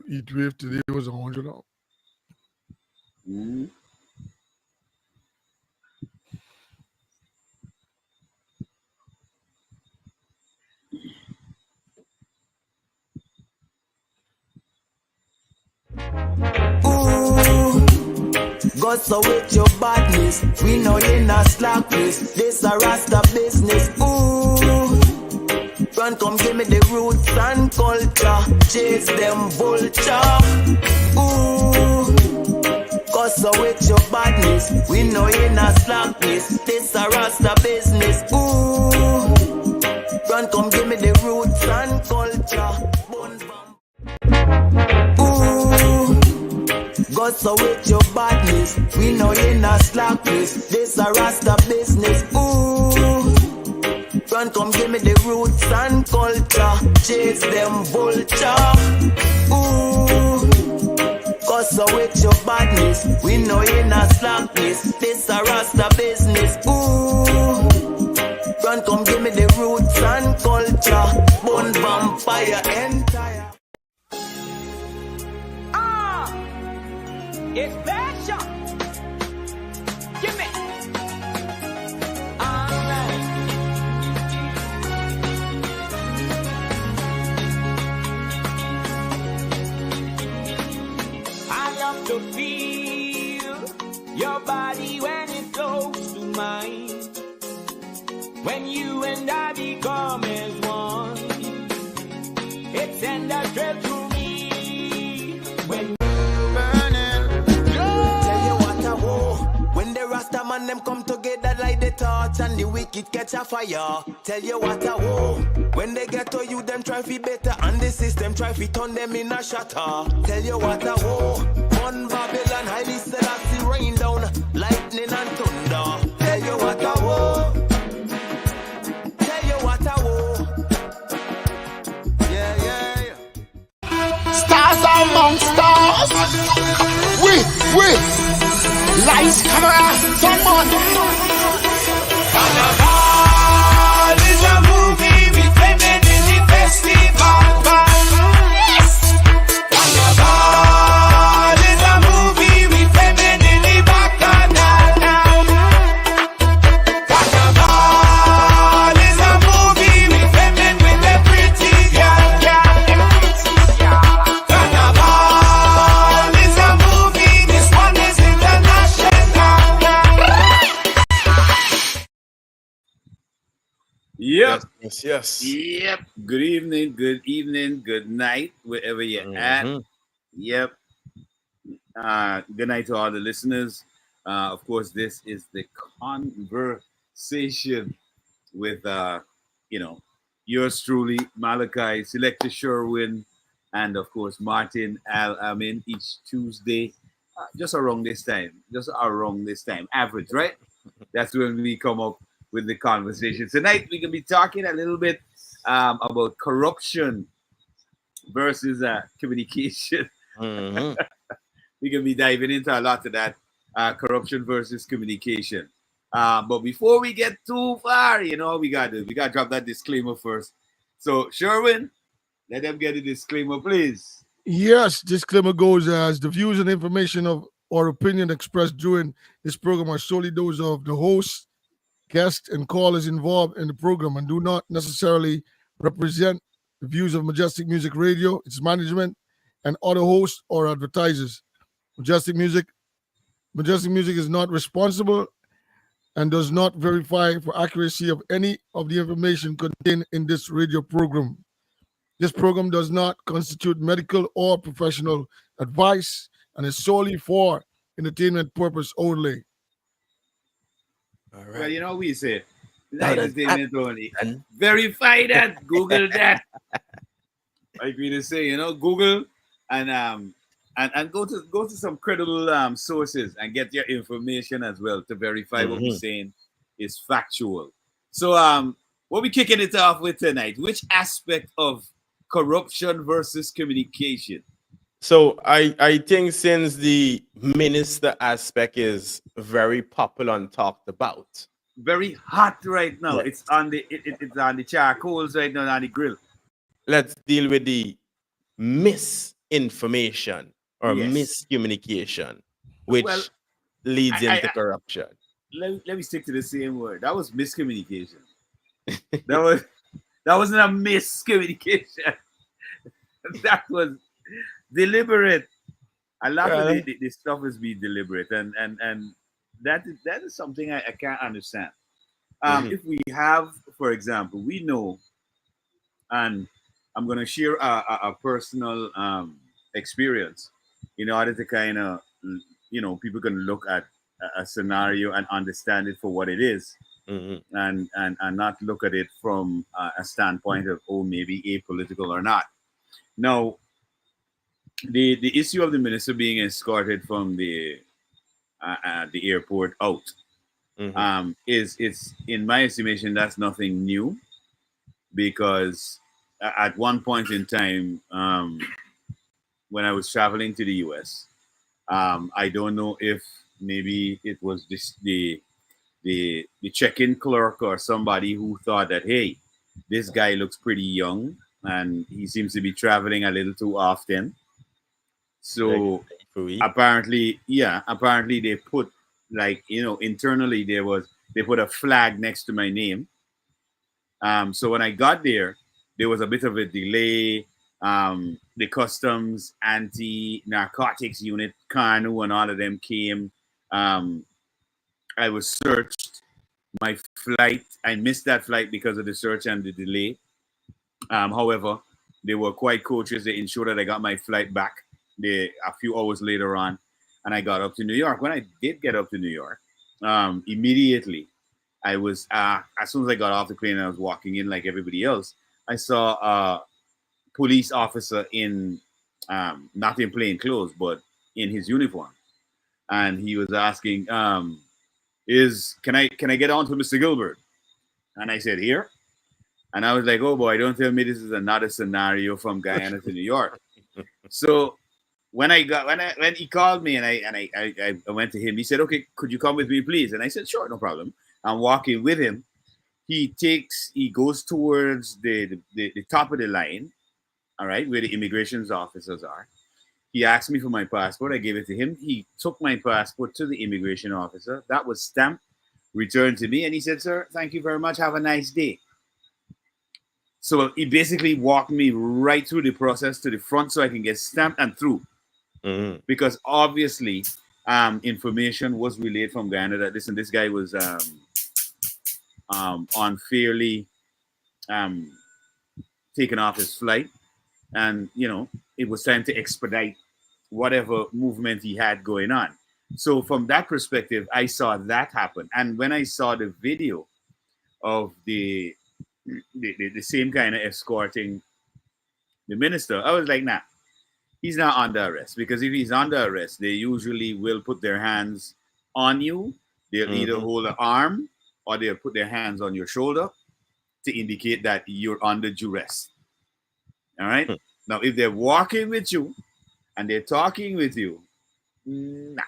heat wave today was 100 out. Mm. Ooh, go so with your badness. We know you're not slackness. This a Rasta business. Ooh, run come give me the roots and culture. Chase them vulture. Ooh, go so with your badness. We know you're not slackness. This a Rasta business. Ooh, run come give me the roots and culture. Ooh, go so with your badness. We know you're not slackness. This a Rasta business. Ooh, run come give me the roots and culture. Chase them vulture. Ooh, go so with your badness. We know you're not slackness. This a Rasta business. Ooh, run come give me the roots and culture. Bone vampire entire. It's passion. Give me. Alright. I love to feel your body when it's close to mine. When you and I become as one, it sends a thrill to me. When when the Rasta man them come together like the torch and the wicked catch a fire. Tell you what I want. When they get to you, them try fi better and the system try fi turn them in a shatter. Tell you what I want. One Babylon highly Selassie rain down lightning and thunder. Tell you what I want. Tell you what I want. Yeah, yeah, yeah. Stars among stars. We. Lights, camera, someone. Carnival is a movie with women in the festival. Yes! Carnival is a movie with women in the bacchanal. Carnival is a movie with women with the pretty girl. Carnival is a movie, this one is international. Yep. Yes. Yep. Good evening, good night, wherever you're at. Yep. Good night to all the listeners. Of course, this is the conversation with yours truly, Malachi, Selector Sherwin, and of course Martin Al Amin each Tuesday, just around this time, average, right? That's when we come up with the conversation. Tonight we're gonna be talking a little bit about corruption versus communication. We're gonna be diving into a lot of that, corruption versus communication. But before we get too far, we gotta drop that disclaimer first. So Sherwin, let them get a disclaimer, please. Yes, disclaimer goes as the views and information of or opinion expressed during this program are solely those of the host, guests, and callers involved in the program and do not necessarily represent the views of Majestic Music Radio, its management, and other hosts or advertisers. Majestic Music is not responsible and does not verify for accuracy of any of the information contained in this radio program. This program does not constitute medical or professional advice and is solely for entertainment purpose only. All Well, right. you know what we say. Now that's Entertainment only. Verify that. Google that. Like we just say, Google and go to some credible sources and get your information as well to verify what we're saying is factual. So what we kicking it off with tonight? Which aspect of corruption versus communication? So I think since the minister aspect is very popular and talked about, Very hot right now. Yes. It's on the charcoals right now on the grill. let's deal with the miss information or Yes. miscommunication, Well, which leads into I corruption. let me stick to the same word. That was miscommunication. That was that wasn't a miscommunication. That was deliberate. A lot of Well, the stuff is be deliberate, and that is something I can't understand. mhm, If we have, for example, we know, and I'm going to share a personal experience in order to kind of, people can look at a scenario and understand it for what it is, mhm, and not look at it from a standpoint of, oh, maybe apolitical or not. Now, the issue of the minister being escorted from the airport out, mhm. is, it's in my estimation, that's nothing new, because at one point in time, when I was traveling to the US, I don't know if maybe it was just the check-in clerk or somebody who thought that, hey, this guy looks pretty young and he seems to be traveling a little too often. Like, So we. apparently they put, like, internally they put a flag next to my name. So when I got there was a bit of a delay. The customs anti narcotics unit, Carnu, and all of them came. Um, I was searched. My flight, I missed that flight because of the search and the delay. However, they were quite courteous. They ensured that I got my flight back a few hours later on, and I got up to New York. When I did get up to New York, immediately I was, as soon as I got off the plane and I was walking in like everybody else, I saw a police officer in, not in plain clothes, but in his uniform, and he was asking, "Is can I get on to Mr. Gilbert?" And I said, "Here." And I was like, "Oh boy, don't tell me this is another scenario from Guyana to New York." So when he called me, and I went to him, he said, "Okay, could you come with me, please?" And I said, "Sure, no problem." I'm walking with him. He goes towards the top of the line, all right, where the immigrations officers are. He asked me for my passport. I gave it to him. He took my passport to the immigration officer. That was stamped, returned to me, and he said, "Sir, thank you very much. Have a nice day." So he basically walked me right through the process to the front so I can get stamped and through. Mhm, Because obviously, information was relayed from Guyana that, listen, this guy was unfairly um, taken off his flight, and it was time to expedite whatever movement he had going on. So from that perspective, I saw that happen, and when I saw the video of the same kind of escorting the minister, I was like, nah, he's not under arrest, because if he's under arrest, they usually will put their hands on you. They'll either mhm. hold an arm or they'll put their hands on your shoulder to indicate that you're under duress. All right. Hmm. Now, if they're walking with you and they're talking with you, nah,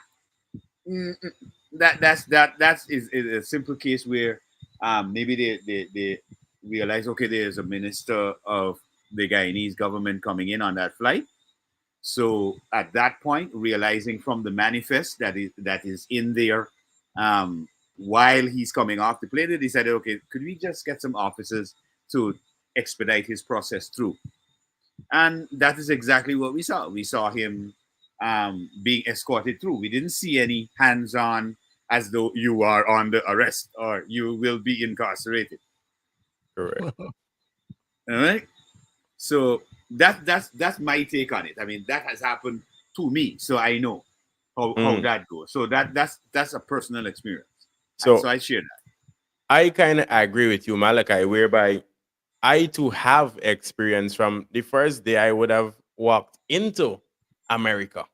that is a simple case where maybe they realize, okay, there's a minister of the Guyanese government coming in on that flight. So at that point, realizing from the manifest that is in there, while he's coming off the plane, they decided, okay, could we just get some officers to expedite his process through? And that is exactly what we saw. We saw him being escorted through. We didn't see any hands-on, as though you are under arrest or you will be incarcerated. Correct. All right. So that's my take on it. I mean, that has happened to me, so I know how Mm. that goes. So that's a personal experience. So So I share that. I kind of agree with you, Malachi, whereby I too have experience from the first day I would have walked into America,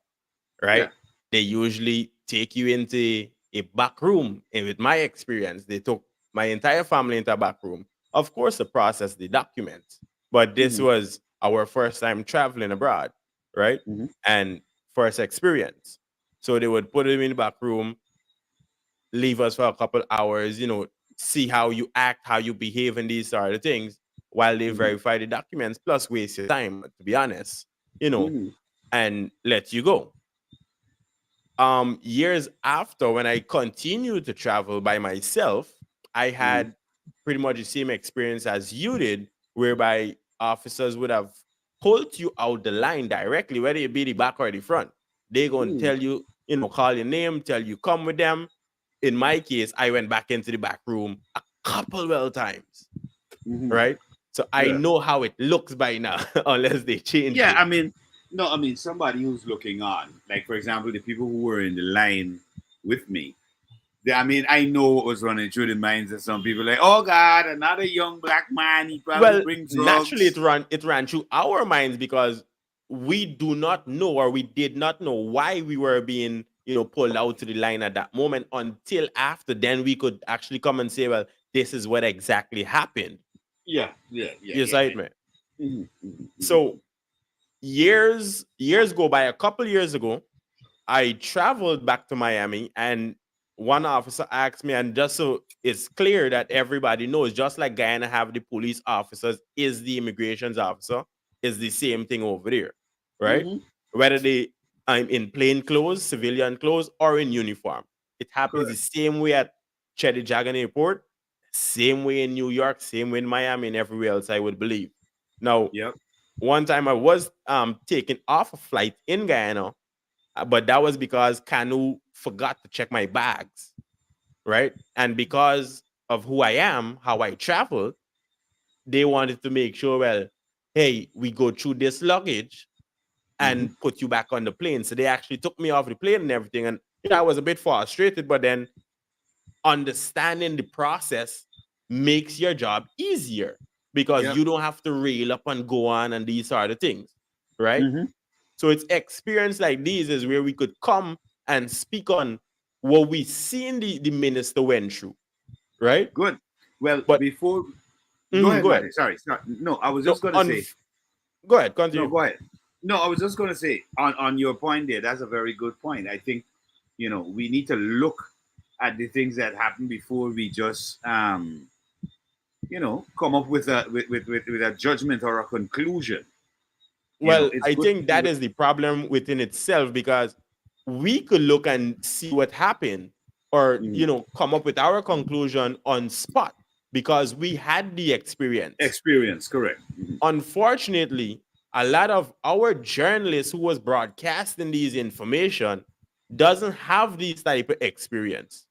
Yeah. right? They usually take you into a back room. And with my experience, they took my entire family into a back room, of course, to process the documents. But this Mm-hmm. was our first time traveling abroad, right? Mm-hmm. And first experience. So they would put him in the back room, leave us for a couple hours, see how you act, how you behave, and these sort of things while they Mm-hmm. verify the documents, plus waste your time, to be honest. You know, Mm-hmm. and let you go. Years after, when I continued to travel by myself, I had pretty much the same experience as you did, whereby officers would have pulled you out the line directly, whether it be the back or the front. They're going to tell you, call your name, tell you come with them. In my case, I went back into the back room a couple well times, right? So I Yeah. know how it looks by now, unless they change Yeah, it. I mean, no, I mean somebody who's looking on, like for example, the people who were in the line with me. I mean, I know what was running through the minds of some people, like, oh God, another young black man. He probably Well, brings naturally, drugs. it ran through our minds because we do not know, or we did not know why we were being pulled out to the line at that moment, until after then we could actually come and say, well, this is what exactly happened. Yeah, yeah, yeah, You yeah. sight me. Mhm. So years go by. A couple years ago, I traveled back to Miami, and one officer asked me, and just so it's clear that everybody knows, just like Guyana have the police officers, is the immigrations officer, is the same thing over there, right? Whether they I'm in plain clothes, civilian clothes, or in uniform. It happens the Correct. same way at Cheddi Jagan Airport, same way in New York, same way in Miami, and everywhere else, I would believe. Now, Yep. one time I was taken off a flight in Guyana, but that was because Kanu forgot to check my bags, right? And because of who I am, how I travel, they wanted to make sure, well, hey, we go through this luggage and put you back on the plane. So they actually took me off the plane and everything. And I was a bit frustrated, but then understanding the process makes your job easier because Yep. you don't have to rail up and go on and these sort of things, right? So it's experience like these is where we could come and speak on what we seen the minister went through, right? Good. Well, But before go ahead, go ahead. Marty. Sorry. No, I was No, just gonna say. go ahead, No, continue. go ahead. No, I was just gonna say on your point there. That's a very good point. I think we need to look at the things that happen before we just come up with with a judgment or a conclusion. Well, It's I good think that to. is the problem within itself because we could look and see what happened or, come up with our conclusion on spot because we had the experience. Experience, correct. Unfortunately, a lot of our journalists who was broadcasting these information doesn't have these type of experience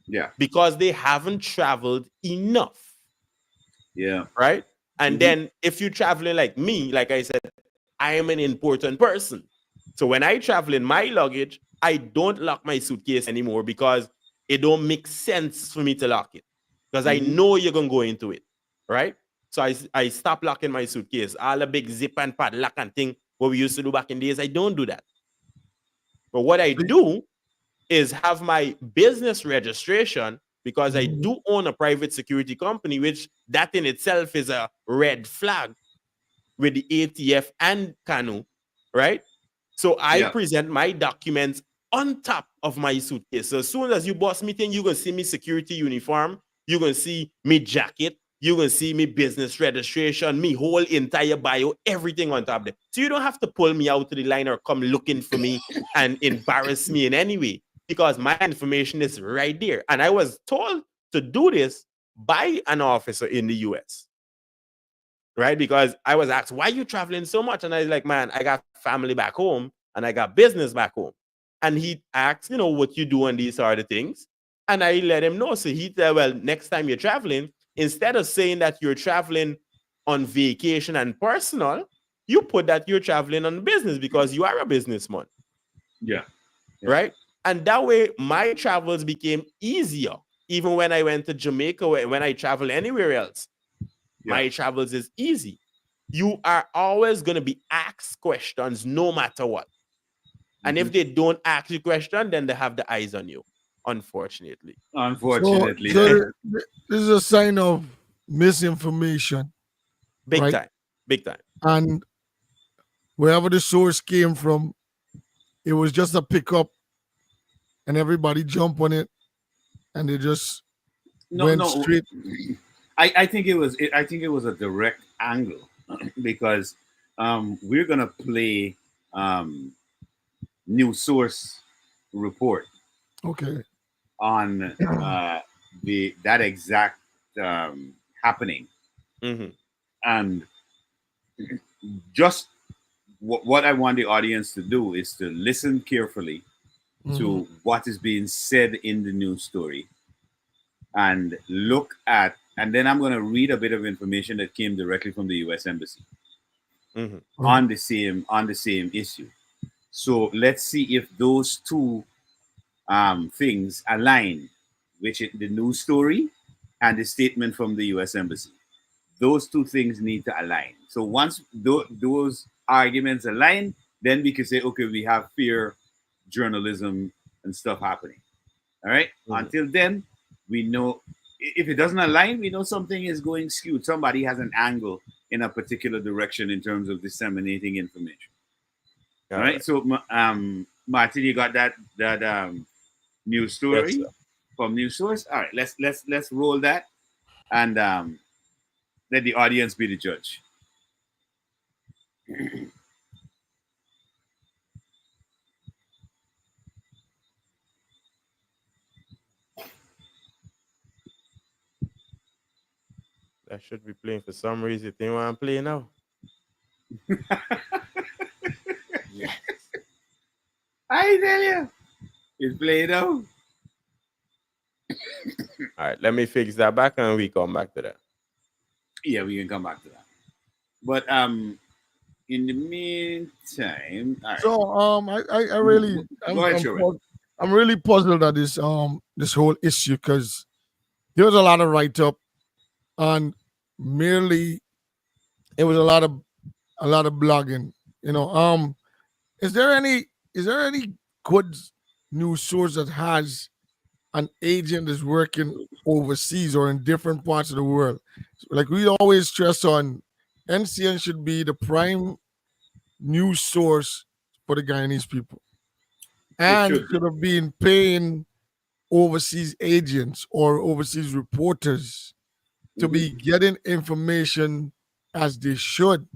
Yeah. because they haven't traveled enough, Yeah. right? And then if you're traveling like me, like I said, I am an important person. So when I travel in my luggage, I don't lock my suitcase anymore because it don't make sense for me to lock it because I know you're going to go into it, right? So I stop locking my suitcase. All the big zip and padlock and thing what we used to do back in days, I don't do that. But what I do is have my business registration because I do own a private security company, which that in itself is a red flag with the ATF and Canoe, right? So I Yeah. present my documents on top of my suitcase. So as soon as you boss meeting, you're gonna see me security uniform, you're gonna see me jacket, you're gonna see me business registration, me whole entire bio, everything on top there. So you don't have to pull me out to the line or come looking for me and embarrass me in any way because my information is right there. And I was told to do this by an officer in the US. Right? Because I was asked, why are you traveling so much? And I was like, man, I got family back home and I got business back home. And he asked, what you do on these sort of things. And I let him know. So he said, well, next time you're traveling, instead of saying that you're traveling on vacation and personal, you put that you're traveling on business because you are a businessman. Yeah. Right? And that way, my travels became easier. Even when I went to Jamaica, when I travel anywhere else, my travels is easy. You are always going to be asked questions no matter what. And if they don't ask you question, then they have the eyes on you, unfortunately. Unfortunately. So this is a sign of misinformation, Big right? time. Big time. And wherever the source came from, it was just a pickup, and everybody jump on it, and they just went No. straight. I think it was. I think it was a direct angle because we're gonna play news source report Okay. on that exact happening, Mhm. and just what I want the audience to do is to listen carefully to what is being said in the news story, and look at, and then I'm going to read a bit of information that came directly from the U.S. Embassy Mhm. on the same issue. So let's see if those two things align, which is the news story and the statement from the U.S. Embassy. Those two things need to align. So once those arguments align, then we can say, okay, we have fair journalism and stuff happening. All right. Mhm. Until then, we know if it doesn't align, we know something is going skewed. Somebody has an angle in a particular direction in terms of disseminating information. All right. So, Martin, you got that news Yes, story sir. from news source. All right. Let's roll that, and let the audience be the judge. That should be playing for some reason. You want to play now? Yes. I tell you, it's played out. All right, let me fix that back and we come back to that. Yeah, we can come back to that. But in the meantime, all right. So I really Go ahead, Sherwin. I'm really puzzled at this whole issue because there was a lot of write up and merely it was a lot of blogging. Is there any good news source that has an agent is working overseas or in different parts of the world? Like we always stress on, NCN should be the prime news source for the Guyanese people, and should have been paying overseas agents or overseas reporters to be getting information as they should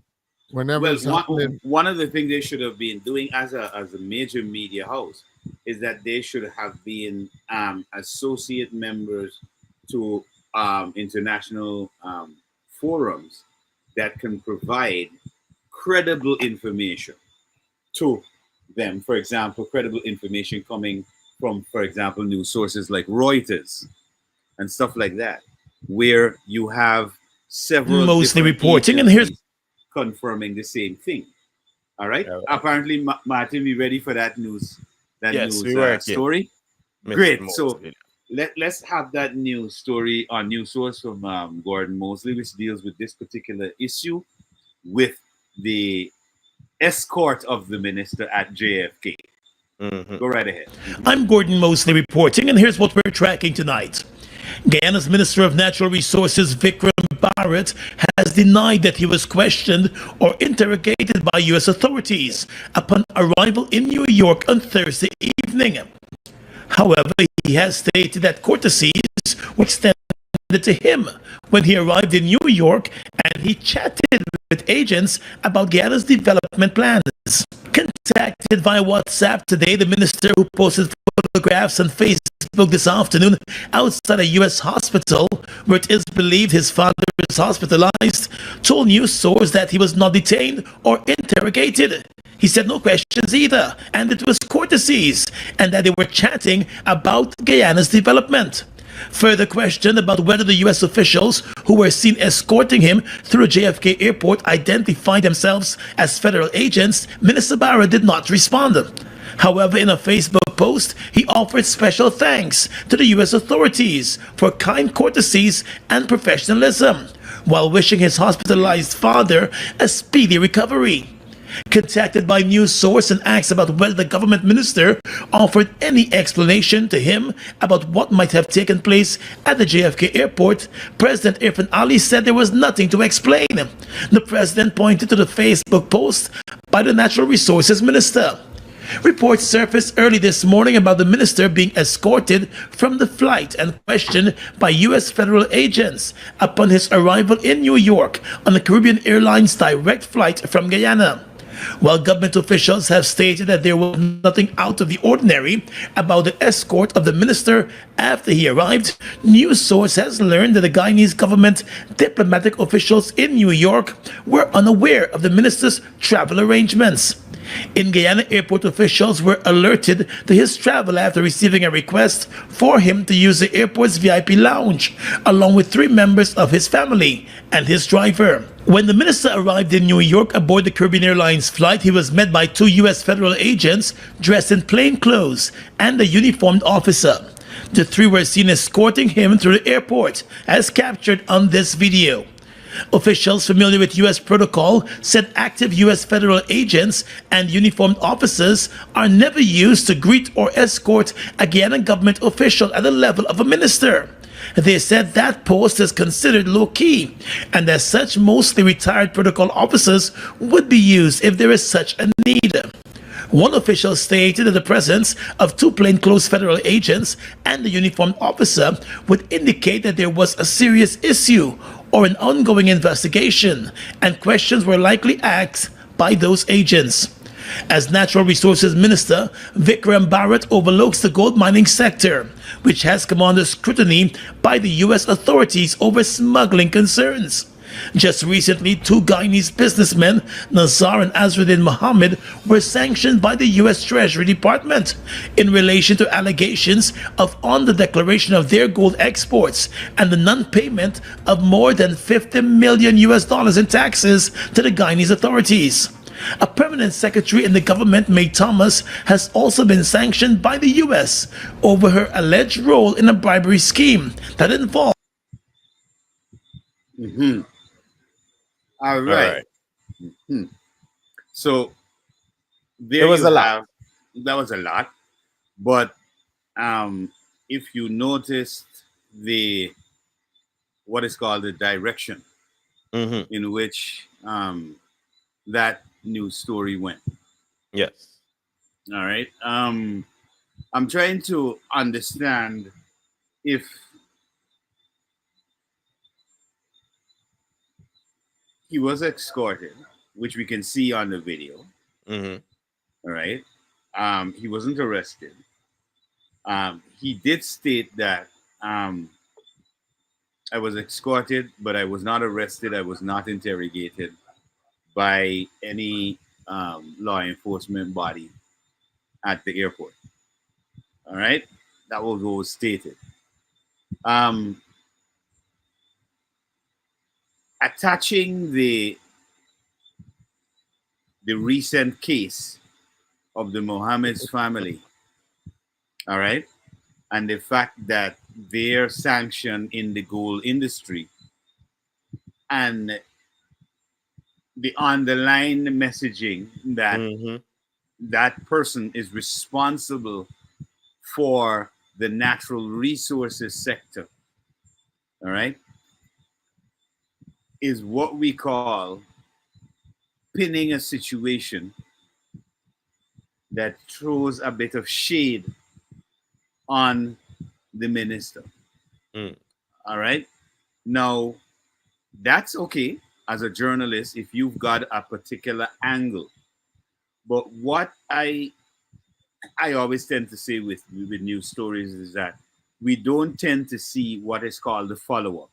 whenever Well, it's happening. one of the things they should have been doing as a major media house is that they should have been associate members to international forums that can provide credible information to them. For example, credible information coming from, for example, news sources like Reuters and stuff like that, where you have several Mostly different reporting, and here's agencies confirming the same thing. All right. Yeah, right. Apparently, Martin, we ready for that news? That Yes, news we work it. story. Mr. Great. Mosley. So let's have that news story on news source from Gordon Mosley, which deals with this particular issue with the escort of the minister at JFK. Go right ahead. I'm Gordon Mosley reporting, and here's what we're tracking tonight. Guyana's Minister of Natural Resources, Vikram Barrett, has denied that he was questioned or interrogated by U.S. authorities upon arrival in New York on Thursday evening. However, he has stated that courtesies were extended to him when he arrived in New York and he chatted with agents about Guyana's development plans. Contacted via WhatsApp today, the minister, who posted photographs on Facebook this afternoon outside a U.S. hospital where it is believed his father is hospitalized, told news sources that he was not detained or interrogated. He said no questions either, and it was courtesies, and that they were chatting about Guyana's development. Further questioned about whether the U.S. officials who were seen escorting him through JFK Airport identified themselves as federal agents, Minister Barra did not respond. However, in a Facebook post, he offered special thanks to the U.S. authorities for kind courtesies and professionalism, while wishing his hospitalized father a speedy recovery. Contacted by news source and asked about whether the government minister offered any explanation to him about what might have taken place at the JFK airport, President Irfan Ali said there was nothing to explain. The president pointed to the Facebook post by the Natural Resources Minister. Reports surfaced early this morning about the minister being escorted from the flight and questioned by U.S. federal agents upon his arrival in New York on the Caribbean Airlines direct flight from Guyana. While government officials have stated that there was nothing out of the ordinary about the escort of the minister after he arrived, news source has learned that the Guyanese government diplomatic officials in New York were unaware of the minister's travel arrangements. In Guyana, airport officials were alerted to his travel after receiving a request for him to use the airport's VIP lounge, along with 3 members of his family and his driver. When the minister arrived in New York aboard the Caribbean Airlines flight, he was met by 2 U.S. federal agents dressed in plain clothes and a uniformed officer. The 3 were seen escorting him through the airport, as captured on this video. Officials familiar with U.S. protocol said active U.S. federal agents and uniformed officers are never used to greet or escort a Guyana government official at the level of a minister. They said that post is considered low-key, and as such, mostly retired protocol officers would be used if there is such a need. One official stated that the presence of 2 plainclothes federal agents and a uniformed officer would indicate that there was a serious issue or an ongoing investigation, and questions were likely asked by those agents. As Natural Resources Minister, Vikram Bharat overlooks the gold mining sector, which has come under scrutiny by the U.S. authorities over smuggling concerns. Just recently, 2 Guyanese businessmen, Nazar and Azruddin Mohammed, were sanctioned by the U.S. Treasury Department in relation to allegations of under-declaration of their gold exports and the non-payment of more than $50 million in taxes to the Guyanese authorities. A permanent secretary in the government, May Thomas, has also been sanctioned by the U.S. over her alleged role in a bribery scheme that involved. All All right. right. So there was you a lot. have, that was a lot. But if you noticed the what is called the direction Mm-hmm. in which that news story went. Yes. All right. I'm trying to understand if he was escorted, which we can see on the video. Mm-hmm. All right. He wasn't arrested. He did state that I was escorted, but I was not arrested. I was not interrogated by any law enforcement body at the airport. All right. That was what was stated. Um, Attaching the recent case of the Mohammed's family, all right, and the fact that they're sanctioned in the gold industry and the underlying messaging that Mm-hmm. that person is responsible for the natural resources sector, all right, is what we call pinning a situation that throws a bit of shade on the minister. Mm. All right. Now, that's okay as a journalist if you've got a particular angle. But what I always tend to say with news stories is that we don't tend to see what is called the follow up.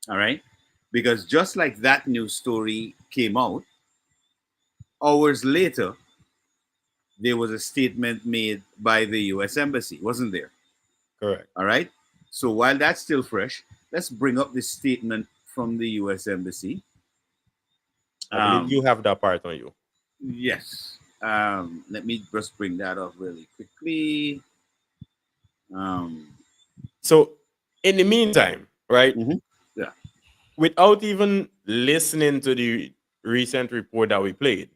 All right. Because just like that news story came out, hours later, there was a statement made by the US Embassy, wasn't there? Correct. All right. So while that's still fresh, let's bring up this statement from the US Embassy. I believe you have that part on you. Yes. Let me just bring that up really quickly. So, in the meantime, right, Yeah. without even listening to the recent report that we played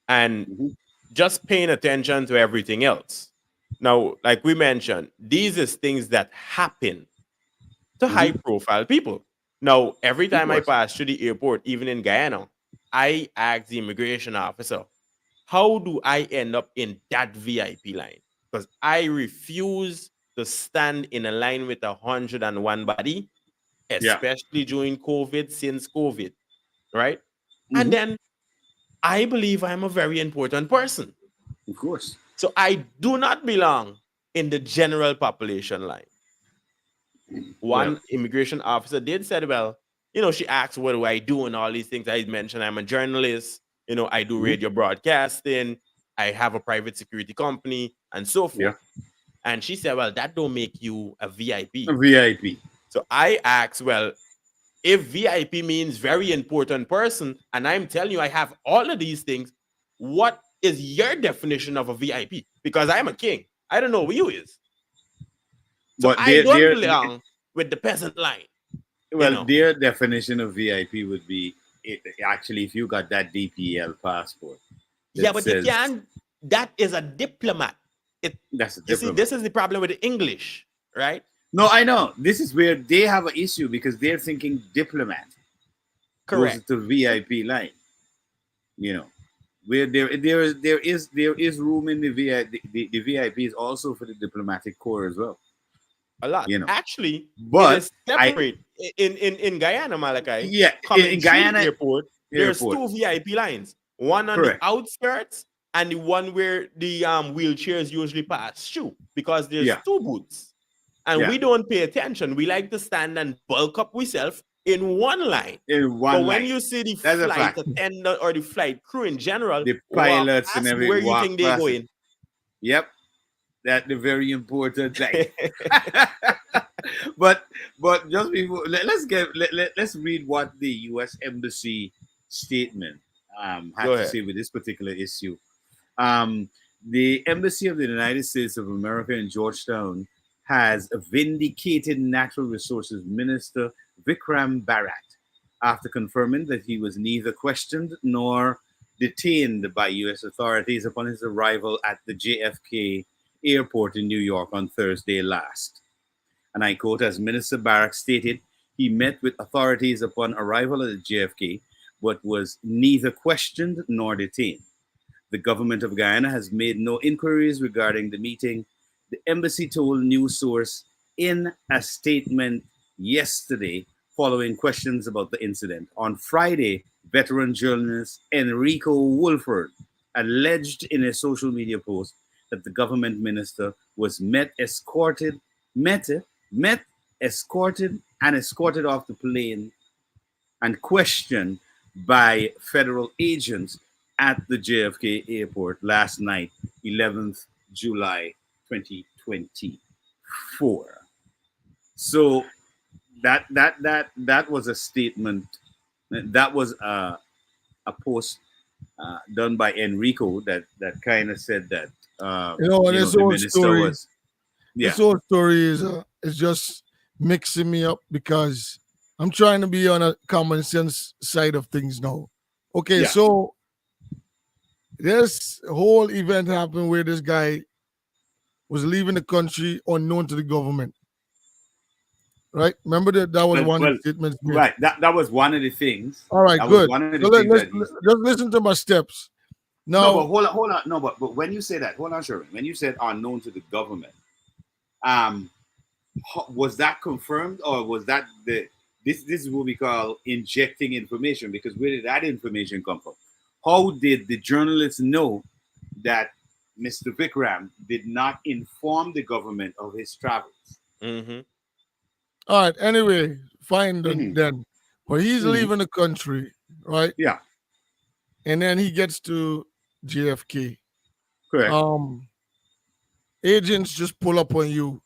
and just paying attention to everything else. Now, like we mentioned, these is things that happen to high profile people. Now, every time I course. pass through the airport, even in Guyana, I ask the immigration officer, how do I end up in that VIP line? Because I refuse to stand in a line with 101 body, Yeah. especially during COVID, since COVID, right? And then I believe I'm a very important person. Of course. So I do not belong in the general population line. Well, One immigration officer did said, well, she asked, what do I do and all these things. I mentioned I'm a journalist, I do radio broadcasting, I have a private security company, and so forth. yeah. And she said, well, that don't make you a VIP. A VIP. So I asked, well, if VIP means very important person, and I'm telling you I have all of these things, what is your definition of a VIP? Because I'm a king. I don't know who you is. So But I don't belong with the peasant line. well, their definition of VIP would be actually if you got that DPL passport. Yeah, but you can't. That is a diplomat. That's a You see, diplomat. this is the problem with the English, right? No, I know. This is where they have an issue because they're thinking diplomat. Correct. Goes to VIP line. Where there is room in the VIP. The VIP is also for the diplomatic corps as well. A lot. Actually, but it is separate. In Guyana, Malachi. Yeah, in Guyana airport, there's two VIP lines. One on the outskirts and the one where the wheelchairs usually pass through because there's two booths. And we don't pay attention. We like to stand and bulk up ourselves in one line. But when you see the flight attendant or the flight crew in general, the pilots and everything, where you think they're going? Yep, that's the very important thing. but just before, let's read what the U.S. Embassy statement had to say with this particular issue. The Embassy of the United States of America in Georgetown has vindicated Natural Resources Minister Vikram Bharat after confirming that he was neither questioned nor detained by U.S. authorities upon his arrival at the JFK airport in New York on Thursday last. And I quote, as Minister Bharat stated, he met with authorities upon arrival at the JFK, but was neither questioned nor detained. The government of Guyana has made no inquiries regarding the meeting, the embassy told news source in a statement yesterday following questions about the incident. On Friday, veteran journalist Enrico Wolford alleged in a social media post that the government minister was escorted off the plane and questioned by federal agents at the JFK airport last night, 11th July 2024. So that was a statement. That was a post done by Enrico that kind of said that this whole story. This whole story is just mixing me up because I'm trying to be on a common sense side of things now. Okay, so this whole event happened where this guy was leaving the country unknown to the government. Right? Remember that was one of the statements. Right. That was one of the things. All right, good. So let's listen to my steps. Now, no, but hold on. No, but when you say that, hold on, Sherman. When you said unknown to the government, was that confirmed or was that this is what we call injecting information? Because where did that information come from? How did the journalists know that Mr. Vikram did not inform the government of his travels? Mm-hmm. All right. Anyway, fine then. But he's leaving the country, right? Yeah. And then he gets to JFK. Correct. Agents just pull up on you.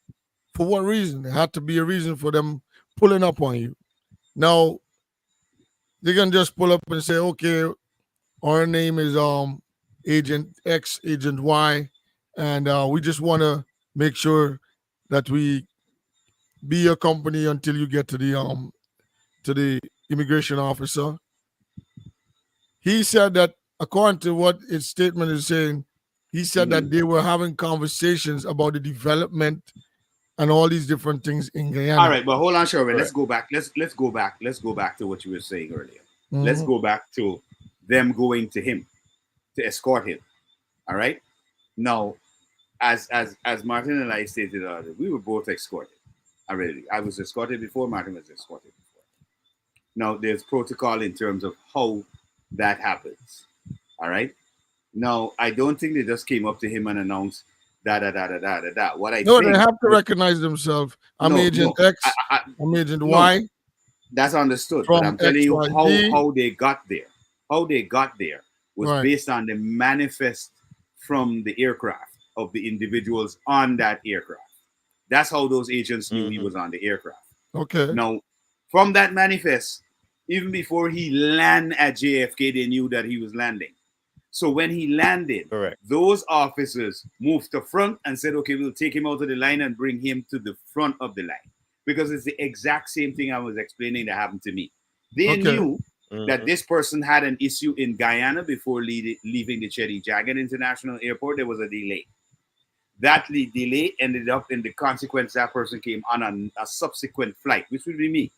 For what reason? There had to be a reason for them pulling up on you. Now, they can just pull up and say, okay, our name is Agent X, Agent Y, and we just want to make sure that we be your company until you get to the immigration officer. He said that according to what his statement is saying, he said that they were having conversations about the development and all these different things in Guyana. All right, but hold on, Sherman. Let's go back. Let's go back. Let's go back to what you were saying earlier. Let's go back to them going to him to escort him. All right. Now, as Martin and I stated earlier, we were both escorted. I was escorted before. Martin was escorted before. Now, there's protocol in terms of how that happens. All right. Now, I don't think they just came up to him and announced da da da da da da da. What I No, think, they have to recognize themselves. I'm no, Agent no, X. I'm Agent no, Y that's understood. But from I'm telling you XYZ. how they got there. How they got there was Right. based on the manifest from the aircraft of the individuals on that aircraft. That's how those agents knew he was on the aircraft. Okay. Now, from that manifest, even before he landed at JFK, they knew that he was landing. So when he landed, Correct. those officers moved to front and said, okay, we'll take him out of the line and bring him to the front of the line. Because it's the exact same thing I was explaining that happened to me. They knew that this person had an issue in Guyana before leaving the Chetty Jagan International Airport. There was a delay. That delay ended up in the consequence that person came on a subsequent flight, which would be me.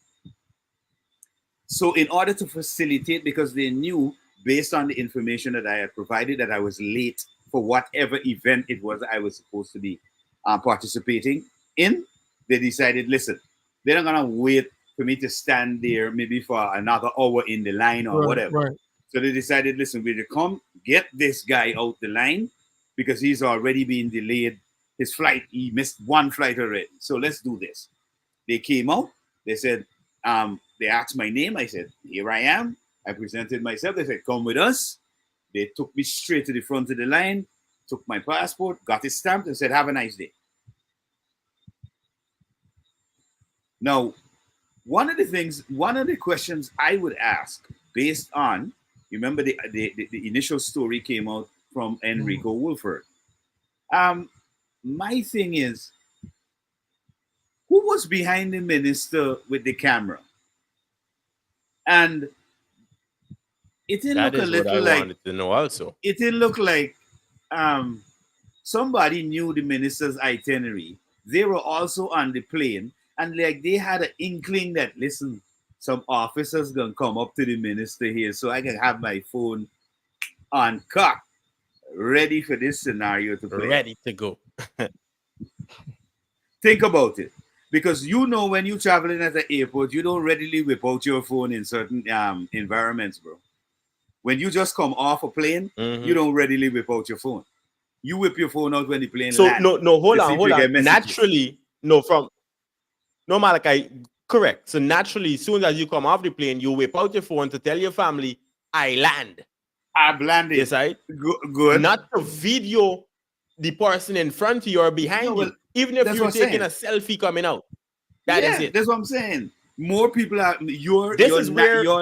So in order to facilitate, because they knew based on the information that I had provided that I was late for whatever event it was I was supposed to be participating in, they decided, listen, they're not going to wait for me to stand there maybe for another hour in the line or whatever. Right. So they decided, listen, we're to come get this guy out the line because he's already been delayed. His flight, he missed one flight already. So let's do this. They came out. They said, they asked my name. I said, here I am. I presented myself. They said, come with us. They took me straight to the front of the line, took my passport, got it stamped, and said, have a nice day. Now, one of the questions I would ask based on, you remember the initial story came out from Enrico Wolford. My thing is, who was behind the minister with the camera? And it didn't That look a is what I little like wanted to know also. it didn't look like somebody knew the minister's itinerary. They were also on the plane, and like they had an inkling that, listen, some officers gonna come up to the minister here, so I can have my phone on cock, ready for this scenario to play. Ready to go. Think about it. Because you know when you're traveling at the airport, you don't readily whip out your phone in certain environments, bro. When you just come off a plane, you don't readily whip out your phone. You whip your phone out when the plane So lands. hold on. Naturally, Malachi, correct. So naturally, as soon as you come off the plane, you whip out your phone to tell your family, I land. I've landed. Yes, right? Good. Not to video the person in front of you or behind you. Even if you're taking a selfie coming out. That is it. That's what I'm saying. More people are your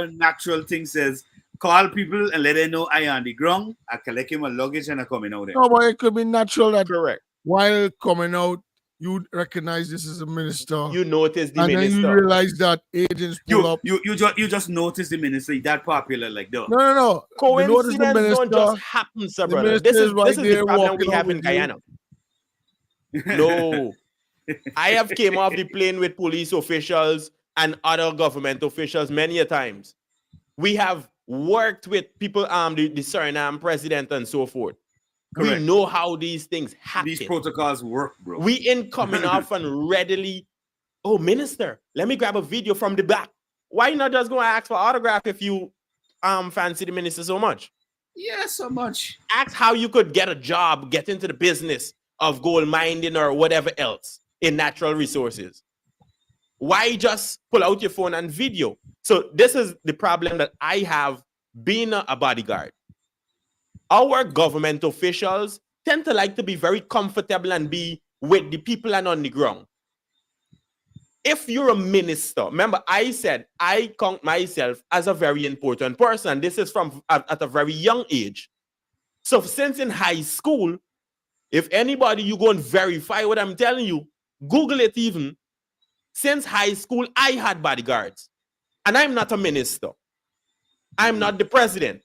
natural thing says call people and let them know I on the ground. I collect my luggage and I coming out there. No, but it could be natural that correct. While coming out, you recognize this is a minister. You notice the and minister. And then you realize that agents pull up. You just notice the minister that popular like that. No. Coincidence don't just happen, sir, brother. This is the problem we have in Guyana. No. I have came off the plane with police officials and other government officials many a times. We have worked with people, the Suriname president and so forth. Correct. We know how these things happen. These protocols work, bro. We in coming off and readily, oh, minister, let me grab a video from the back. Why not just go and ask for autograph if you fancy the minister so much? Yeah, so much. Ask how you could get a job, get into the business of gold mining or whatever else in natural resources. Why just pull out your phone and video? So this is the problem that I have being a bodyguard. Our government officials tend to like to be very comfortable and be with the people and on the ground. If you're a minister, remember I said I count myself as a very important person. This is from at a very young age. So since in high school, if anybody you go and verify what I'm telling you, Google it even. Since high school, I had bodyguards. And I'm not a minister. I'm not the president.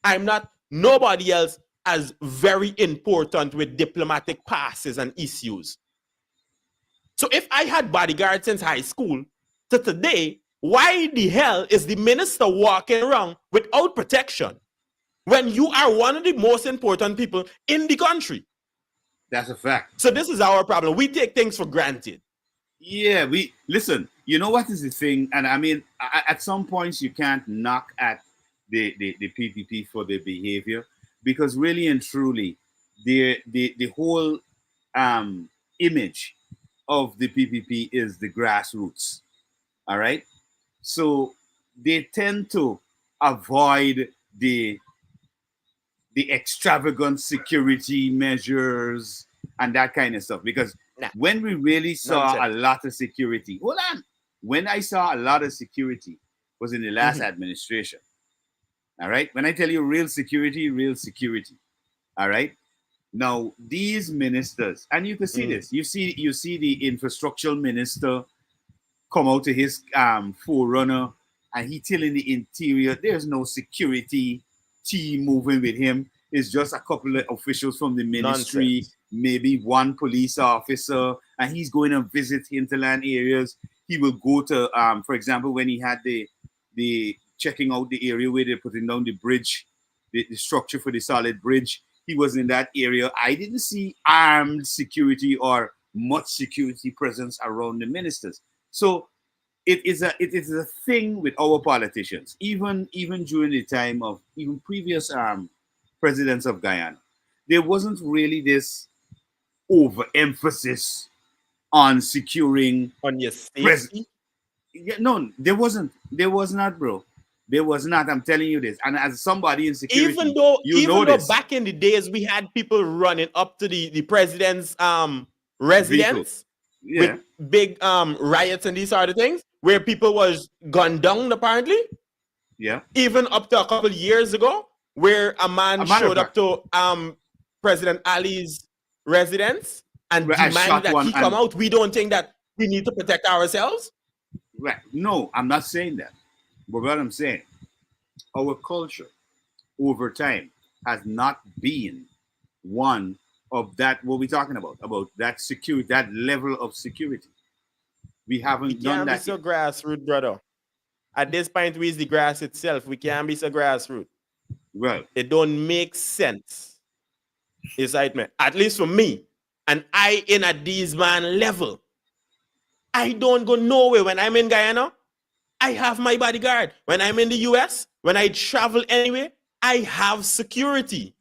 I'm not nobody else as very important with diplomatic passes and issues. So if I had bodyguards since high school to today, why the hell is the minister walking around without protection when you are one of the most important people in the country? That's a fact. So this is our problem. We take things for granted. Yeah, listen, you know what is the thing? And I mean, at some points you can't knock at the PPP for their behavior. because really and truly, the whole image of the PPP is the grassroots. All right, so they tend to avoid the extravagant security measures and that kind of stuff, because when we really saw a lot of security, hold on, when I saw a lot of security was in the last administration. All right, when I tell you real security, all right. Now these ministers, and you can see this, you see the infrastructural minister come out to his forerunner, and he telling the interior there's no security team moving with him. It's just a couple of officials from the ministry, maybe one police officer, and he's going to visit hinterland areas. He will go to, for example, when he had the checking out the area where they're putting down the bridge, the structure for the solid bridge. He was in that area. I didn't see armed security or much security presence around the ministers. So it is a thing with our politicians, even during the time of even previous presidents of Guyana. There wasn't really this overemphasis on securing on your safety. No, there wasn't. There was not, bro. There was not. I'm telling you this. And as somebody in security, even though this. Back in the days we had people running up to the president's residence with big riots and these sort of things, where people was gunned down apparently. Yeah. Even up to a couple years ago, where a man showed up to President Ali's residence and demanded that he come out. We don't think that we need to protect ourselves. Right. No, I'm not saying that. But what I'm saying, our culture over time has not been one of that, what we're talking about that security, that level of security. We haven't done that. We can't be so grassroots, brother. At this point, we is the grass itself. We can't be so grassroots. Well, it don't make sense. Excitement. At least for me. And I in a these man level. I don't go nowhere when I'm in Guyana. I have my bodyguard. When I'm in the US, when I travel anywhere, I have security.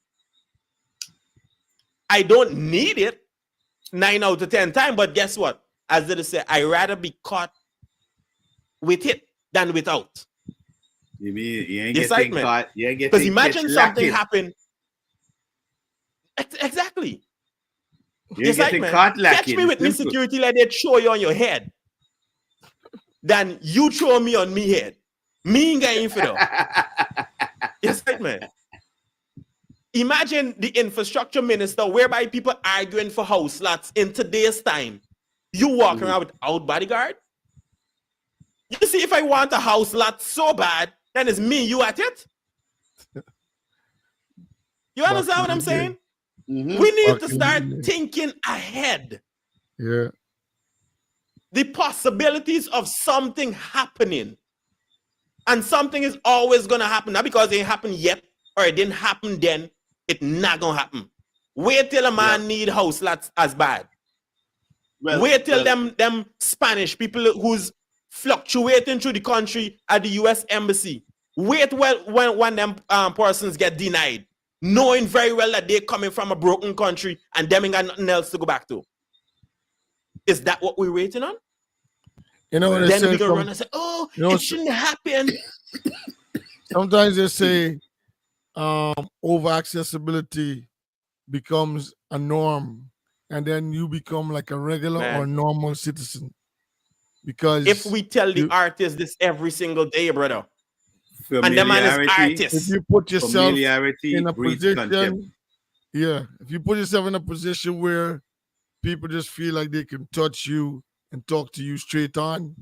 I don't need it 9 out of 10 times, but guess what? As they say, I'd rather be caught with it than without. You mean you ain't getting caught? Because imagine something happen. Exactly. You're getting caught lacking. Catch me with me security like they throw you on your head. Then you throw me on me head. Me ain't getting for that. Yes, man. Imagine the infrastructure minister whereby people arguing for house lots in today's time. You walking around without bodyguard? You see, if I want a house lot so bad, then it's me, you at it? You understand what I'm saying? We need to start thinking ahead. Yeah. The possibilities of something happening. And something is always going to happen. Not because it ain't happened yet or it didn't happen then. It's not going to happen. Wait till a man need house lots as bad. Wait till them Spanish people who's fluctuating through the country at the U.S. Embassy. Wait when them persons get denied. Knowing very well that they're coming from a broken country and them ain't got nothing else to go back to. Is that what we're waiting on? You know, then we're gonna run and say, "Oh, it shouldn't happen." Sometimes they say over accessibility becomes a norm, and then you become like a regular or normal citizen. Because if we tell the artists this every single day, brother, and the man is artist, if you put yourself in a position, if you put yourself in a position where people just feel like they can touch you and talk to you straight on,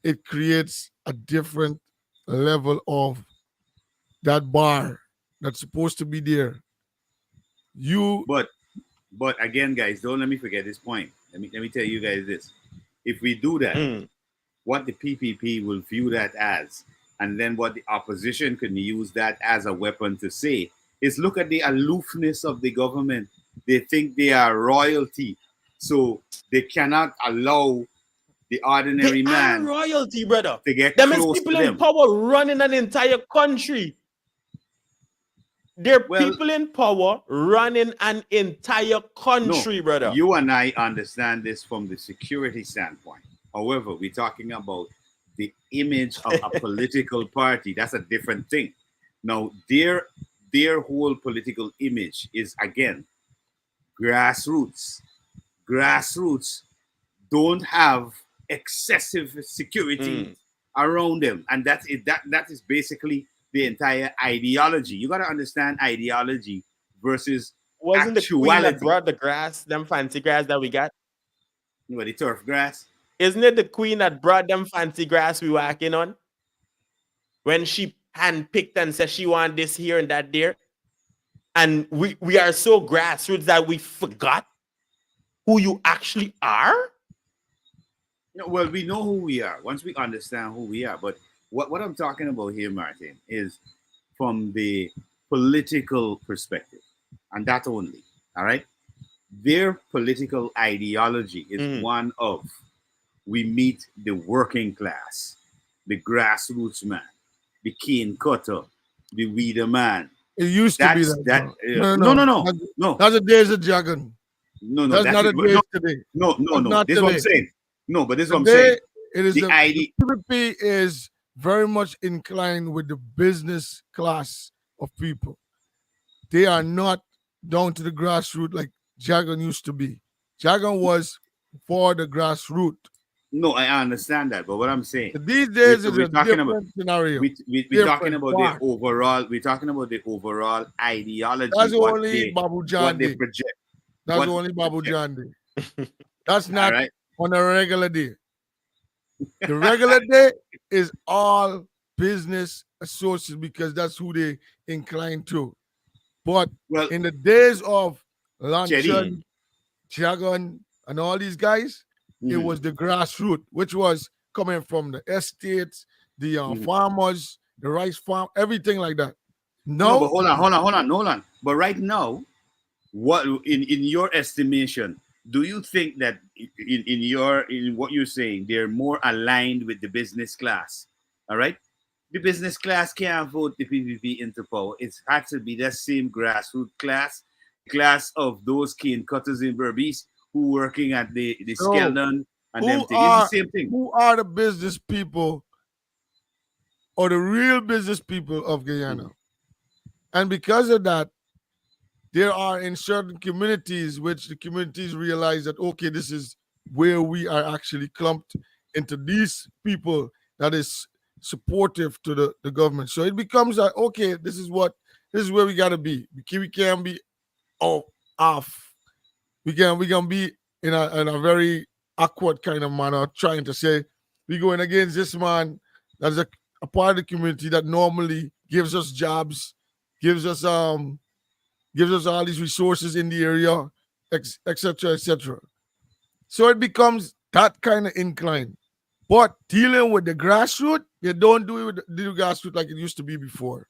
it creates a different level of that bar that's supposed to be there. But again, guys, don't let me forget this point. Let me tell you guys this. If we do that, what the PPP will view that as, and then what the opposition can use that as a weapon to say, is look at the aloofness of the government. They think they are royalty, so they cannot allow the ordinary man royalty, brother, to get them close is people to them. in power running an entire country. There are Well, people in power running an entire country, no, brother. you and I understand this from the security standpoint. However, we're talking about the image of a political party. That's a different thing. Now, their whole political image is again grassroots. Grassroots don't have excessive security Mm. around them, and that's it. That is basically the entire ideology. You got to understand ideology versus Wasn't the queen that actuality. brought the grass, them fancy grass that we got? You know, the turf grass. Isn't it the queen that brought them fancy grass we walking on? When she handpicked and said she want this here and that there. And we are so grassroots that we forgot who you actually are. No, well, we know who we are once we understand who we are. But what I'm talking about here, Martin, is from the political perspective, and that only. All right, their political ideology is Mhm. one of we meet the working class, the grassroots man, the cane cutter, the weeder man. It used to be That's that. that. No, No, no, no, no. no, That's, no, that's the days of Jagan. no, no. That's That's not it. the days No, today. no, no, That's no. not This is what I'm today. saying. No, but this is what I'm Today, saying. it is The the idea. PPP is very much inclined with the business class of people. They are not down to the grassroots like Jagan used to be. Jagan was for the grassroots. No, I understand that, but what I'm saying, These days is we're a talking about different scenario. we're talking Different about the part. overall. We're talking about the overall ideology. That's only Babu what they Jandi. project. That's What only they Babu project. Jandi. That's All not right. on a regular day. The regular day is all business associates because that's who they incline to. But Well, in the days of Chetty. Luncheon, Jagan, and all these guys, it Mhm, was the grassroots, which was coming from the estates, the mhm. farmers, the rice farm, everything like that. No, but No, hold on. But right now, what in your estimation, do you think that in what you're saying, they're more aligned with the business class? All right, the business class can't vote the PPP into power. It's had to be that same grassroots class, class of those cane cutters in Berbice who working at the no. Skeldon and them Who thing. It's the are same thing. who are the business people or the real business people of Guyana? Mhm. And because of that, there are in certain communities which the communities realize that okay, this is where we are actually clumped into these people that is supportive to the government. So it becomes like okay, this is where we gotta be. We can't be off. We can be in a very awkward kind of manner, trying to say we going against this man that's a part of the community that normally gives us jobs, gives us all these resources in the area, etc., etc. So it becomes that kind of incline. But dealing with the grassroots, you don't do it with the grassroots like it used to be before.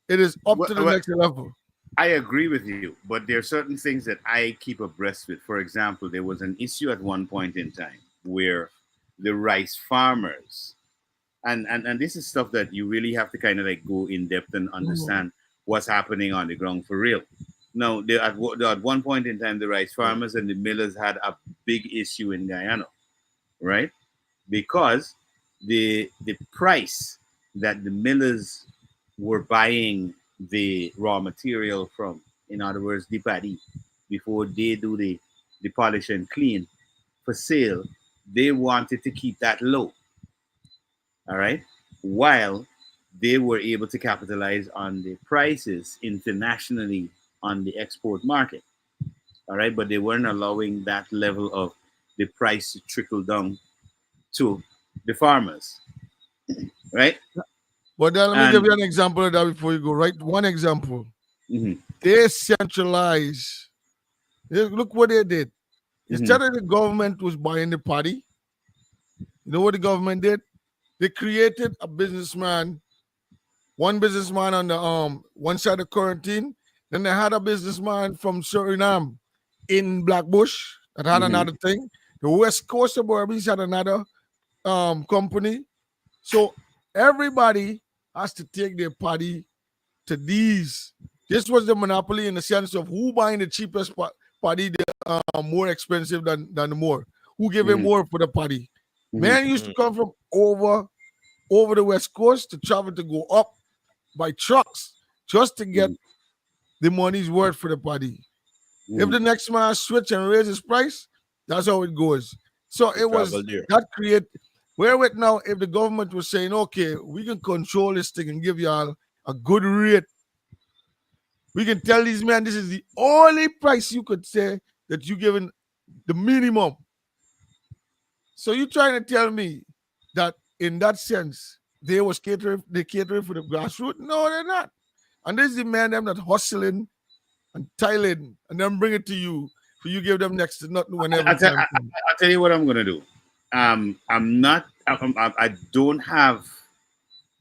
It is up to the Well, next level. I agree with you, but there are certain things that I keep abreast with. For example, there was an issue at one point in time where the rice farmers, and this is stuff that you really have to kind of like go in depth and Mhm. understand what's happening on the ground for real. Now, at one point in time, the rice farmers and the millers had a big issue in Guyana, right? Because the price that the millers were buying the raw material from, in other words, the paddy, before they do the polish and clean for sale, they wanted to keep that low, all right, while they were able to capitalize on the prices internationally on the export market, all right, but they weren't allowing that level of the price to trickle down to the farmers, right? But then let me give And you an example of that before you go. Right, one example. mhm, They centralize. Look what they did. mhm, Instead of the government was buying the party, you know what the government did? They created a businessman, one businessman on the one side of quarantine. Then they had a businessman from Suriname in Blackbush that had mhm. another thing. The West Coast of Barbados had another company. So everybody has to take their party to these. This was the monopoly in the sense of who buying the cheapest party, the more expensive than the more. Who giving more for the party? Man used to come from over the West Coast to travel to go up by trucks just to get the money's worth for the party. If the next man switch and raise his price, that's how it goes. So it was that create where with now if the government was saying, okay, we can control this thing and give y'all a good rate. We can tell these men this is the only price you could say that you giving the minimum. So you trying to tell me that in that sense they catering for the grassroots? No, they're not. And this is the man them that hustling and tiling and then bring it to you for you give them next to nothing whenever. I'll tell you what I'm gonna do. I don't have,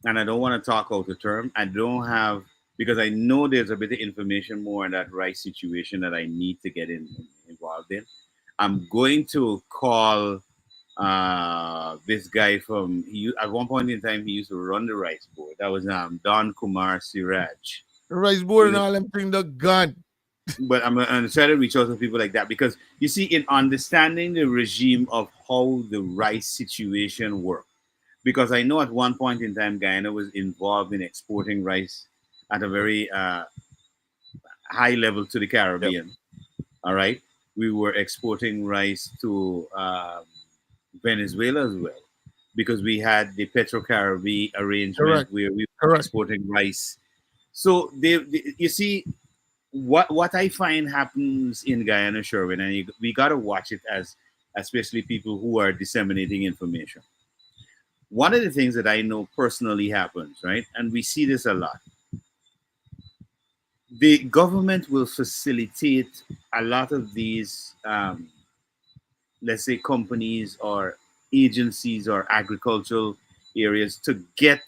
and I don't want to talk out the term. I don't have because I know there's a bit of information more in that rice situation that I need to get involved in. I'm going to call this guy from at one point in time he used to run the rice board. That was Don Kumar Siraj. The rice board and all them bring the gun. But I'm going to try to reach out to people like that because you see, in understanding the regime of how the rice situation worked, because I know at one point in time Guyana was involved in exporting rice at a very high level to the Caribbean. Yep. All right, we were exporting rice to Venezuela as well because we had the Petro-Caribbean arrangement where we were exporting rice. So you see. What I find happens in Guyana, Sherwin, and we got to watch it as especially people who are disseminating information. One of the things that I know personally happens, right, and we see this a lot, the government will facilitate a lot of these, let's say, companies or agencies or agricultural areas to get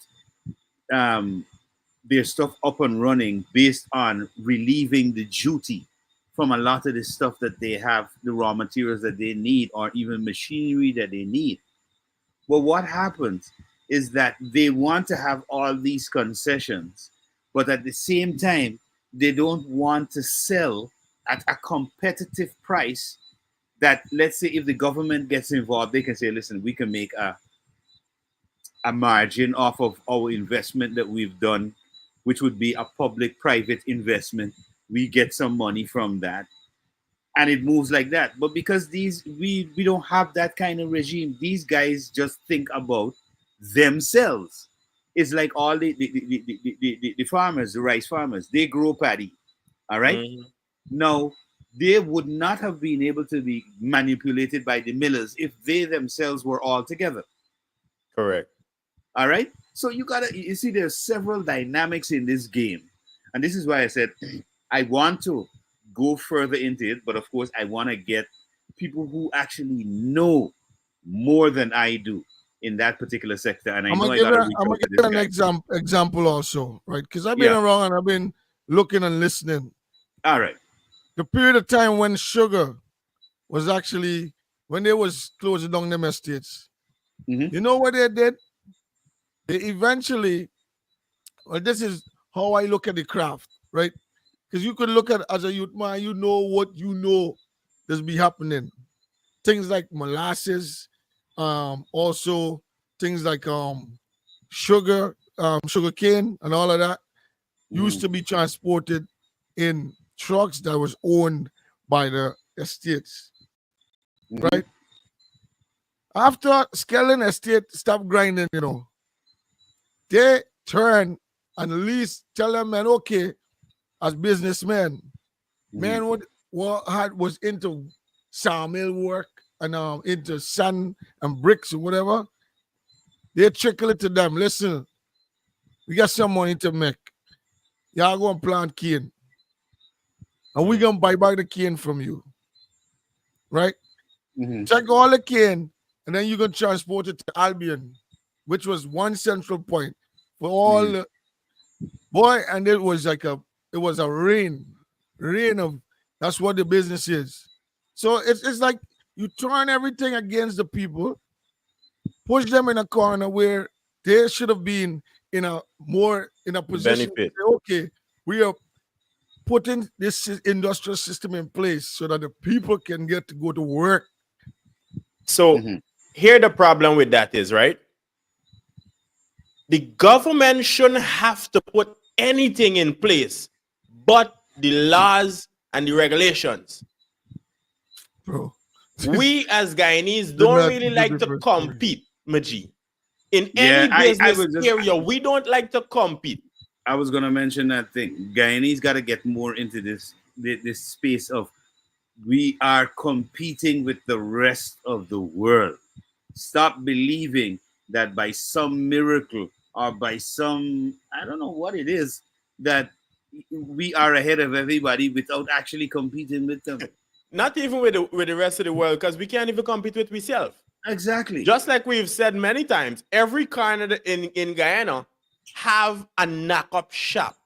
their stuff up and running based on relieving the duty from a lot of the stuff that they have, the raw materials that they need, or even machinery that they need. But what happens is that they want to have all these concessions, but at the same time, they don't want to sell at a competitive price that, let's say, if the government gets involved, they can say, listen, we can make a margin off of our investment that we've done, which would be a public-private investment. We get some money from that. And it moves like that. But because we don't have that kind of regime, these guys just think about themselves. It's like all the farmers, the rice farmers, they grow paddy. All right? Now, they would not have been able to be manipulated by the millers if they themselves were all together. Correct. All right? So you see, there's several dynamics in this game. And this is why I said I want to go further into it, but of course I want to get people who actually know more than I do in that particular sector. And I'm going to give an example also, right? Because I've been around and I've been looking and listening. All right. The period of time when sugar was actually, when they was closing down them estates, you know what they did? They eventually, well, this is how I look at the craft, right? Because you could look at as a youth man, you know what you know that's be happening. Things like molasses, also things like sugar cane and all of that used to be transported in trucks that was owned by the estates, right? After Skellen Estate stopped grinding, they turn and at least tell them, man, okay, as businessmen, man was into sawmill work and into sand and bricks or whatever. They trickle it to them. Listen, we got some money to make. Y'all go and plant cane. And we gonna buy back the cane from you. Right? Check all the cane, and then you're gonna transport it to Albion, which was one central point for all the boy, and it was a rain of that's what the business is. So it's like you turn everything against the people, push them in a corner where they should have been in a position Benefit. to say, okay, we are putting this industrial system in place so that the people can get to go to work. So Mhm. here the problem with that is, right? The government shouldn't have to put anything in place but the laws and the regulations. Bro. We as Guyanese Did don't not really see the like to difference. compete, Maji. In Yeah, any I business was just area, we don't like to compete. I was gonna mention that thing. Guyanese got to get more into this space of we are competing with the rest of the world. Stop believing that by some miracle or by some I don't know what it is that we are ahead of everybody without actually competing with them. Not even with the rest of the world, because we can't even compete with ourselves. Exactly. Just like we've said many times, every corner in Guyana have a knock-up shop.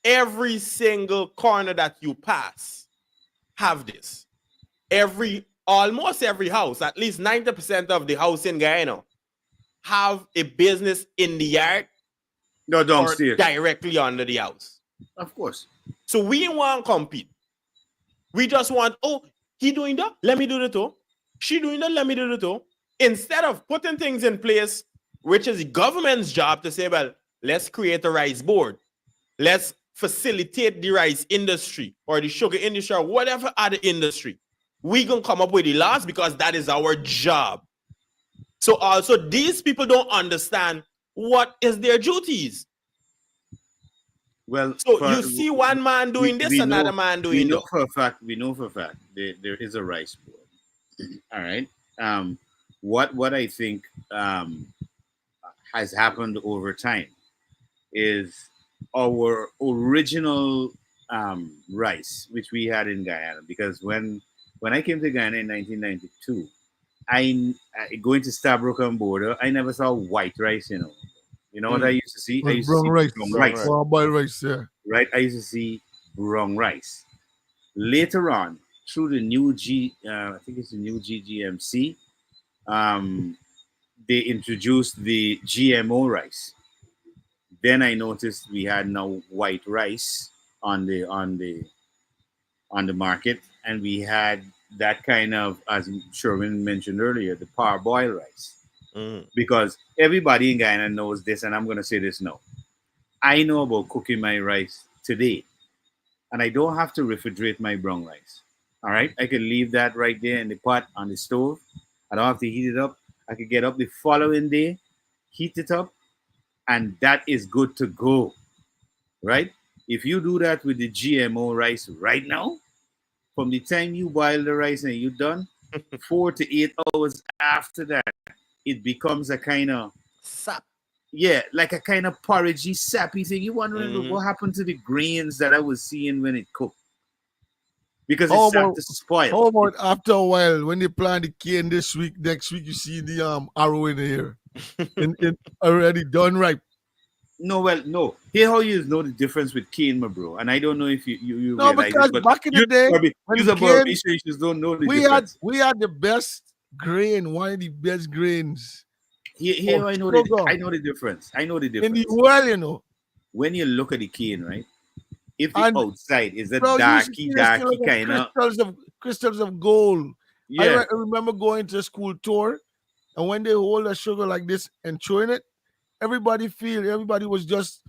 Every single corner that you pass have this. Almost every house, at least 90% of the house in Guyana, have a business in the yard No, or downstairs. directly under the house. Of course. So we don't want to compete. We just want, oh, he doing that, let me do the too. She doing that, let me do the too. Instead of putting things in place, which is the government's job to say, well, let's create a rice board. Let's facilitate the rice industry or the sugar industry or whatever other industry. We gonna come up with the laws because that is our job. So also these people don't understand what is their duties. Well, So you see one man doing this, another man we doing know that. for a fact. We know for a fact there is a rice board. All right. What I think has happened over time is our original rice, which we had in Guyana, because when I came to Guyana in 1992, I going to Stabrook and Border, I never saw white rice. You know what I used to see? I But used to brown see rice. brown Brown rice, rice. Brown boiled rice, yeah. right? I used to see brown rice. Later on, through the new I think it's the new GGMC, um, they introduced the GMO rice. Then I noticed we had now white rice on the market, and we had that kind of, as Sherwin mentioned earlier, the parboiled rice. Because everybody in Guyana knows this, and I'm going to say this now. I know about cooking my rice today, and I don't have to refrigerate my brown rice. All right, I can leave that right there in the pot on the stove. I don't have to heat it up. I could get up the following day, heat it up, and that is good to go. Right? If you do that with the GMO rice right now, from the time you boil the rice and you're done, 4 to 8 hours after that, it becomes a kind of Sap. like a kind of porridgey, sappy thing. You wondering what happened to the grains that I was seeing when it cooked? Because it How started about, to spoil. how about after a while when they plant the cane this week, next week you see the arrow in the air. and already done ripe. No, well, no. Here how you know the difference with cane, my bro. And I don't know if you No, realize because it, but back in the day, when use a cane, you don't know the we difference. had the best grain, one of the best grains Here of I know sugar I know the difference. I know the in the difference. world. When you look at the cane, right? If the And outside is a bro, you used to see this thing darky like kind of crystals of gold. yeah. I remember going to a school tour, and when they hold a sugar like this and chewing it, everybody was just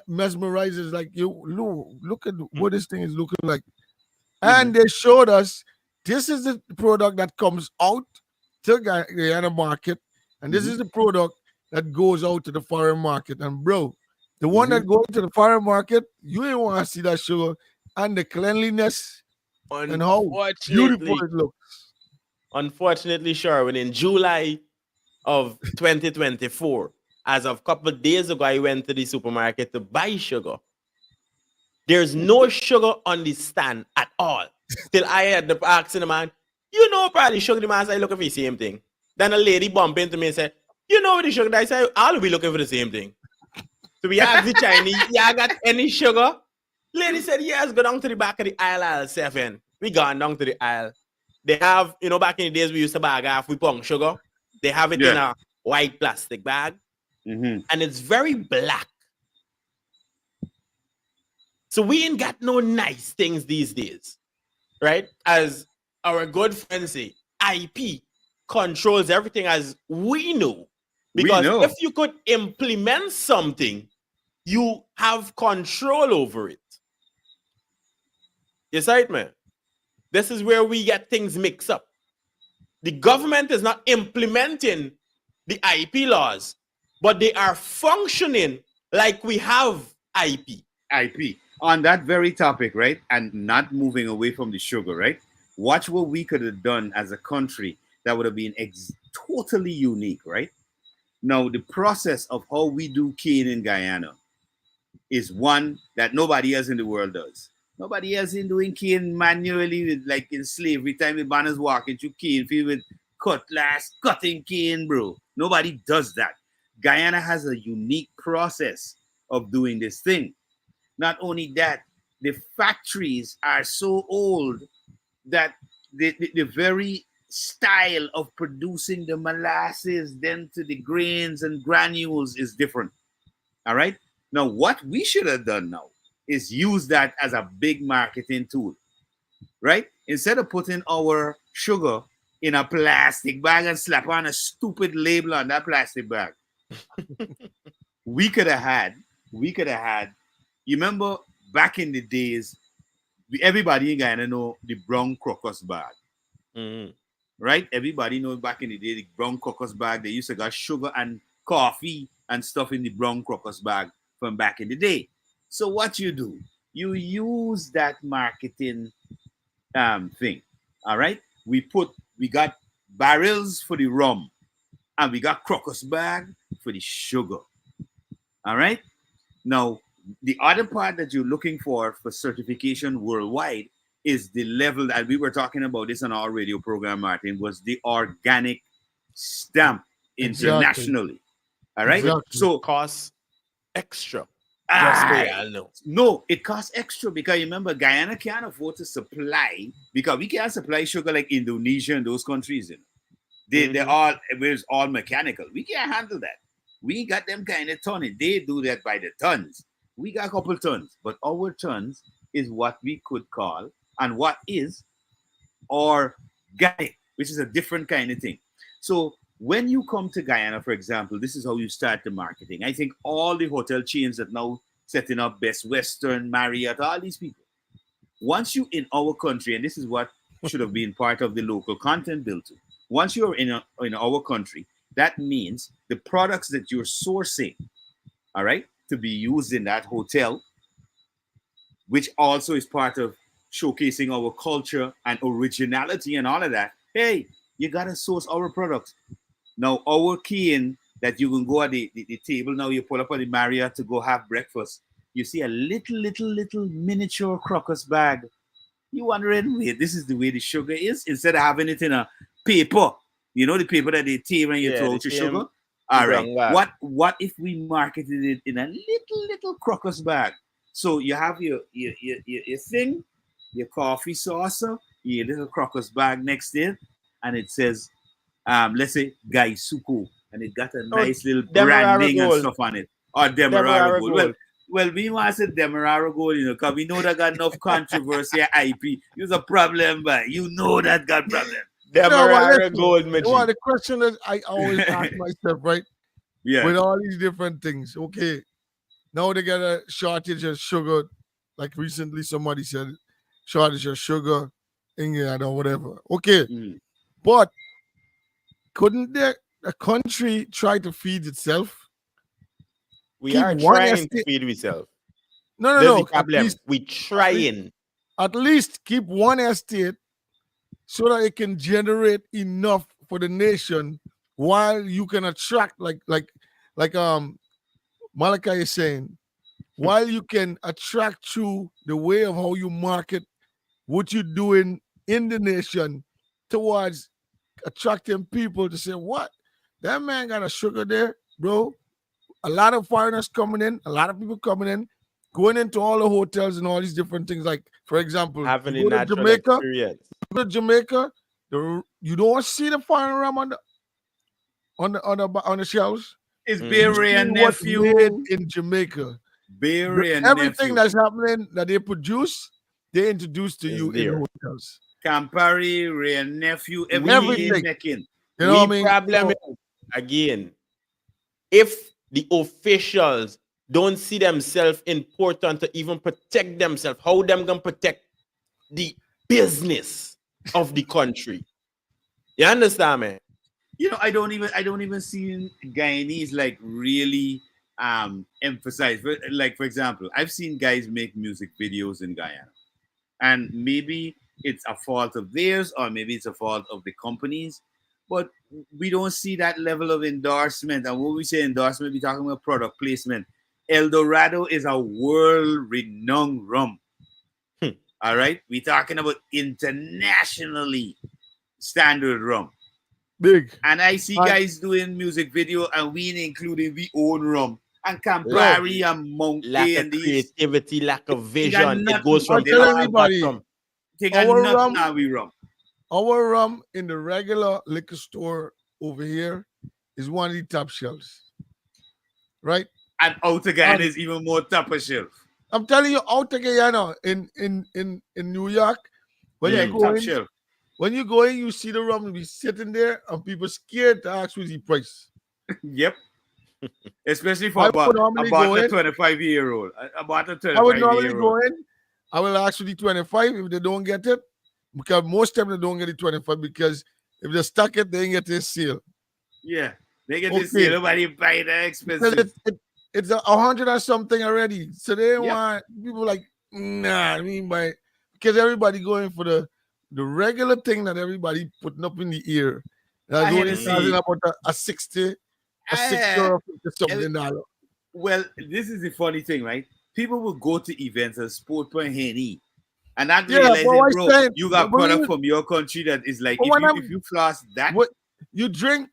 mesmerized. It's like, you look at what this thing is looking like. And they showed us this is the product that comes out to Guyana market, and this is the product that goes out to the foreign market. And bro, the one that goes to the foreign market, you ain't want to see that sugar and the cleanliness and how beautiful it looks. Unfortunately, Sherwin, in July of 2024, as of a couple of days ago, I went to the supermarket to buy sugar. There's no sugar on the stand at all. Till I had the asking the man, probably sugar. The man said, looking for the same thing. Then a lady bumped into me and said, what the sugar? I said, I'll be looking for the same thing. So we asked the Chinese, I got any sugar? Lady said, yes, go down to the back of the aisle 7. We gone down to the aisle. They have, back in the days we used to bag half we punk sugar. They have it in a white plastic bag. and it's very black. So we ain't got no nice things these days, right? As our good friends say, IP controls everything as we know. Because if you could implement something, you have control over it. Yes, right, man. This is where we get things mixed up. The government is not implementing the IP laws, but they are functioning like we have IP. IP. On that very topic, right? And not moving away from the sugar, right? Watch what we could have done as a country that would have been totally unique, right? Now, the process of how we do cane in Guyana is one that nobody else in the world does. Nobody else in doing cane manually, with, like in slavery time, with banners walking through cane field with cutlass, cutting cane, bro. Nobody does that. Guyana has a unique process of doing this thing. Not only that, the factories are so old that the very style of producing the molasses then to the grains and granules is different. All right. Now, what we should have done now is use that as a big marketing tool, right? Instead of putting our sugar in a plastic bag and slap on a stupid label on that plastic bag, we could have had, you remember back in the days, everybody in Guyana know the brown crocus bag. Right? Everybody knows back in the day, the brown crocus bag, they used to got sugar and coffee and stuff in the brown crocus bag from back in the day. So what you do, you use that marketing thing. All right? We got barrels for the rum and we got crocus bag for the sugar. All right? Now, the other part that you're looking for certification worldwide is the level that we were talking about this on our radio program, Martin, was the organic stamp internationally. All right. Exactly. So costs extra. No, it costs extra because remember, Guyana can't afford to supply because we can't supply sugar like Indonesia and those countries. You know? It's all mechanical. We can't handle that. We got them kind of tonnage. They do that by the tons. We got a couple tons, but our tons is what we could call and what is organic, which is a different kind of thing. So when you come to Guyana, for example, this is how you start the marketing. I think all the hotel chains that now setting up Best Western, Marriott, all these people. Once you in our country, and this is what should have been part of the local content bill too. Once you're in our country, that means the products that you're sourcing, all right, to be used in that hotel, which also is part of showcasing our culture and originality and all of that. Hey, you gotta source our products. Now, our cane that you can go at the table now, you pull up on the Marriott to go have breakfast. You see a little miniature crocus bag. You wondering, wait, this is the way the sugar is? Instead of having it in a paper, you know, the paper that they tear and you throw out your sugar? All right. What if we marketed it in a little crocus bag? So you have your thing, your coffee saucer, your little crocus bag next to it, and it says, let's say Guy Suko, and it got a nice little branding and stuff on it. Or Demerara Gold. Well, we want to say Demerara Gold, you know, because we know that got enough controversy at IP. There's a problem, but you know that got problem. Demerara Gold, man. Well, the question that I always ask myself, right? Yeah. With all these different things, okay. Now they got a shortage of sugar. Like recently somebody said, shortage of sugar, England or whatever. Okay. But couldn't a country try to feed itself? We are trying to feed ourselves. No. The problem. We trying. At least keep one estate so that it can generate enough for the nation while you can attract like Malachi is saying, while you can attract through the way of how you market what you're doing in the nation towards attracting people to say, what? That man got a sugar there, bro. A lot of foreigners coming in, a lot of people coming in, going into all the hotels and all these different things. Like, for example, having you a natural experience. Go to Jamaica, you don't see the foreign rum on the shelves. It's Mm. Bay Ray and What's nephew. made in Jamaica. Bay Ray and Everything nephew. that's happening that they produce, they introduce to Is you in there. the hotels. Campari, Ray and nephew. Everything Everything. they making. You know what I mean? Problem So, is, again, if the officials don't see themselves important to even protect themselves, how them gonna protect the business of the country? You understand me? You know, I don't even see Guyanese like really emphasize. Like, for example, I've seen guys make music videos in Guyana, and maybe it's a fault of theirs or maybe it's a fault of the companies, but we don't see that level of endorsement. And when we say endorsement, we're talking about product placement. El Dorado is a world-renowned rum. All right, we're talking about internationally standard rum. big. And I see And- guys doing music video and we including we own rum and Campari and Monkey Lack of and these. creativity, lack of They got vision. It nothing. goes from I'll tell top to everybody, bottom. They got Our nothing rum- now we rum. Our rum in the regular liquor store over here is one of the top shelves. Right? And out again is even more top of shelf. I'm telling you, out of Guyana, in New York, when Yeah, you go top in, shelf. when you go in, you see the rum be sitting there, and people scared to ask what's the price. Yep. Especially I for would about normally go a in. 25-year-old. About a I would normally 25-year-old. go in. I will ask for the 25 if they don't get it, because most time they don't get the 25 because if they stack it, they ain't get this sale. Yeah. They get Okay. this sale. Nobody buy that Because expensive. it's 100 or something already. So they Yep. want people like, nah, I mean, by because everybody going for the regular thing that everybody putting up in the ear. That's I only had to charging see- about a 60, a 60 Ah, or 50 something dollar. Well, this is the funny thing, right? People will go to events and sport point Henny. And not Yeah, realizing, but what bro, I'm saying- you got but product you- from your country that is like But when I'm- if you floss that, What you drink,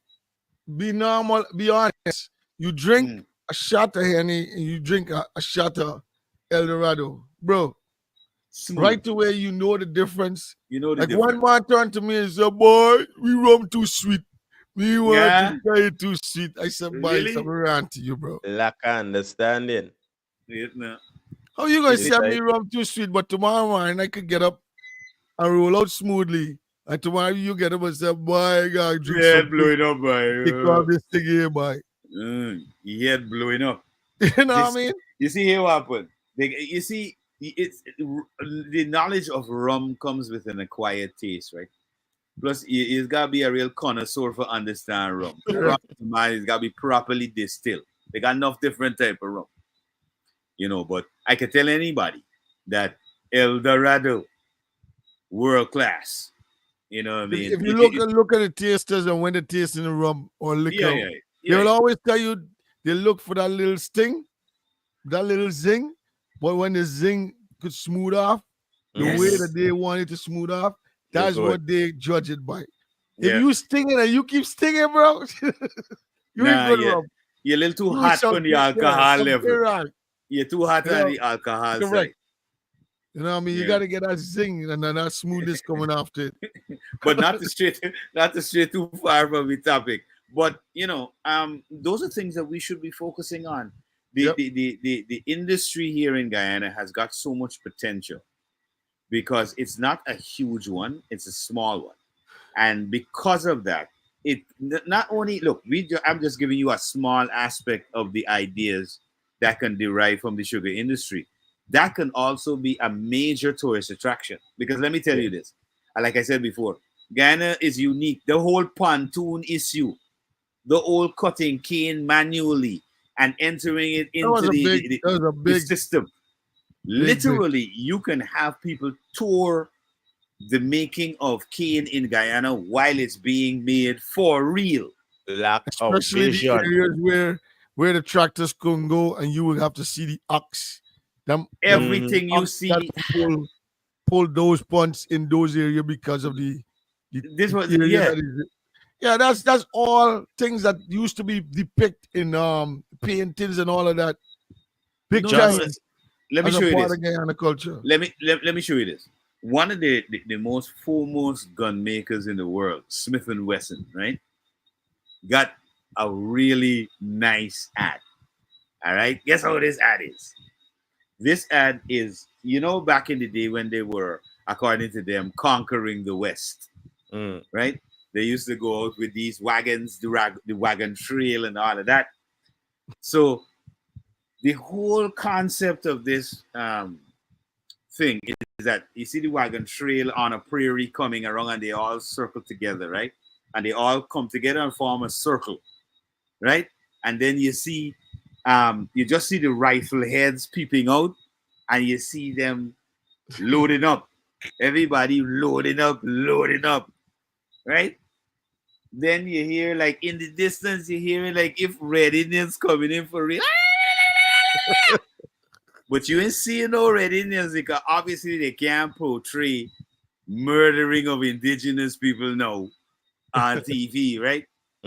be normal, be honest. You drink Mm. a shot of Henny and you drink a shot of El Dorado, bro. smooth. Right away, you know the difference. You know the Like difference. one man turned to me and said, "Boy, we rum too sweet. We want Yeah. to try it too sweet." I said, "Boy, Really? it's a rant to you, bro. Lack of understanding. Yeah, no. How you gonna Is it sell right? me rum too sweet, but tomorrow morning I could get up and roll out smoothly, and tomorrow you get up and say, "Boy, I gotta drink Yeah, something. blowing up, boy. Take off this thing here, boy." Your head blowing up. You know what I This- mean? You see here what happened? You see, the knowledge of rum comes with an acquired taste, right? Plus, it's got to be a real connoisseur for understand rum. Rum, man, it's got to be properly distilled. They got enough different type of rum, you know. But I can tell anybody that El Dorado, world class. You know what I mean? If you look at the tasters and when they're tasting the rum or liquor, yeah, they will always tell you they look for that little sting, that little zing. But when the zing could smooth off, the way Yes. that they want it to smooth off, that's good. what they judge it by. Yeah. If you stinging and you keep stinging, bro, you ain't good rum. You're a little too You hot something- on the yeah, alcohol something level. wrong. You're too hot You on know, the alcohol correct. side. You know what I mean? You Yeah. got to get that zing and then that smoothness coming after it. But not to stray too far from the topic. But you know, those are things that we should be focusing on. Yep. The industry here in Guyana has got so much potential because it's not a huge one, it's a small one. And because of that, it not only look, I'm just giving you a small aspect of the ideas that can derive from the sugar industry. That can also be a major tourist attraction. Because let me tell you this, like I said before, Guyana is unique. The whole pontoon issue, the whole cutting cane manually and entering it That was into a big, that was a the big, system. Literally, you can have people tour the making of cane in Guyana while it's being made for real. Lack of especially the vision. areas where the tractors couldn't go, and you would have to see the ox. Them Everything you ox see, that pull those punts in those areas because of the this was area yeah. that is, yeah, that's all things that used to be depicted in paintings and all of that. Big No, time just- Let me as show a you part this. of Guyana culture. Let me show you this. One of the most foremost gun makers in the world, Smith and Wesson, right? Got a really nice ad. All right. Guess how this ad is? This ad is, back in the day when they were, according to them, conquering the West, Mm. right? They used to go out with these wagons, the wagon trail and all of that. So the whole concept of this thing is that you see the wagon trail on a prairie coming around and they all circle together, right? And they all come together and form a circle, right? And then you see, you just see the rifle heads peeping out and you see them loading up. Everybody loading up, right? Then you hear, like, in the distance, you hear it like if Red Indians coming in for real. But you ain't seeing no Red Indians because obviously they can't portray murdering of indigenous people now on TV, right?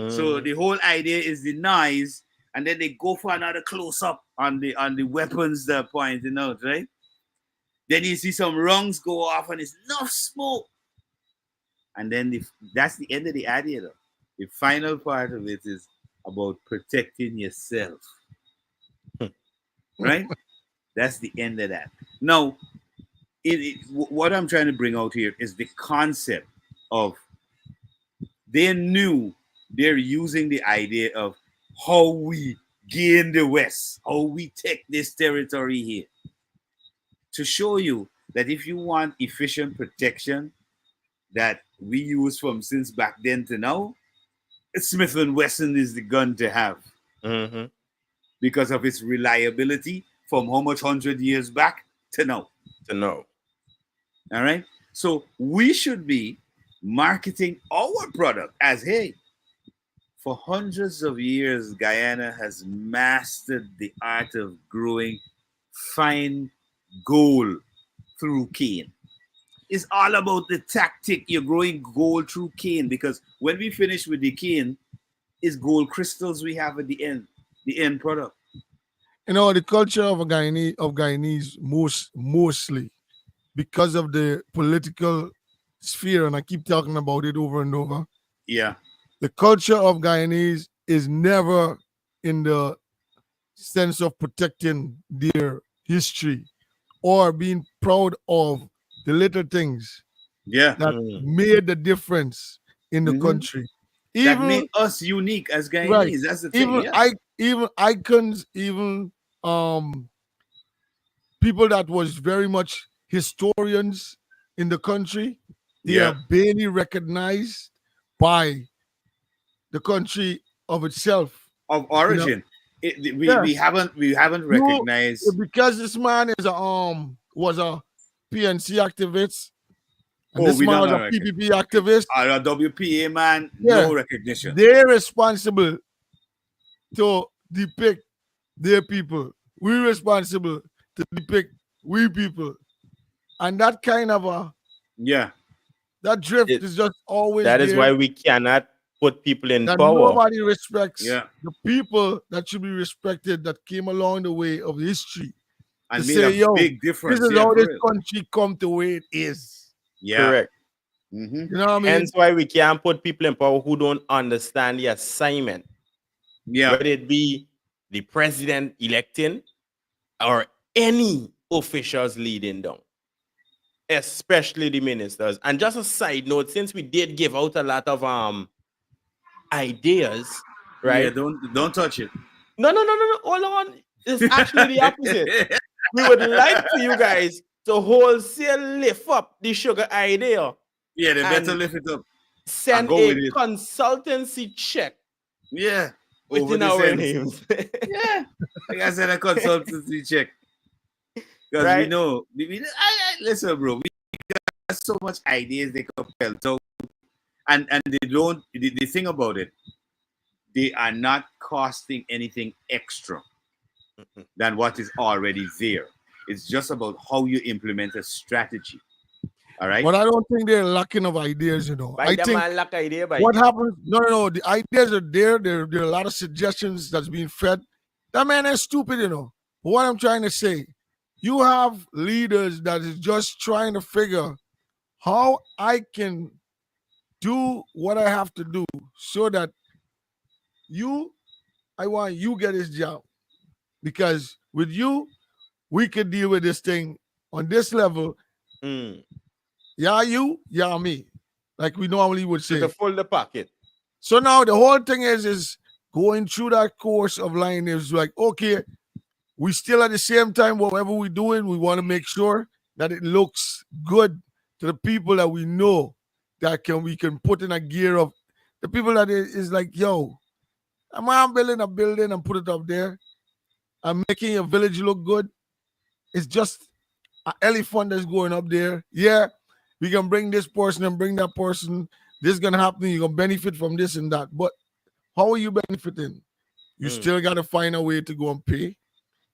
So the whole idea is the noise, and then they go for another close up on the weapons they're pointing out, right? Then you see some rungs go off, and it's enough smoke, and then that's the end of the idea, though. The final part of it is about protecting yourself, right? That's the end of that. Now, what I'm trying to bring out here is the concept of they knew they're using the idea of how we gain the West, how we take this territory here, to show you that if you want efficient protection that we use from since back then to now, Smith & Wesson is the gun to have because of its reliability from how much 100 years back to now. All right. So we should be marketing our product as, hey, for hundreds of years, Guyana has mastered the art of growing fine gold through cane. It's all about the tactic. You're growing gold through cane because when we finish with the cane, it's gold crystals we have at the end product. The culture of Guyanese mostly because of the political sphere, and I keep talking about it over and over. Yeah. The culture of Guyanese is never in the sense of protecting their history or being proud of the little things that made the difference in the country. That make us unique as Guyanese. Right. That's the thing. Even icons, even people that was very much historians in the country, they are barely recognized by the country of itself. Of origin. We haven't recognized because this man is was a PNC activist. And this man was a PPP activist. A WPA man, no recognition. They're responsible to depict their people. We're responsible to depict we people. And that kind of that drift is just always that is why we cannot put people in power. Nobody respects the people that should be respected that came along the way of history. And to made say, a big difference. This is how this country come to where it is. Yeah. Correct. You know what I mean? Hence why we can't put people in power who don't understand the assignment. Yeah. Whether it be the president electing or any officials leading down, especially the ministers. And just a side note, since we did give out a lot of ideas, right? Yeah, don't touch it. No. Hold on. It's actually the opposite. We would like for you guys to wholesale lift up the sugar idea. Yeah, they better lift it up. Send a consultancy check. Yeah. Within our names. Yeah. Like I said, a consultancy check. Because we know. Listen, bro. We got so much ideas they can pelt out. And they don't. The thing about it, they are not costing anything extra than what is already there. It's just about how you implement a strategy. All right. But I don't think they're lacking of ideas, I think lack idea by what happens, no. The ideas are there. There are a lot of suggestions that's being fed. That man is stupid, But what I'm trying to say, you have leaders that is just trying to figure how I can do what I have to do so that I want you get this job because with you, we could deal with this thing on this level. Mm. Yeah, you, yeah, me, like we normally would So say. to full the pocket. So now the whole thing is going through that course of line is like, okay, we still at the same time, whatever we're doing, we want to make sure that it looks good to the people that we know that we can put in a gear of the people that is like, yo, I'm building a building and put it up there. I'm making a village look good. It's just an elephant that's going up there. Yeah, we can bring this person and bring that person. This is gonna happen. You're gonna benefit from this and that. But how are you benefiting? You still gotta find a way to go and pay.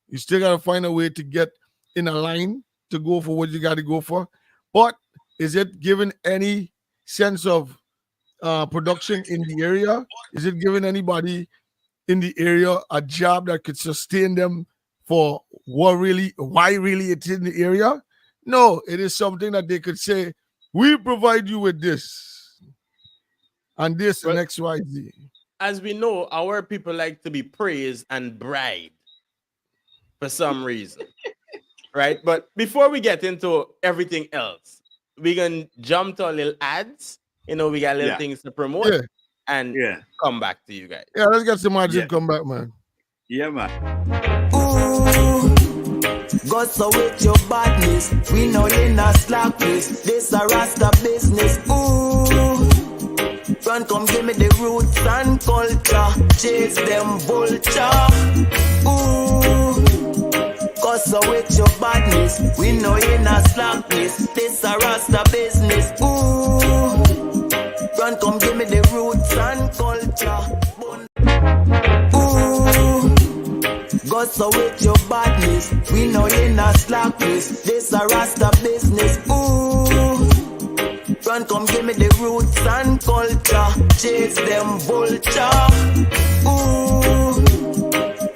You still gotta find a way to get in a line to go for what you gotta go for. But is it giving any sense of production in the area? Is it giving anybody in the area a job that could sustain them for why really it's in the area? No, it is something that they could say, we provide you with this and this and Well, XYZ. as we know, our people like to be praised and bribed for some reason, right? But before we get into everything else, we can jump to a little ads. You know, we got little Yeah. things to promote Yeah. and Yeah. come back to you guys. Yeah, let's get some margin Yeah. come back, man. Yeah, man. Ooh, go so with your badness. We know you not slack this. This a Rasta business. Ooh, run come give me the roots and culture. Chase them vulture. Ooh, go so with your badness. We know you not slack this. This a Rasta business. Ooh, run come give me the roots and culture. Ooh, go so with your badness. We know you not slack this. This a Rasta business. Ooh, run come give me the roots and culture. Chase them vulture. Ooh,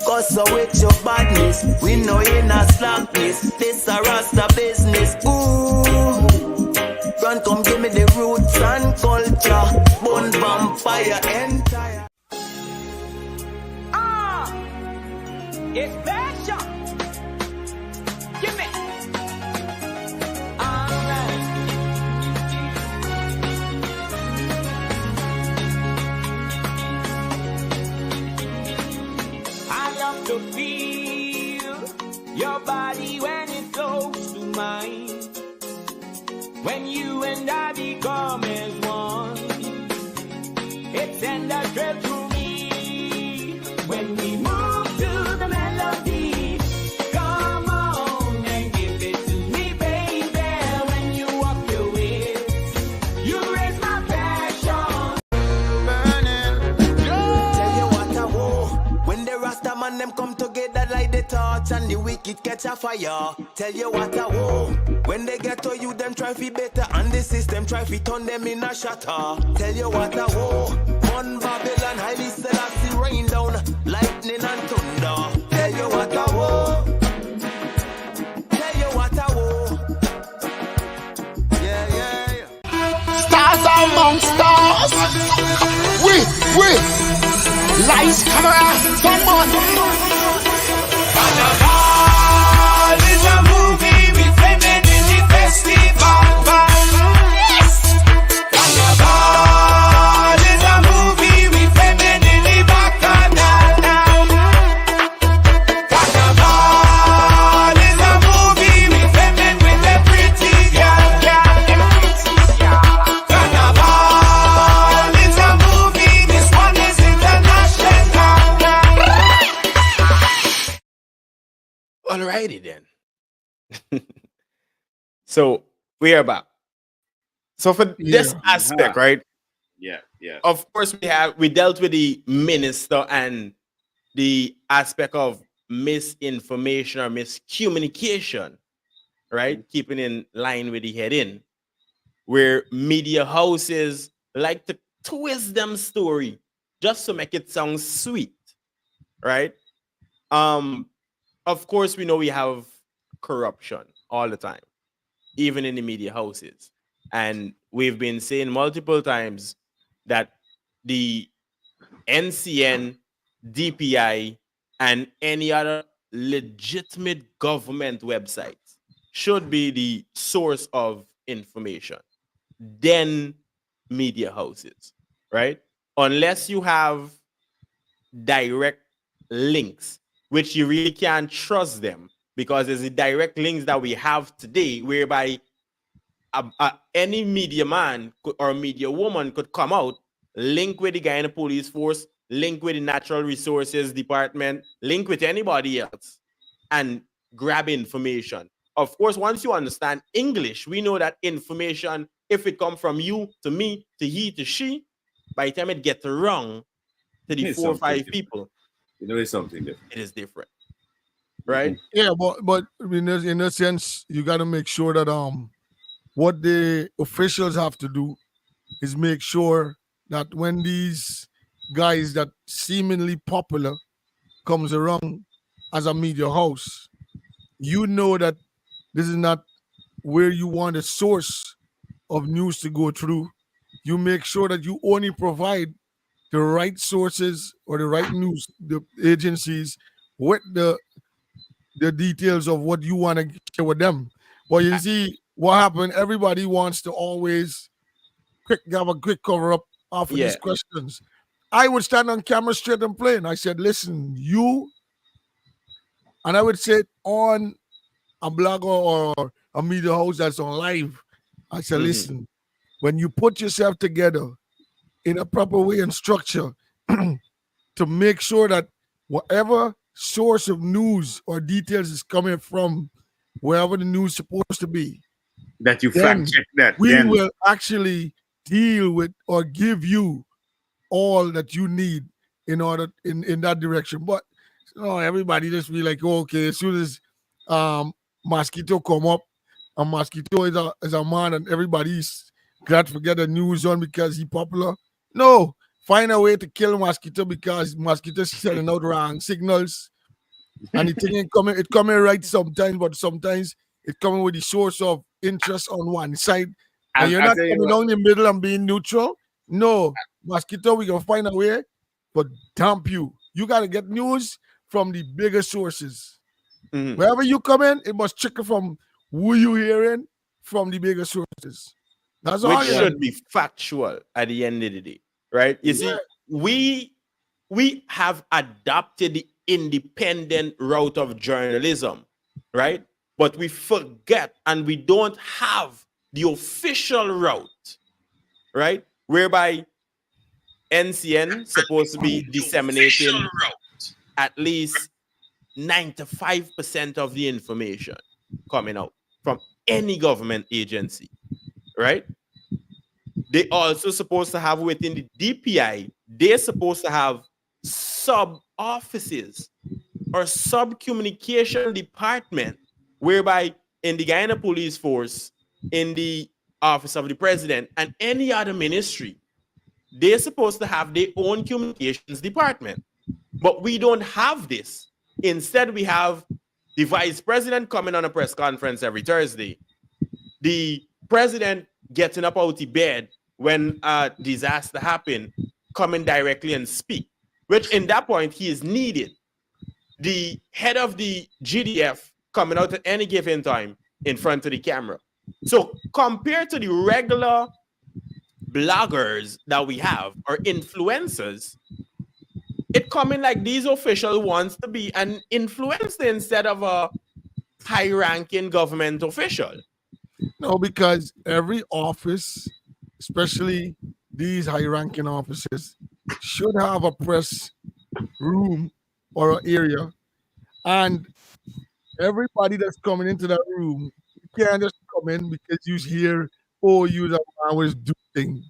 go so with your badness. We know you not slack this. This a Rasta business. Ooh, run come give me the roots and culture. Bone vampire entire. It's passion. Give me. Alright. I love to feel your body when it's close to mine. When you and I become as one, it sends a thrill through me when we move to the melody. Come on and give it to me, baby. When you walk your way, you raise my passion. Tell you what I want. When the Rasta man them come together like the torch and the wicked catch a fire. Tell you what I want. When they get to you, them try fi better and the system try fi turn them in a shatter. Tell you what I want. One Babylon highly Selassie rain down lightning and thunder. Tell you what I want. Tell you what I want. Yeah, yeah, yeah. Stars among stars. We. Lights, camera, someone. Carnival is a movie with women in the festival. Yes! Carnival is a movie with women in the bacchanal. Carnival is a movie with women with the pretty girl. Carnival is a movie, this one is international. Alrighty then. So we are back. So for this Yeah. aspect, right? Yeah. Yeah. Of course, we dealt with the minister and the aspect of misinformation or miscommunication, right? Keeping in line with the heading, where media houses like to twist them story just to make it sound sweet, right? Of course, we know we have corruption all the time, even in the media houses. And we've been saying multiple times that the NCN, DPI, and any other legitimate government websites should be the source of information. Then media houses, right? Unless you have direct links, which you really can't trust them, because there's the direct links that we have today, whereby any media man or media woman could come out, link with the guy in the police force, link with the natural resources department, link with anybody else, and grab information. Of course, once you understand English, we know that information, if it come from you to me to he to she, by the time it gets wrong to the It's 4 or something 5 different. people, It's something different. it is different, right? Yeah, but in a sense, you got to make sure that what the officials have to do is make sure that when these guys that seemingly popular comes around as a media house, you know that this is not where you want a source of news to go through. You make sure that you only provide the right sources or the right news, the agencies with the details of what you want to share with them. But you see what happened, everybody wants to always have a quick cover up after these Yeah. questions. I would stand on camera straight and plain. I said, listen, you, and I would say it on a blogger or a media house that's on live. I said, listen, when you put yourself together in a proper way and structure to make sure that whatever source of news or details is coming from wherever the news is supposed to be, That you then fact check that. we Then will actually deal with or give you all that you need in order in that direction. But everybody just be like, oh, okay, as soon as mosquito come up, and mosquito is a man, and everybody's glad to get the news on because he popular. No, find a way to kill mosquito because mosquito's sending out wrong signals, and the thing ain't coming. It coming right sometimes, but sometimes it coming with the source of interest on one side, and you're I'll not tell you coming what. down the middle and being neutral. No, mosquito, we gonna find a way, but dump you. You gotta get news from the bigger sources. Wherever you come in, it must trickle from who you hearing from the bigger sources. That's Which all you gotta should do. be factual at the end of the day, right? You see, we have adopted the independent route of journalism, right? But we forget and we don't have the official route, right? Whereby NCN supposed to be disseminating at least 95% of the information coming out from any government agency, right? They also supposed to have within the DPI, they're supposed to have sub offices or sub communication department, whereby in the Guyana Police Force, in the office of the president, and any other ministry, they're supposed to have their own communications department. But we don't have this. Instead, we have the vice president coming on a press conference every Thursday, the president getting up out of bed when a disaster happen, coming directly and speak, which in that point he is needed. The head of the GDF coming out at any given time in front of the camera. So compared to the regular bloggers that we have or influencers, it coming like these officials wants to be an influencer instead of a high-ranking government official. No, because every office, especially these high-ranking offices, should have a press room or an area, and everybody that's coming into that room, you can't just come in because you hear, oh, you the man was doing.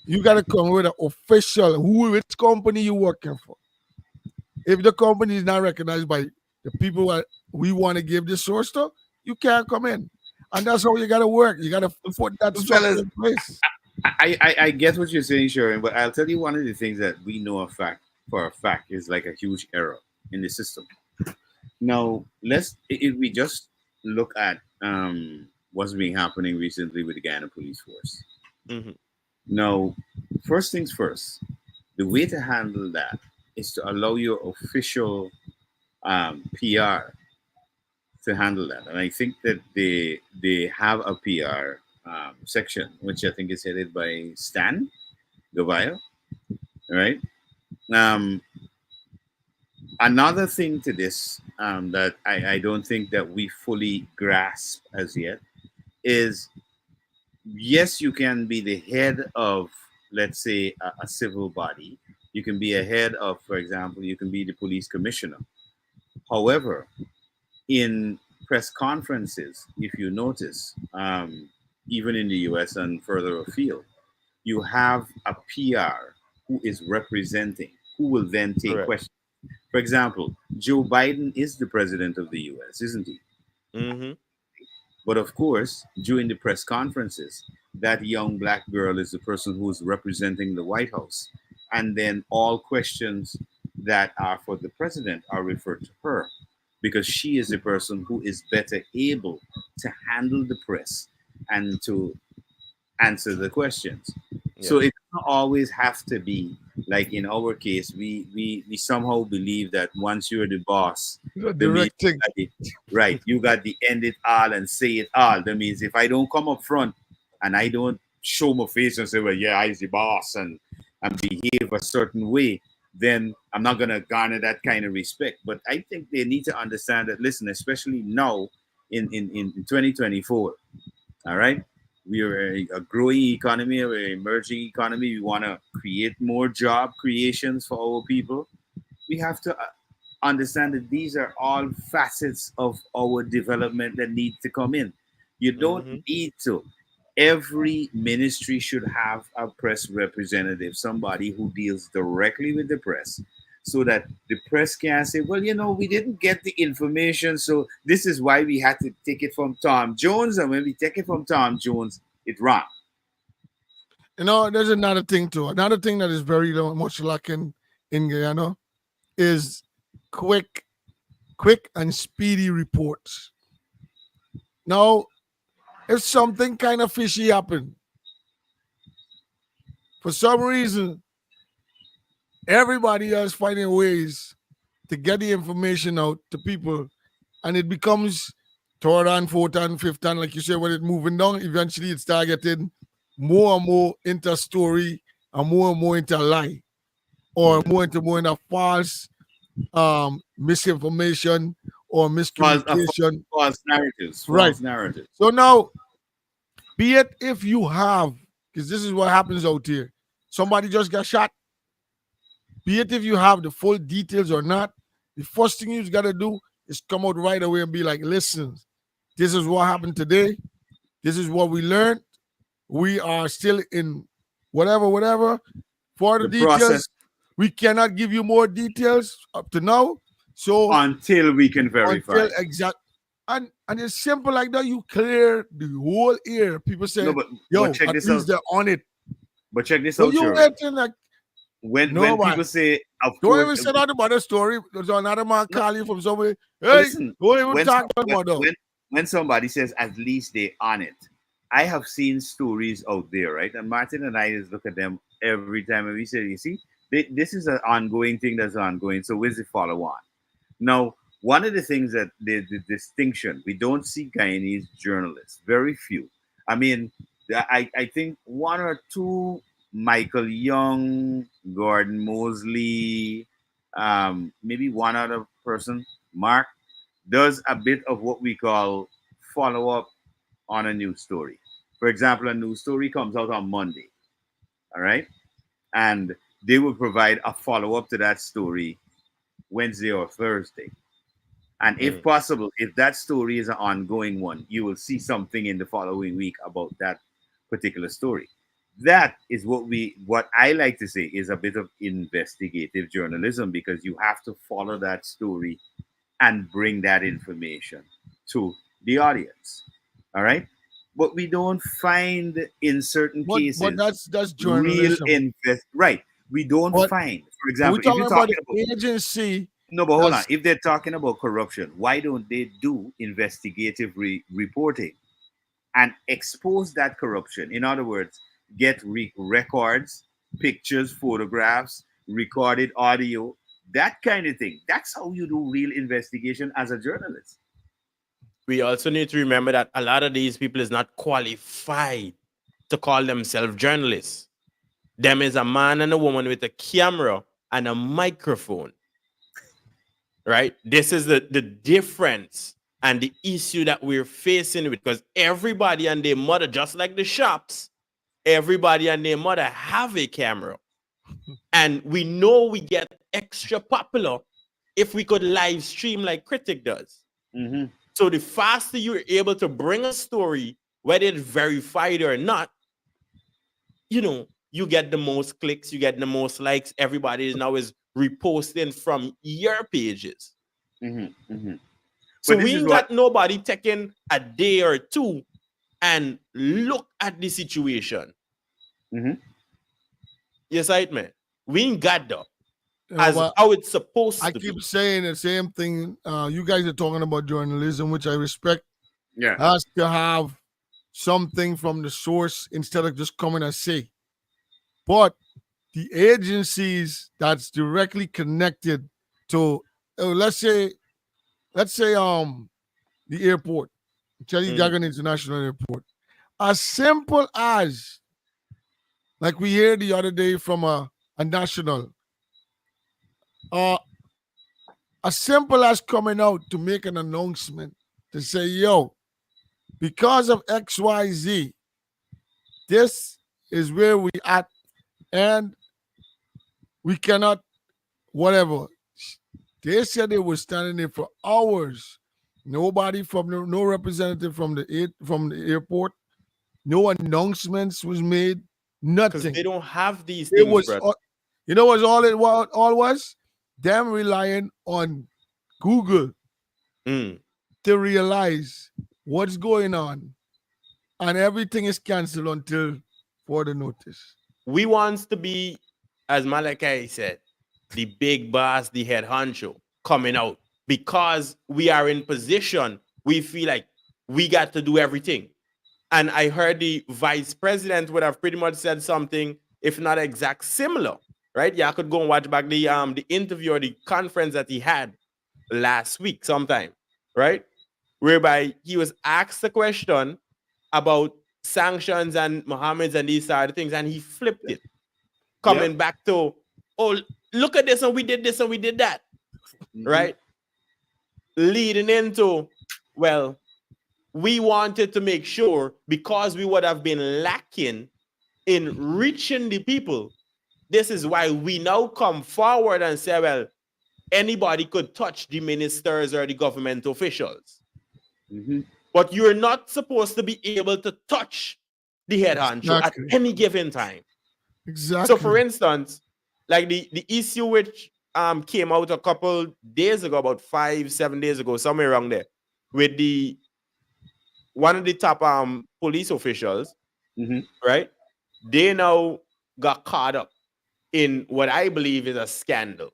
You gotta come with an official, which company you working for. If the company is not recognized by the people that we want to give this source to, you can't come in. And that's how you gotta work. You gotta put that structure Fellas, in place. I get what you're saying, Sharon, but I'll tell you one of the things that we know for a fact is like a huge error in the system. Now, if we just look at what's been happening recently with the Guyana Police Force. Mhm. Now, first things first, The way to handle that is to allow your official PR to handle that. And I think that they have a PR section, which I think is headed by Stan Gavaya, right? Um, Another thing to this that I don't think that we fully grasp as yet is, yes, you can be the head of, let's say, a civil body. You can be a head of, for example, you can be the police commissioner. However, in press conferences, if you notice, even in the US and further afield, you have a PR who is representing, who will then take Correct. questions. For example, Joe Biden is the president of the US, isn't he? Mm-hmm. But of course, during the press conferences, that young black girl is the person who is representing the White House. And then all questions that are for the president are referred to her because she is the person who is better able to handle the press and to answer the questions. Yeah. So it doesn't always have to be like in our case, we somehow believe that once you're the boss, The that means direct thing. right, you got the end it all and say it all. That means if I don't come up front and I don't show my face and say, well, yeah, I'm the boss and behave a certain way, then I'm not gonna garner that kind of respect. But I think they need to understand that, listen, especially now in 2024, all right. We are a growing economy, we're an emerging economy. We want to create more job creations for our people. We have to understand that these are all facets of our development that need to come in. You don't Mm-hmm. need to. Every ministry should have a press representative, somebody who deals directly with the press, so that the press can say, well, we didn't get the information, so this is why we had to take it from Tom Jones, and when we take it from Tom Jones, it's wrong. There's another thing too. Another thing that is very much lacking in Guyana is quick and speedy reports. Now, if something kind of fishy happened, for some reason, everybody else finding ways to get the information out to people, and it becomes third and fourth and fifth and, like you said, when it's moving down, eventually it starts getting more and more into story and more into lie, or more into false misinformation or False, miscommunication. false narratives, Right. false narratives. So now, be it if you have, because this is what happens out here. Somebody just got shot. Be it if you have the full details or not, the first thing you got to do is come out right away and be like, listen, this is what happened today. This is what we learned. We are still in whatever. For the details, process we cannot give you more details up to now. So until we can verify. And it's simple like that. You clear the whole air. People say, No, but check at this least out. they're on it. But check this So out, you Sherry. waiting like, When no, people say, of don't course, even say nothing about the story. There's another man call you from somewhere. but Hey, listen, don't even when, talk some- about that. when somebody says at least they on it, I have seen stories out there, right? And Martin and I just look at them every time and we say, you see, this is an ongoing thing that's ongoing. So where's the follow on? Now, one of the things that the distinction, we don't see Guyanese journalists, very few. I mean, I think one or two, Michael Young, Gordon Mosley, maybe one other person, Mark, does a bit of what we call follow up on a news story. For example, a news story comes out on Monday, all right? And they will provide a follow up to that story Wednesday or Thursday. And if possible, if that story is an ongoing one, you will see something in the following week about that particular story. That is what I like to say is a bit of investigative journalism, because you have to follow that story and bring that information to the audience. All right. But we don't find in certain cases But that's real journalism. right. We don't But find, for we're example, if talking you're about talking the about agency. no, but hold on. That's If they're talking about corruption, why don't they do investigative reporting and expose that corruption? In other words, get records pictures, photographs, recorded audio, that kind of thing. That's how you do real investigation as a journalist. We also need to remember that a lot of these people is not qualified to call themselves journalists. Them is a man and a woman with a camera and a microphone. Right? This is the difference and the issue that we're facing with, because everybody and their mother, just like the shops, everybody and their mother have a camera. And we know we get extra popular if we could live stream like Critic does. Mm-hmm. So the faster you're able to bring a story, whether it's verified or not, you get the most clicks, you get the most likes. Everybody is now reposting from your pages. Mm-hmm. Mm-hmm. So we ain't got nobody taking a day or two and look at the situation. Mm-hmm. Yes, right, man. We ain't got that. Yeah, As how it's supposed I to keep be. saying the same thing. You guys are talking about journalism, which I respect. Yeah. Has to have something from the source instead of just coming and say. But the agencies that's directly connected to, let's say the airport, Chelly Jagan International Airport, as simple as, like we heard the other day from a national, as simple as coming out to make an announcement to say, yo, because of XYZ, this is where we at, and we cannot, whatever. They said they were standing there for hours. Nobody no representative from the airport. No announcements was made. Because Nothing. they don't have these It things, was, brother. you know what all was? Them relying on Google to realize what's going on, and everything is canceled until further notice. We want to be, as Malachi said, the big boss, the head honcho coming out, because we are in position. We feel like we got to do everything. And I heard the vice president would have pretty much said something, if not exact similar, right? Yeah, I could go and watch back the interview or the conference that he had last week sometime, right? Whereby he was asked a question about sanctions and Mohammed's and these side of things, and he flipped it, coming back to, oh, look at this, and we did this and we did that, right? Leading into, well, we wanted to make sure, because we would have been lacking in reaching the people, this is why we now come forward and say, well, anybody could touch the ministers or the government officials. But you're not supposed to be able to touch the head honcho at any given time. Exactly. So, for instance, like the issue which came out a couple days ago, about 5-7 days ago, somewhere around there, with one of the top police officials, right? They now got caught up in what I believe is a scandal,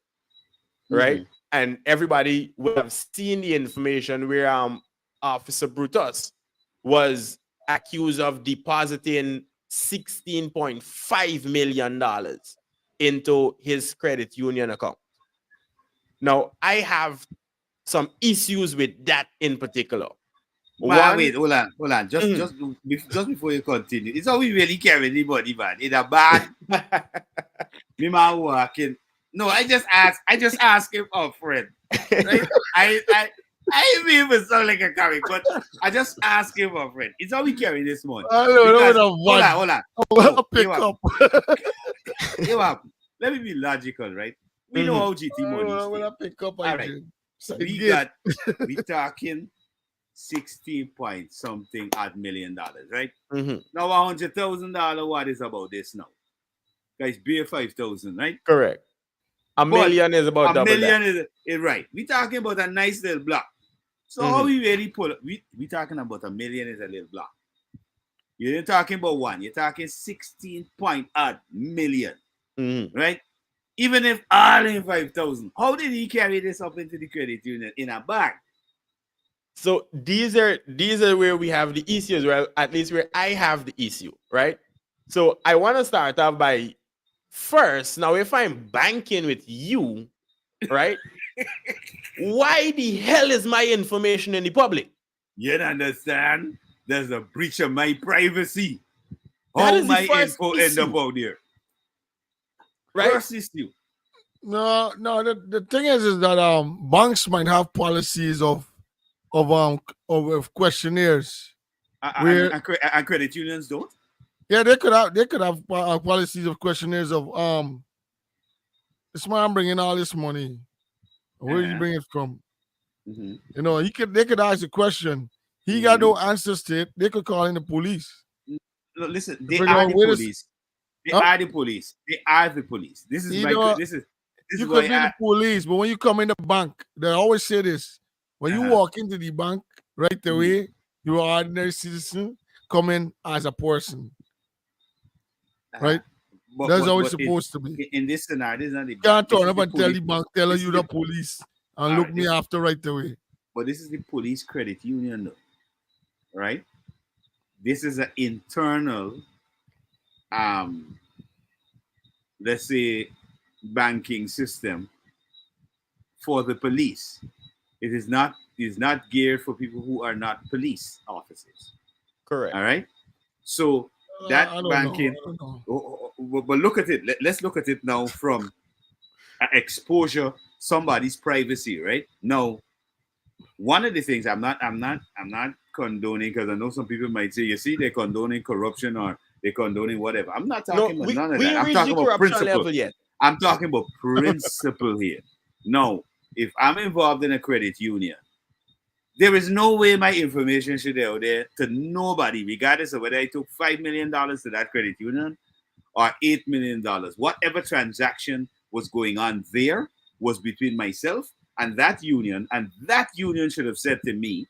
right? And everybody would have seen the information where Officer Brutus was accused of depositing $16.5 million into his credit union account. Now, I have some issues with that in particular. Wait, hold on. Just before you continue, it's how we really care anybody, man. In a bad, me man working. No, I just ask him up, friend. Right? I even sound like a comic, but I just ask him up, friend. It's how we carry this month. Hold on. Pick up. Let me be logical, right? We know how GT money is. Pick up, all right. We talking 16 point something odd $1 million, right? Now $100,000, what is about this now? Guys, beer 5,000, right? Correct. $1 million is about double $1 million is right. We talking about a nice little block. So how we really pull it? We talking about $1 million is a little block. You're talking about one. You're talking 16 point odd million, right? Even if all in 5,000, how did he carry this up into the credit union in a bag? So these are where we have the issues, where at least where I have the issue, right? So I want to start off by first, now if I'm banking with you, right? Why the hell is my information in the public? You understand? There's a breach of my privacy. That How is the my first info end up issue. out there? Right? First issue. No. The thing is that banks might have policies of questionnaires where And credit unions don't. yeah they could have policies of questionnaires of this man bringing all this money. Where you Uh-huh. bring it from? Mhm. You know, they could ask a question. He got no answers to it. They could call in the police. Look, listen, to they figure are out the where this- police. They Huh? are the police. They are the police. This is You my know, this is you why could be the police, but when you come in the bank, they always say this. When you Uh-huh. walk into the bank right away, you're an ordinary citizen coming as a person. Right? That's how it's supposed to be. in this scenario, this is not the You can't this turn is up the and tell police. the bank, tell this you is the the- police and all look right, me this- after right away. But this is the police credit union, though, right? This is an internal, let's say, banking system for the police. It is not geared for people who are not police officers. Correct. All right. So that I don't banking. know. I don't know. But look at it. Let's look at it now from exposure, somebody's privacy, right? Now, one of the things I'm not condoning, because I know some people might say, you see, they're condoning corruption or they're condoning whatever. I'm not No, talking about we none of we that. I'm reached talking the about corruption principle. level yet. I'm talking about principle here. Now, if I'm involved in a credit union, there is no way my information should be out there to nobody, regardless of whether I took $5 million to that credit union or $8 million. Whatever transaction was going on there was between myself and that union should have said to me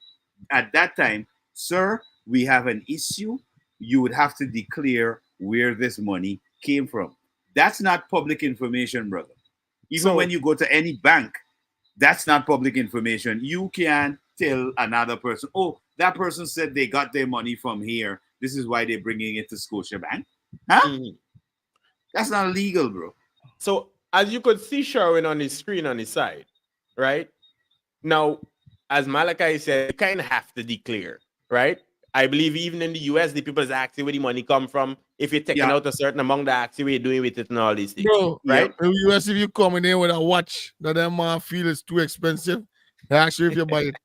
at that time, sir, we have an issue. You would have to declare where this money came from. That's not public information, brother. Even So- when you go to any bank, that's not public information. You can tell another person, oh, that person said they got their money from here. This is why they're bringing it to Scotiabank. Huh? Mhm. That's not legal, bro. So as you could see Sherwin on the screen on the side, right? Now, as Malachi said, you kind of have to declare, right? I believe even in the US, the people is asking where the money come from. If you're taking Yeah. out a certain amount, they're asking what you're doing with it and all these things. Bro, right? in the US, if you come in there with a watch that them feel is too expensive, they ask you if you buy it.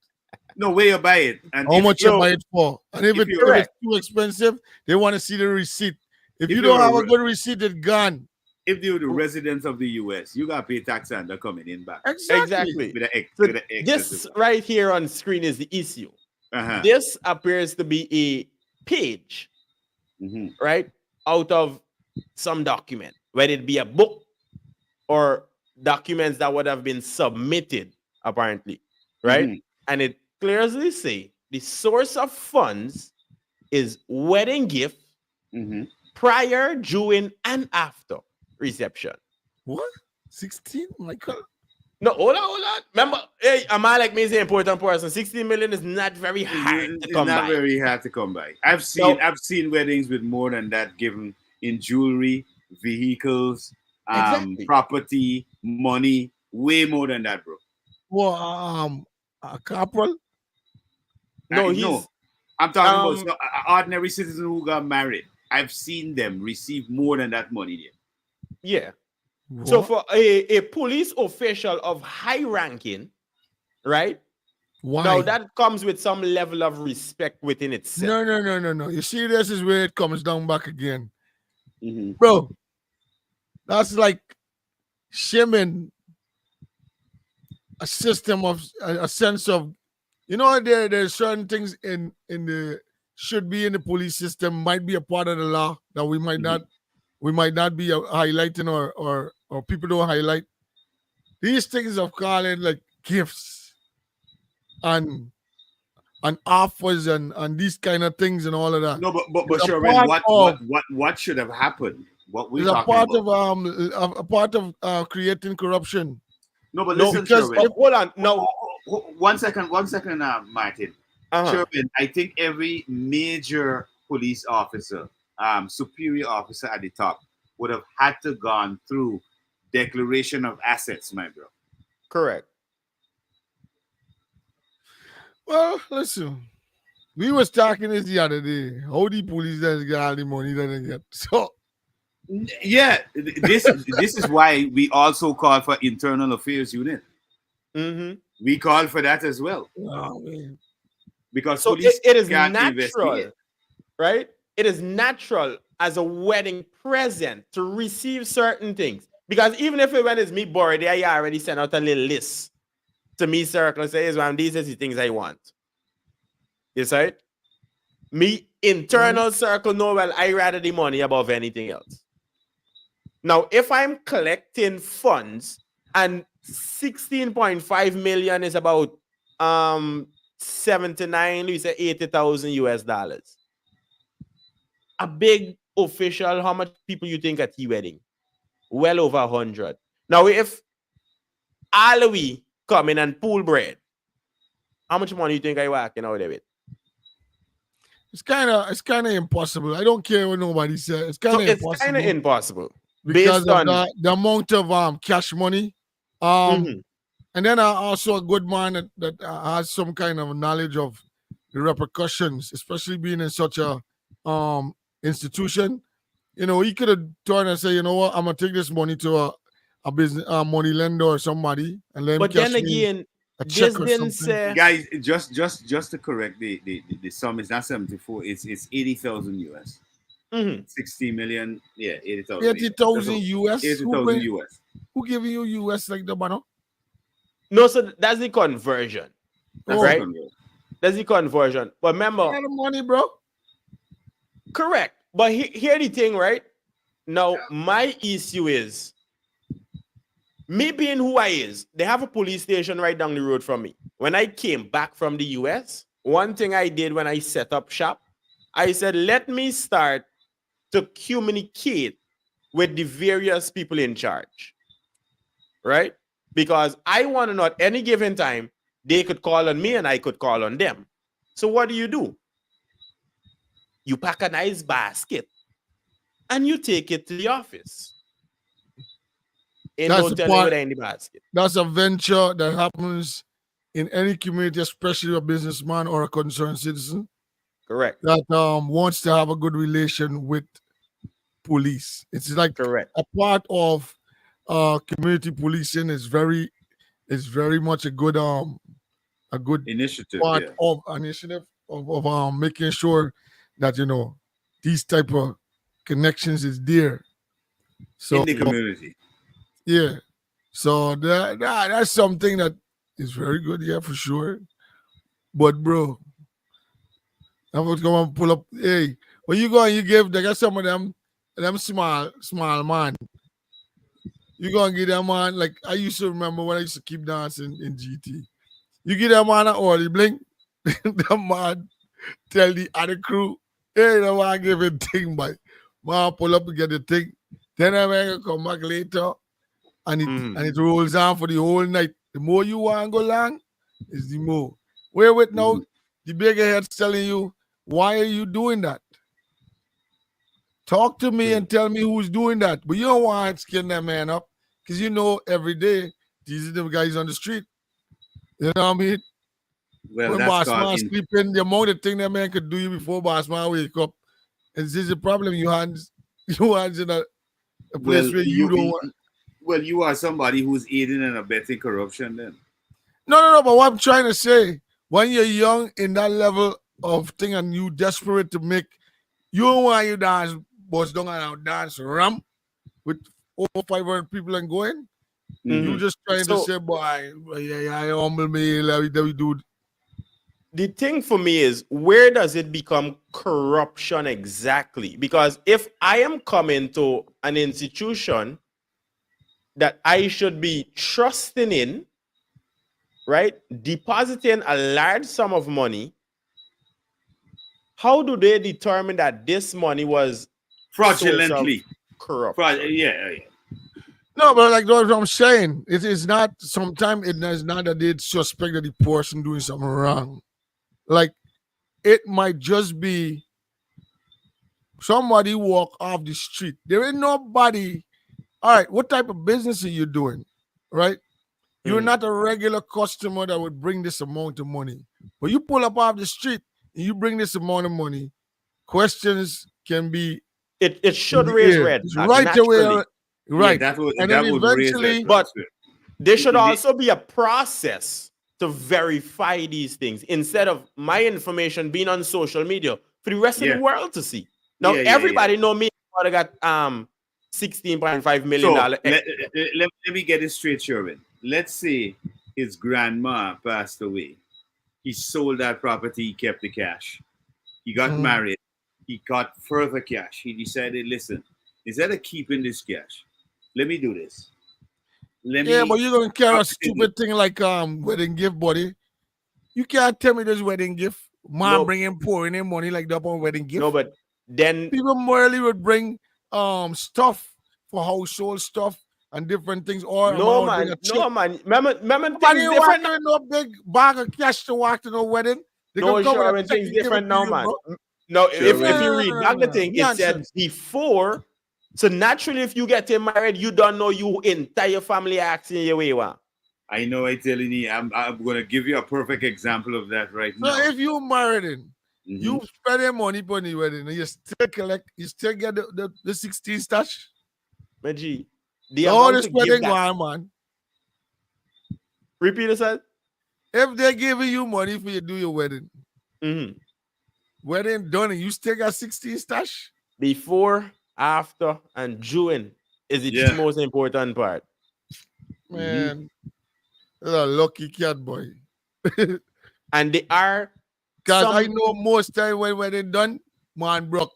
No, where you buy it. And How if much you- you buy it for? And if if it's you- too expensive, they want to see the receipt. If you you're don't a have a re- good receipt, it's gone. if you're the residents of the US, you gotta pay tax and they're coming in back. Exactly. With the So with the this excessive- right here on screen is the issue. Uh-huh. This appears to be a page, Mhm. right, out of some document, whether it be a book or documents that would have been submitted, apparently, right? Mhm. And it clearly say the source of funds is wedding gift Mhm. prior, during, and after reception. What? 16? My God. No, hold on. Remember, hey, Amalek means an important person. 16 million is not very hard to It's come not by. very hard to come by. I've seen weddings with more than that given in jewelry, vehicles, Exactly. property, money, way more than that, bro. Well, a corporal? No, no. I'm talking um, about an ordinary citizen who got married. I've seen them receive more than that money there. Yeah. So What? for a police official of high ranking, right? Why? Now that comes with some level of respect within itself. No. You see, this is where it comes down back again. Mhm. Bro, that's like shaming a system of a sense of, you know, there's certain things in the should be in the police system, might be a part of the law that we might not be highlighting or people don't highlight. These things of calling like gifts and offers and these kind of things and all of that. No, but It's a sure, part what should have happened? What we It's a talking part about? of a part of creating corruption. No, but No, listen, because Sherwin. Hold on. No. One second, Martin. Uh-huh. Sherwin, I think every major police officer, superior officer at the top, would have had to gone through declaration of assets, my bro. Correct. Well, listen. We was talking this the other day. How the police doesn't get all the money that they get. So Yeah, this is why we also call for internal affairs unit. Mm-hmm. We call for that as well oh, man. because So police it is can't natural, investigate. right? It is natural as a wedding present to receive certain things. Because even if when it's me bored, I already sent out a little list to me circle and say, "Is one these is the things I want." You see it? Me internal circle know well, I rather the money above anything else. Now, if I'm collecting funds and 16.5 million is about 79, we say 80,000 US dollars. A big official, how much people you think at wedding? Well over 100. Now, if all we come in and pool bread, how much money you think I walking out of it? It's kind of impossible. I don't care what nobody says. It's kind So of it's impossible kind of impossible because based of on the amount of cash money. Mhm. And then also a good man that has some kind of knowledge of the repercussions, especially being in such a institution. You know, he could have turned and say, you know what, I'm gonna take this money to a business money lender or somebody and let him But then cash me again, a this check or didn't something. say Guys, just to correct the sum, it's not 74, it's 80,000 US. mhm. 60 million, yeah, 80,000. 80,000 US. 80,000 US. Who giving you US like the man? No, so that's the conversion. That's Oh, the right? conversion. That's the conversion. But remember, lot of money, bro. correct. But here the thing, right? Now, my issue is me being who I is, they have a police station right down the road from me. When I came back from the US, one thing I did when I set up shop, I said, let me start to communicate with the various people in charge, right? Because I want to know at any given time, they could call on me and I could call on them. So what do? You pack a nice basket and you take it to the office. Ain't That's no the telling part. what in the basket. That's a venture that happens in any community, especially a businessman or a concerned citizen Correct. that wants to have a good relation with police. It's like Correct. a part of community policing is very much a good Initiative, part yeah. of initiative of making sure that these type of connections is there. So In the community. yeah, so that's something that is very good, yeah, for sure. But bro, I'm going to come and pull up. Hey, when you go and you give, they got some of them small man. You gonna give them man like I used to remember when I used to keep dancing in GT. You give them man an order, blink. The man tell the other crew, hey, the man give it thing, but man pull up and get the thing. Then I man come back later and it rolls on for the whole night. The more you want to go long, is the more. Where with now, the bigger head's telling you, why are you doing that? Talk to me and tell me who's doing that. But you don't want to skin that man up because you know every day these are the guys on the street. You know what I mean? Well, When that's boss called man sleeping, the amount of thing that man could do you before boss man wake up. And this is the problem. You hands in a place where you don't want. Well, you are somebody who's aiding and abetting corruption then. No. But what I'm trying to say, when you're young in that level of thing and you desperate to make, you don't want you dance, boss don't want to dance ram with over 500 people and going. You just trying to say, boy, yeah, humble me, let me do. The thing for me is, where does it become corruption exactly? Because if I am coming to an institution that I should be trusting in, right, depositing a large sum of money, how do they determine that this money was Fraudulently corrupt? Yeah. No, but like what I'm saying, it is not. Sometimes it is not that they suspect that the person doing something wrong. Like it might just be somebody walk off the street. There ain't nobody. All right, what type of business are you doing? Right? You're not a regular customer that would bring this amount of money. But you pull up off the street and you bring this amount of money, questions can be It should in the raise air. red It's flags right away. naturally. Right. Yeah, And that then would raise red eventually, flags. But there should The- also be a process to verify these things instead of my information being on social media for the rest of Yeah. the world to see. Now everybody know me. I got $16.5 million. So let me get it straight, Sherwin. Let's say his grandma passed away. He sold that property, he kept the cash. He got married, he got further cash. He decided, listen, instead of keeping this cash, let me do this. but you're gonna carry a stupid thing like wedding gift, buddy. You can't tell me this wedding gift. Mom bringing pouring in money like that on wedding gift. No, but then people morally would bring stuff for household stuff and different things. Or no man. Remember things different. No big bag of cash to walk to no wedding. They No, can come sure, with a check things and give it different to now, you, man. bro. No, if Sure, you read back the thing, it said Nonsense. before. So naturally, if you get married, you don't know you entire family asking you where you are. I know I telling you, I'm gonna give you a perfect example of that right So now. if you married in, you spend your money for the wedding and you still get the 16 stash. My G, the All amount this to give wedding that. going, man. Repeat it, If they're giving you money for you to do your wedding, wedding done and you still got 16 stash? Before, after, and during is the two most important part. Man, that's a lucky cat, boy. And they are Because I know most time when wedding done, man broke.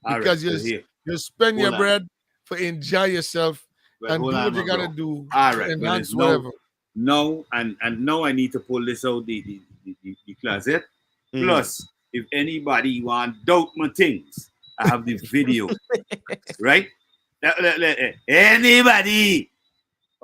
Because you spend your bread for enjoy yourself and do what you gotta do to enhance whatever. No, and now I need to pull this out the closet. Plus, if anybody want doubt my things, I have the video. Right? Anybody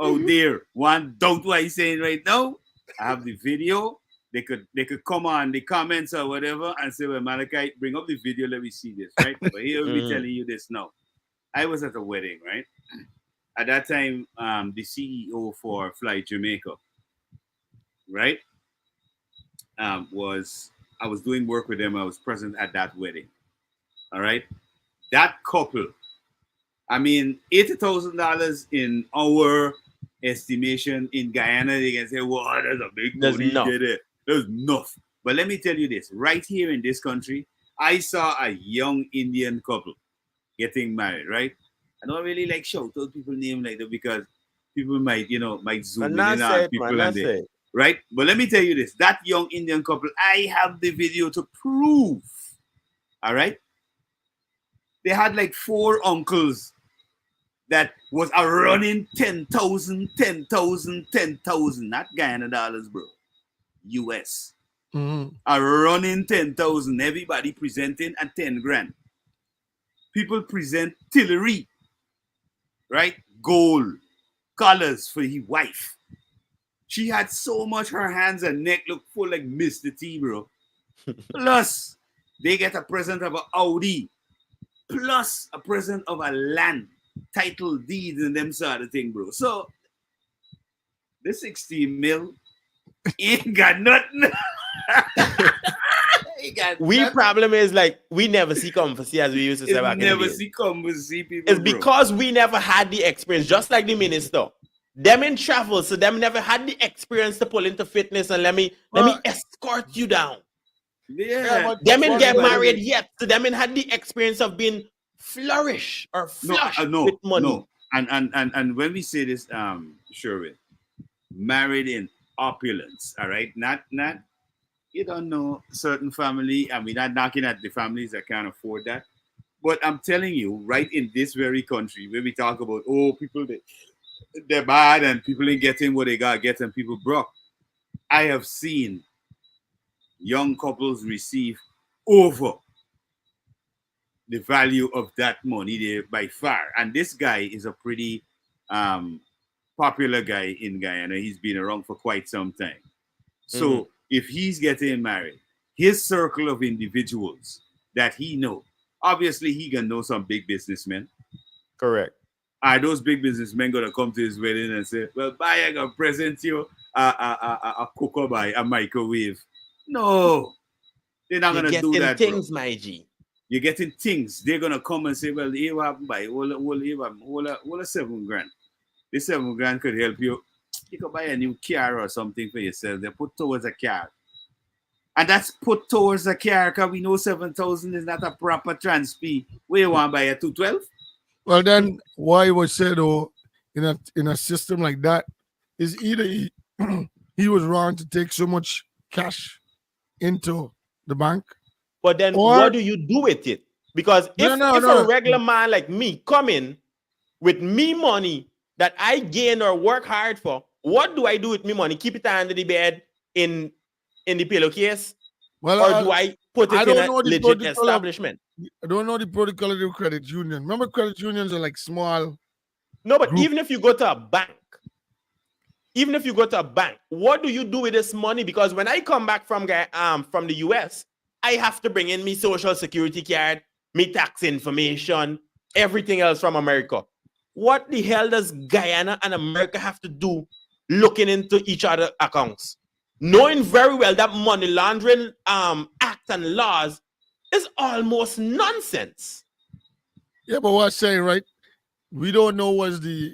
out there want doubt what I'm saying right now? I have the video. They could come on the comments or whatever and say, well, Malachi, bring up the video, let me see this, right? But here we'll be telling you this now. I was at a wedding, right? At that time, the CEO for Fly Jamaica, right? I was doing work with them. I was present at that wedding. All right. That couple, I mean, $80,000 in our estimation in Guyana, they can say, well, that's a big money. There's enough. But let me tell you this, right here in this country, I saw a young Indian couple getting married, right? I don't really like shout out people's name like that because people might zoom in on people and they, right? But let me tell you this, that young Indian couple, I have the video to prove, all right? They had like 4 uncles that was a running 10,000, not Guyana dollars, bro. US. A running 10,000. Everybody presenting at 10 grand. People present tillery, right? Gold, colors for his wife. She had so much, her hands and neck looked full like Mr. T, bro. Plus, they get a present of an Audi. Plus, a present of a land, title deeds and them sort of thing, bro. So, the 16 mil ain't got nothing. Problem is like we never see conversation as we used to say back in the days. Never see conversation people. It's because we never had the experience, just like the minister. Them in travel, so them never had the experience to pull into fitness and let me escort you down. Yeah, them in get married yet, so them in had the experience of being flourish or flush with money. No. And when we say this, Sherwin, married in opulence, all right, not you don't know certain family. I mean, not knocking at the families that can't afford that, but I'm telling you, right in this very country where we talk about people they're bad and people ain't getting what they gotta get and people broke. I have seen young couples receive over the value of that money there by far. And this guy is a pretty popular guy in Guyana. He's been around for quite some time. So if he's getting married, his circle of individuals that he know, obviously he gonna know some big businessmen. Correct. Are those big businessmen gonna come to his wedding and say, "Well, bye, I'm gonna present you a cooker by a microwave"? No, they're not You're gonna do getting that, bro. things, my G. You're getting things. They're gonna come and say, "Well, here what happened by all a 7 grand. This 7 grand could help you. You could buy a new car or something for yourself. They put towards a car." And that's put towards a car because we know 7,000 is not a proper transp. Where you want to buy a 212? Well, then why it was said, oh, in a system like that, is either he was wrong to take so much cash into the bank, But then or what do you do with it? Because if a regular man like me come in with me money that I gain or work hard for, what do I do with me money? Keep it under the bed in the pillowcase? well, Or do I put I it in don't a know the legit protocol of- establishment? I don't know the protocol of the credit union. Remember, credit unions are like small. No, but group. even if you go to a bank, what do you do with this money? Because when I come back from the US, I have to bring in me social security card, me tax information, everything else from America. What the hell does Guyana and America have to do looking into each other's accounts? Knowing very well that money laundering act and laws is almost nonsense. Yeah, but what I'm saying, right? We don't know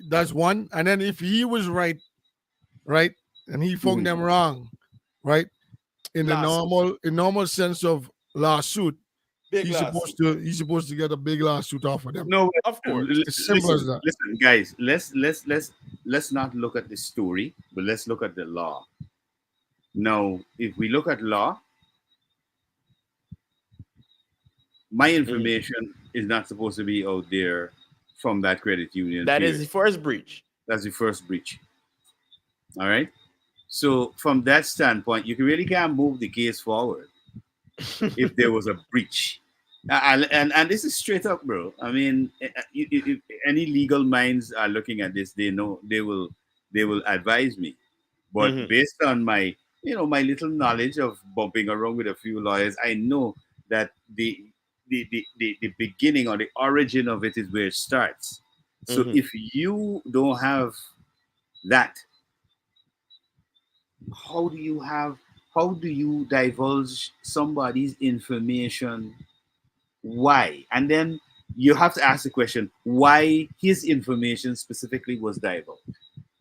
that's one. And then if he was right, and he found them wrong, right? In the normal sense of lawsuit, he's supposed to get a big lawsuit off of them. No, of course. It's simple as that. Listen, guys, let's not look at the story, but let's look at the law. Now, if we look at law, my information is not supposed to be out there from that credit union. That is the first breach. That's the first breach. All right. So from that standpoint, you really can't move the case forward if there was a breach. And this is straight up, bro. I mean, if any legal minds are looking at this, they know they will advise me. But based on my my little knowledge of bumping around with a few lawyers, I know that the beginning or the origin of it is where it starts. So if you don't have that, how do you divulge somebody's information? Why? And then you have to ask the question, why his information specifically was divulged.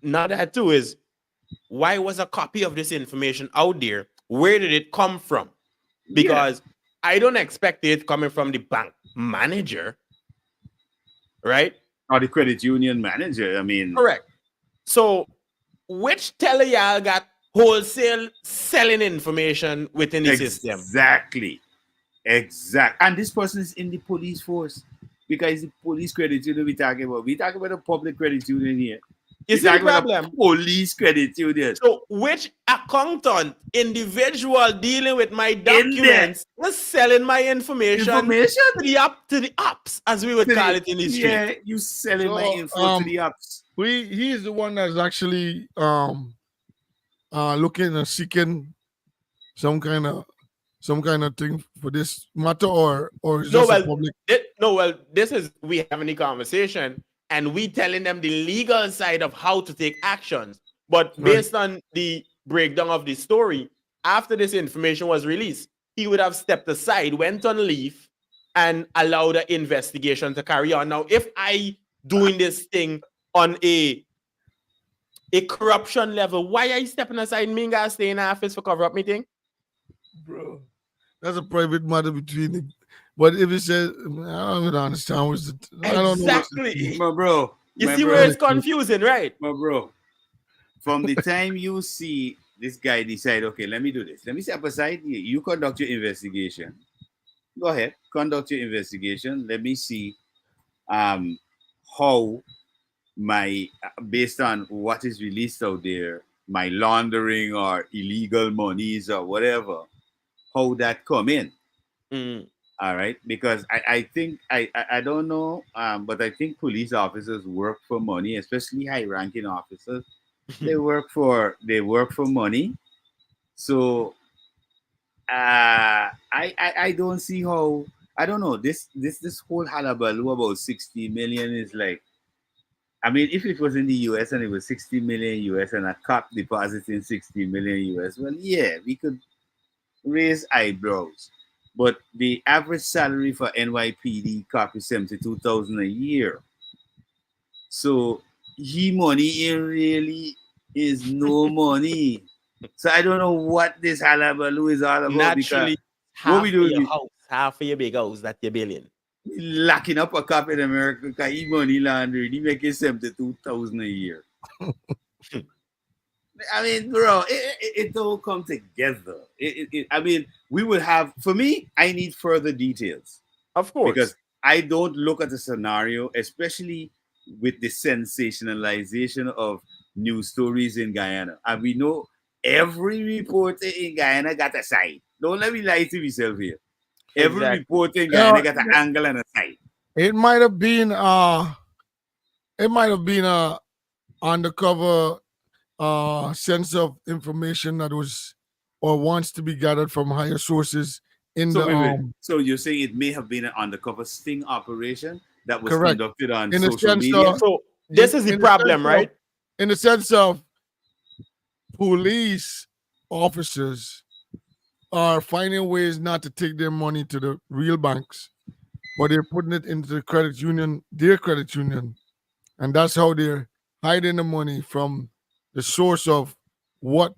Now that too is, why was a copy of this information out there? Where did it come from? Because I don't expect it coming from the bank manager, right? Or the credit union manager. I mean, correct. So which teller y'all got wholesale selling information within the system? Exactly. And this person is in the police force, because the police credit union we talking about. We talking about a public credit union here. You see the problem? Police credit union. So which accountant, individual dealing with my documents was selling my information to the ops, as we would call it in the street? Yeah, you selling my info to the ops. He is the one that's actually looking and seeking some kind of thing for this matter, or is this a public? This is we having a conversation and we telling them the legal side of how to take actions. But based on the breakdown of the story, after this information was released, he would have stepped aside, went on leave, and allowed the investigation to carry on. Now, if I doing this thing on a corruption level, why are you stepping aside? Me and stay in office for cover up meeting? Bro, that's a private matter between them. But if it says, I don't understand what's the. I don't know. Exactly. My bro. You see where it's confusing, right? My bro. From the time you see this guy decide, okay, let me do this. Let me step aside. You conduct your investigation. Go ahead. Conduct your investigation. Let me see how based on what is released out there, my laundering or illegal monies or whatever, how that come in. All right, because I think I don't know, but I think police officers work for money, especially high-ranking officers. They work for money. So I don't see how I don't know. This whole hullabaloo about 60 million is like, I mean, if it was in the US and it was 60 million US and a cop depositing 60 million US, well, yeah, we could raise eyebrows. But the average salary for NYPD cop is 72,000 a year. So he money it really is no money. So I don't know what this hullabaloo is all about because Naturally, what half we of do, your house, half of your big house that you're building. we locking up a cop in America because he money laundering. He making 72,000 a year. I mean, bro, it don't come together. I mean, we would have, for me, I need further details Of course. because I don't look at the scenario, especially with the sensationalization of news stories in Guyana. And we know every reporter in Guyana got a side. Don't let me lie to myself here. Every Exactly. reporter in You know, Guyana got an angle and a side. it might have been a undercover sense of information that was or wants to be gathered from higher sources in So, the wait, wait. So you're saying it may have been an undercover sting operation that was correct conducted on in the social sense media? of So this is the in the sense problem, of- right? in the sense of police officers are finding ways not to take their money to the real banks, but they're putting it into the credit union, their credit union, and that's how they're hiding the money from the source of what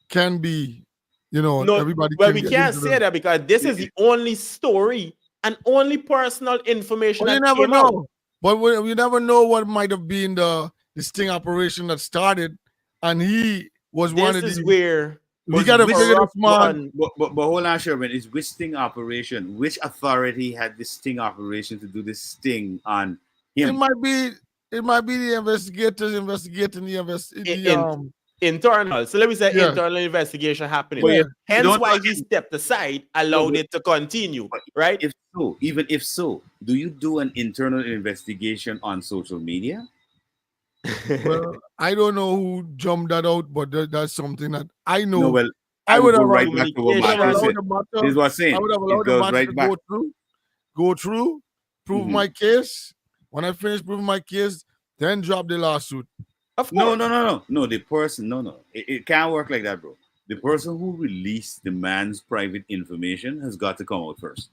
can be, No, everybody well, can we get can't into say the. that because this is the only story and only personal information Well, you that never came out. know, but you never know what might have been the sting operation that started, and he was one This of is the. where We got to which- figure this corrupt man. one. But hold on, Sherman. Is which sting operation? Which authority had this sting operation to do this sting on It him? might be. It might be the investigators investigating In- internal. So let me say Yeah. internal investigation happening. But Yeah. Hence don't- why he stepped aside, allowed but- it to continue. but Right? If so, even if so, do you do an internal investigation on social media? Well, I don't know who jumped that out, but that's something that I know. No, well, I I would would go have right back to what would have Martin allowed said. the This matter. is what I'm saying. I would have It allowed the goes matter right to back. go through, prove Mhm. my case. When I finish proving my case, then drop the lawsuit. Of No, course. no. The person, no. It can't work like that, bro. The person who released the man's private information has got to come out first.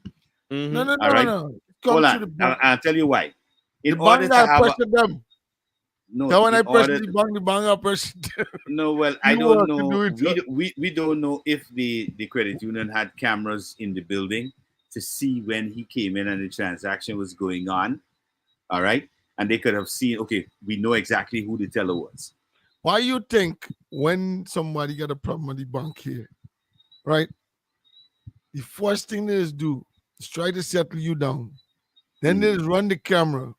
Mhm. No. All right. It comes Hold to on. the bank. I'll tell you why. The In order bank to got have a, pressure them. no, So when I in press order, the bank got pressure them. no, well, I You don't work to know. do it, We don't know if the credit union had cameras in the building to see when he came in and the transaction was going on. All right. And they could have seen, okay, we know exactly who the teller was. Why you think when somebody got a problem with the bank here, right? The first thing they do is try to settle you down. Then they just run the camera.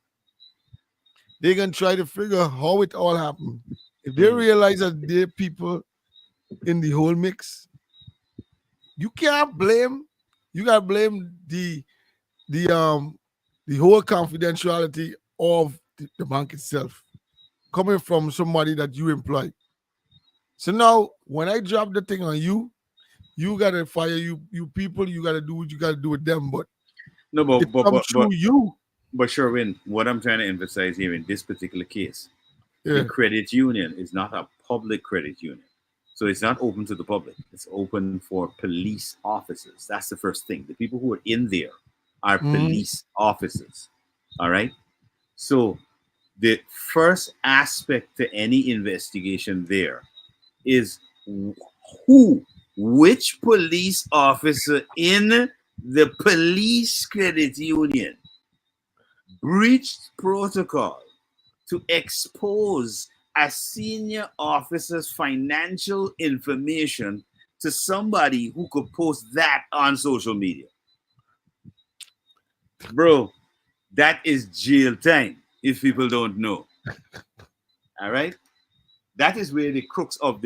They can try to figure how it all happened. If they realize that there are people in the whole mix, you can't blame. You gotta blame the whole confidentiality of the bank itself coming from somebody that you employ. So now when I drop the thing on you, you gotta fire you people, you gotta do what you gotta do with them. But No, it comes through you. But Sherwin, what I'm trying to emphasize here in this particular case, Yeah. the credit union is not a public credit union. So it's not open to the public. It's open for police officers. That's the first thing. The people who are in there are police officers. All right. So the first aspect to any investigation there is which police officer in the police credit union breached protocol to expose a senior officer's financial information to somebody who could post that on social media. Bro, that is jail time if people don't know. All right? That is where the crux of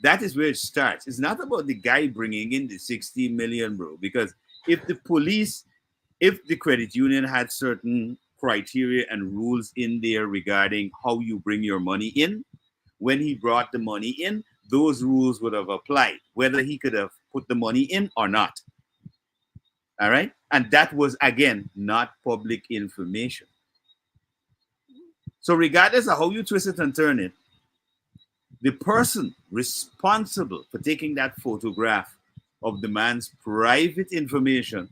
that is where it starts. It's not about the guy bringing in the 60 million, bro, because if the credit union had certain criteria and rules in there regarding how you bring your money in, when he brought the money in, those rules would have applied, whether he could have put the money in or not. All right. And that was, again, not public information. So, regardless of how you twist it and turn it, the person responsible for taking that photograph of the man's private information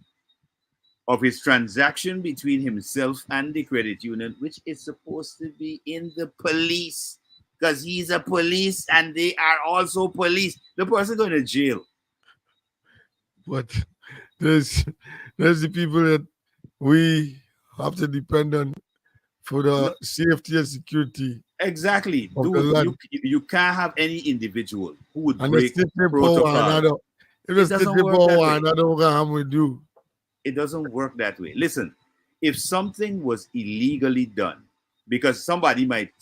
of his transaction between himself and the credit union, which is supposed to be in the police, because he's a police and they are also police. The person going to jail. But there's the people that we have to depend on for the safety and security Exactly, of the dude. land. You can't have any individual who would And the break state power, protocol. if the It state doesn't work that power, way. another what we do. It doesn't work that way. Listen, if something was illegally done, because somebody might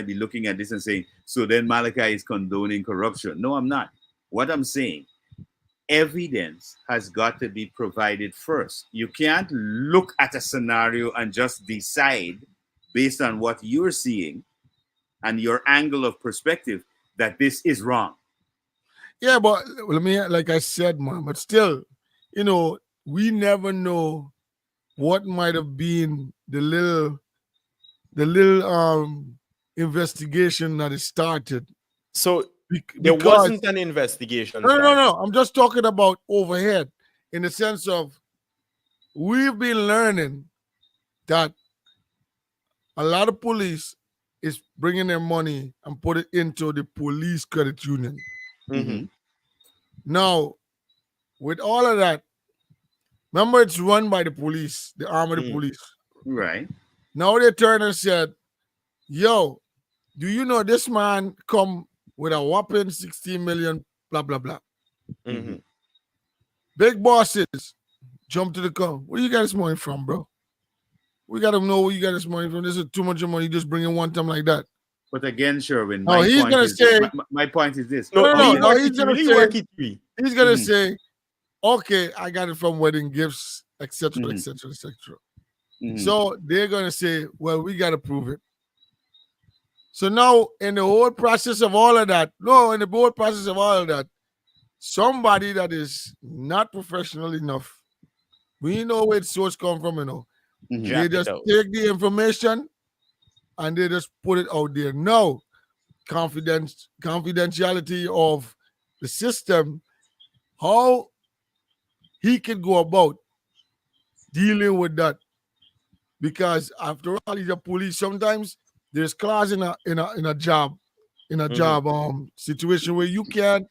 be looking at this and saying, so then Malachi is condoning corruption. No, I'm not. What I'm saying, evidence has got to be provided first. You can't look at a scenario and just decide based on what you're seeing and your angle of perspective that this is wrong. Yeah, but let me, like I said, man, but still, we never know what might have been the little investigation that is started. So there Because wasn't an investigation. no. I'm just talking about overhead in the sense of we've been learning that a lot of police is bringing their money and put it into the police credit union. Mm-hmm. Now, with all of that, remember it's run by the police, the arm of the police. Right. Now they turned and said, yo, do you know this man come with a whopping 16 million, blah, blah, blah. Mm-hmm. Big bosses jump to the car. Where you got this money from, bro? We got to know where you got this money from. This is too much money. You just bring it one time like that. But again, Sherwin, No, he's going to say, my point is this. No, he's going to say, he's going to Mhm. say, okay, I got it from wedding gifts, etc., Mhm. etc., etc. Mhm. So they're going to say, well, we got to prove it. So now, in the whole process of all of that, somebody that is not professional enough, we know where the source come from, Mhm. They just take the information and they just put it out there. No confidentiality of the system, how he can go about dealing with that. Because after all, he's a police. Sometimes there's clause in a job situation where you can't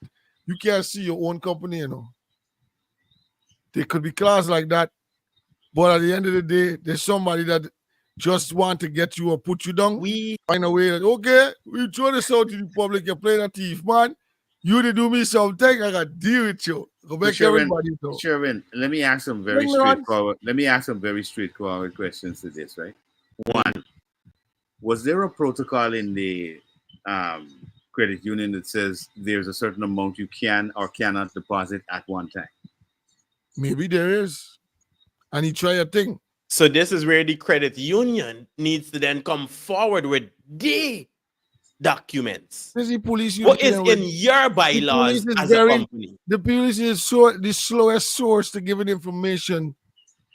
see your own company. There could be clause like that, but at the end of the day, there's somebody that just want to get you or put you down. We find a way that, okay, we throw this out to the public. You're playing a thief, man. You to do me something, I got to deal with you. Go back everybody know. Sherwin, let me ask some very straightforward. Let me ask some very straightforward questions to this, right? One, was there a protocol in the credit union that says there's a certain amount you can or cannot deposit at one time? Maybe there is. And he try a thing. So this is where the credit union needs to then come forward with the documents. The police What is in your bylaws as a company? The police is the slowest source to giving information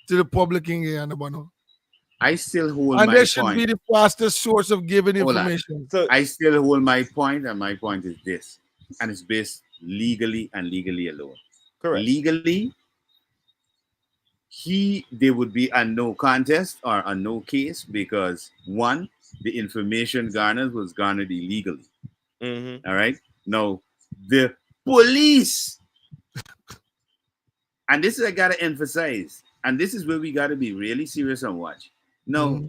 to the public in Guyana. I still hold and my they should point. be the fastest source of giving Hold on. information. So I still hold my point, and my point is this, and it's based legally and legally alone. Correct. Legally, there would be a no contest or a no case because one, the information garnered was garnered illegally. Mm-hmm. All right. Now the police, and this is I gotta emphasize, and this is where we gotta be really serious and watch. Now,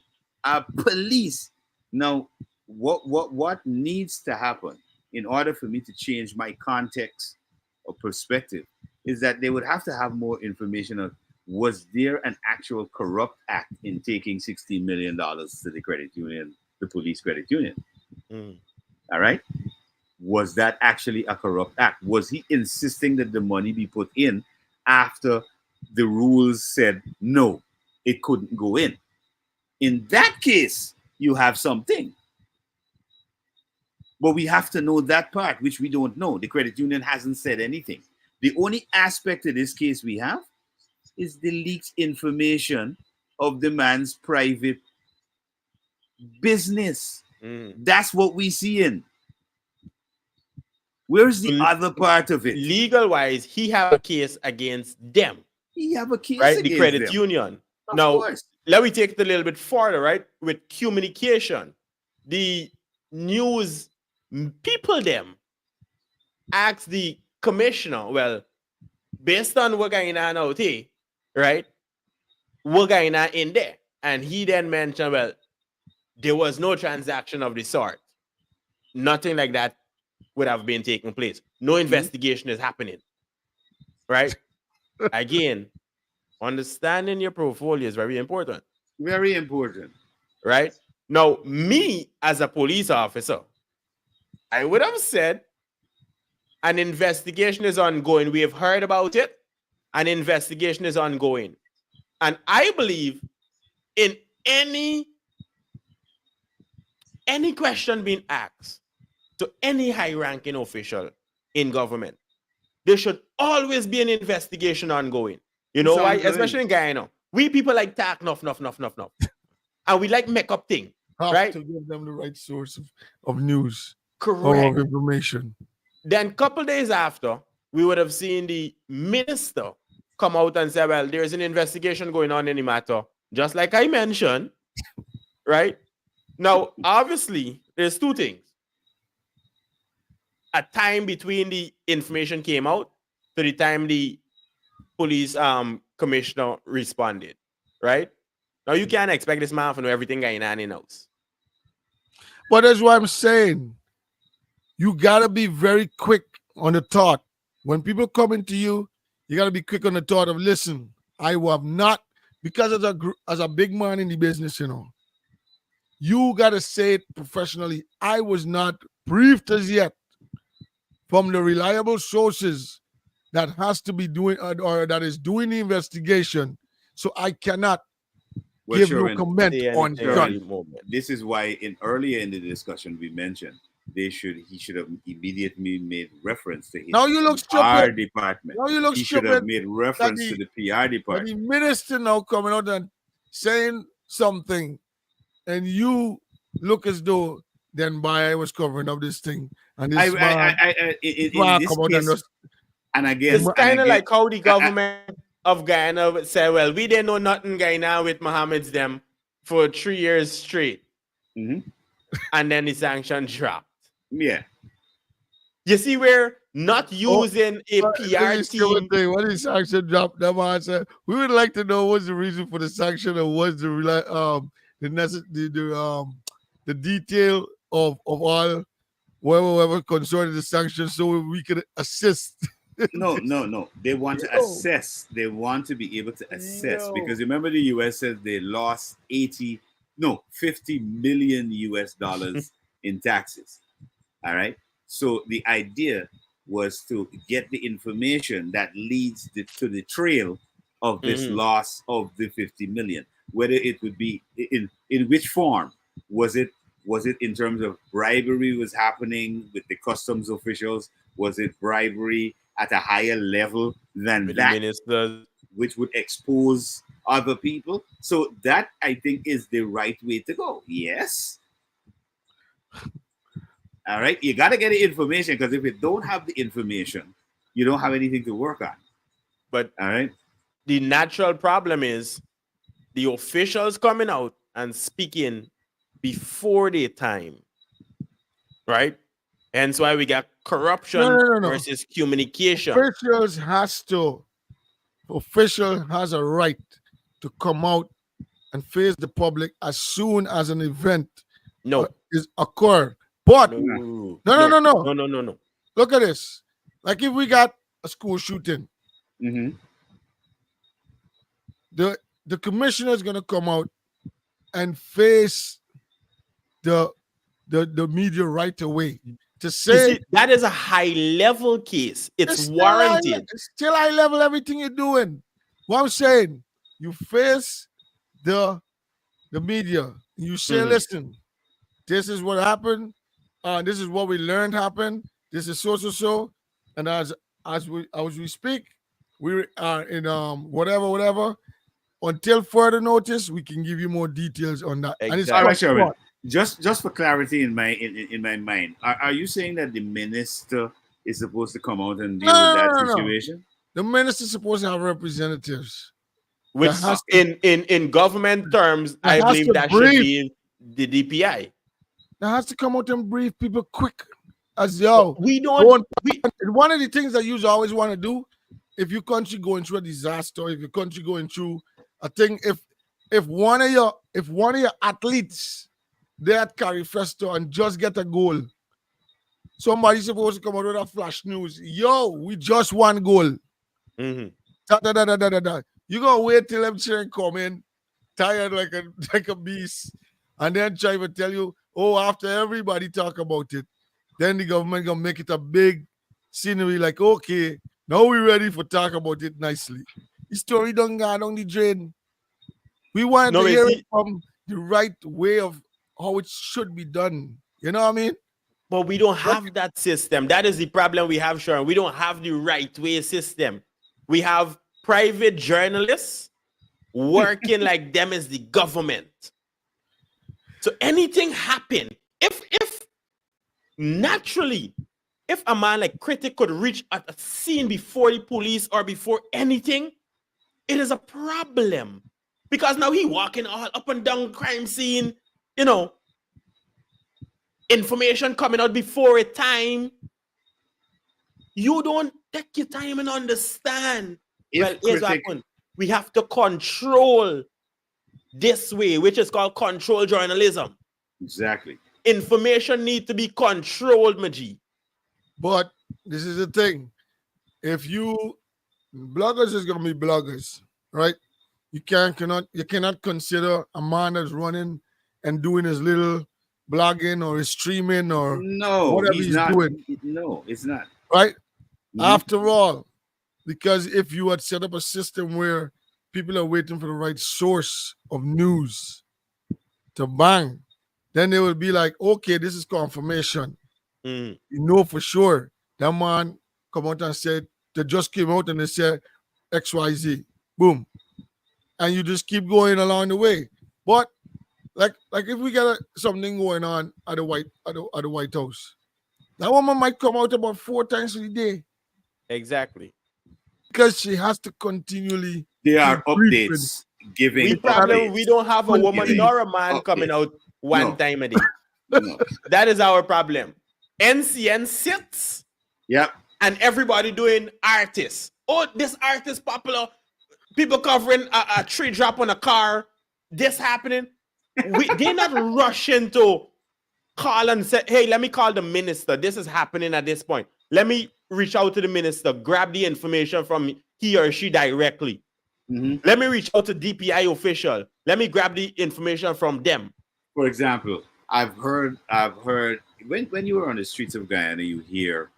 police. Now, what needs to happen in order for me to change my context or perspective is that they would have to have more information of was there an actual corrupt act in taking $16 million to the credit union, the police credit union? All right. Was that actually a corrupt act? Was he insisting that the money be put in after the rules said no, it couldn't go in? In that case, you have something. But we have to know that part, which we don't know. The credit union hasn't said anything. The only aspect of this case we have is the leaked information of the man's private business. That's what we see in. Where's the other part of it? Legal wise, he have a case against them, He have a case right? The against credit them. union. Of Now, course. let me take it a little bit further, right? With communication, the news people them ask the commissioner, well, based on what going on out here, right? What going on in there? And he then mentioned, well, there was no transaction of the sort. Nothing like that would have been taking place. No investigation is happening. Right? Again, understanding your portfolio is very important. Very important. Right? Now, me as a police officer, I would have said an investigation is ongoing. We have heard about it. An investigation is ongoing. And I believe in any question being asked to any high-ranking official in government, there should always be an investigation ongoing. You know why? Especially in Guyana. We people like talk nuff. And we like make up thing. Right? To give them the right source of news. Correct. Or of information. Then a couple days after, we would have seen the minister come out and say, well, there's an investigation going on in the matter. Just like I mentioned, right? Now, obviously, there's two things. A time between the information came out to the time the police commissioner responded, right? Now, you can't expect this man to know everything going on in the house. But that's what I'm saying. You got to be very quick on the thought. When people come into you, you got to be quick on the thought of, listen, I have not, because as a big man in the business, you got to say it professionally. I was not briefed as yet from the reliable sources that has to be doing or that is doing the investigation. So I cannot give no comment on that. This is why earlier in the discussion we mentioned he should have immediately made reference to his PR department. Now you look he stupid. Should have made reference to the PR department. The minister now coming out and saying something, and you look as though then I was covering up this thing. And this and again, it's kind of like how the government of Guyana would say, well, we didn't know nothing Guyana with Mohammed's them for 3 years straight. And then the sanction dropped. Yeah. You see where not using a PR team. When the sanction dropped, that man said, we would like to know what's the reason for the sanction and what's the detail of all whatever concerning the sanctions so we could assist. No. They want to assess. They want to be able to assess because remember the US said they lost $50 million in taxes. All right. So the idea was to get the information that leads to the trail of this loss of the 50 million. Whether it would be in which form. Was it in terms of bribery was happening with the customs officials? Was it bribery at a higher level than that, ministers, which would expose other people? So that I think is the right way to go. Yes. All right. You got to get the information because if you don't have the information, you don't have anything to work on. But all right. The natural problem is the officials coming out and speaking before their time. Right? Hence why we got corruption versus communication. Official has a right to come out and face the public as soon as an event is occurred. But no. Look at this. Like if we got a school shooting, the commissioner is going to come out and face the media right away to say that is a high level case. It's warranted. Still high level everything you're doing. What I'm saying, you face the media. You say, listen, this is what happened. This is what we learned happened. This is so. And as we speak, we are in whatever. Until further notice, we can give you more details on that. And it's All Exactly. right, called Sherwin. what? Just for clarity in my mind, are you saying that the minister is supposed to come out and No, deal with no, that no, no, no. situation? The minister's supposed to have representatives. That Which has to in government terms, that I has believe to that should brief. be the DPI. That has to come out and brief people quick. As But yo, we don't. don't. We One of the things that you always want to do, if your country going through a disaster, if your country going through a thing, if one of your athletes they at Carifesto and just get a goal, somebody's supposed to come out with a flash news. Yo, we just one goal. Mhm. Da, da, da, da, da, da, da. You gonna wait till them cheering come in, tired like a like a beast, and then try to tell you, oh, after everybody talk about it, then the government gonna make it a big scenery. Like, okay, now we ready for talk about it nicely. The story done gone down the drain. We want No, to you hear it see, from the right way of how it should be done. You know what I mean? but we don't have that system. That is the problem we have, Sharon. We don't have the right way system. We have private journalists working like them as the government. So anything happen, if naturally, if a man like Critic could reach at a scene before the police or before anything, it is a problem. Because now he walking all up and down crime scene, you know, information coming out before a time. You don't take your time and understand. Well, If here's what critic, happened. We have to control this way, which is called control journalism. exactly. Information need to be controlled, Maji. But this is the thing. If you bloggers is gonna be bloggers, right? You cannot consider a man that's running and doing his little blogging or his streaming or No, whatever he's he's not. doing, No, it's not. right? Mhm. After all, because if you had set up a system where people are waiting for the right source of news to bang, then they will be like, okay, this is confirmation. Mm. You know for sure that man come out and said they just came out and they said XYZ. Boom. And you just keep going along the way. But like if we got something going on at the White House, that woman might come out about 4 times a day Exactly. because she has to continually There keep are briefing. updates, giving We problem we updates. don't have a woman Continue. nor a man coming Okay. out one No. time a day. No. That is our problem. NCN sits Yep. and everybody doing artists. Oh, this artist popular. People covering a tree drop on a car. This happening. They're not rushing to call and say, hey, let me call the minister. This is happening at this point. Let me reach out to the minister, grab the information from he or she directly. Mhm. Let me reach out to DPI official. Let me grab the information from them. For example, I've heard when you were on the streets of Guyana, you hear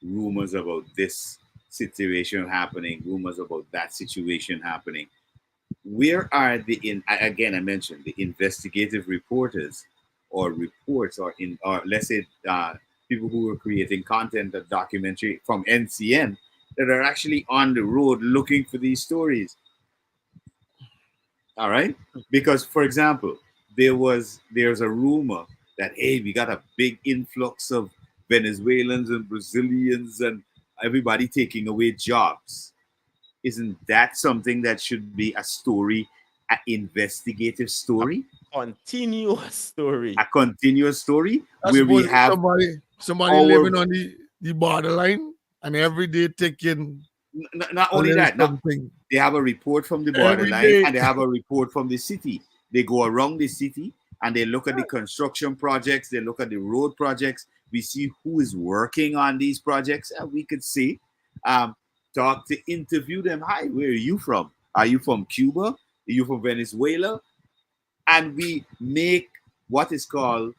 rumors about this situation happening, rumors about that situation happening. Where are again? I mentioned the investigative reporters or reports, or let's say people who are creating content, a documentary from NCN that are actually on the road looking for these stories. All right, because for example, there's a rumor that hey, we got a big influx of Venezuelans and Brazilians and everybody taking away jobs. Isn't that something that should be a story, an investigative story, Continuous story. a continuous story I where we suppose have somebody our living on the borderline and every day taking not a only little that, not something. they have a report from the Every borderline day. and they have a report from the city. They go around the city and they look at the construction projects, they look at the road projects. We see who is working on these projects, and we could see, talk to interview them. Hi, where are you from? Are you from Cuba? Are you from Venezuela? And we make what is called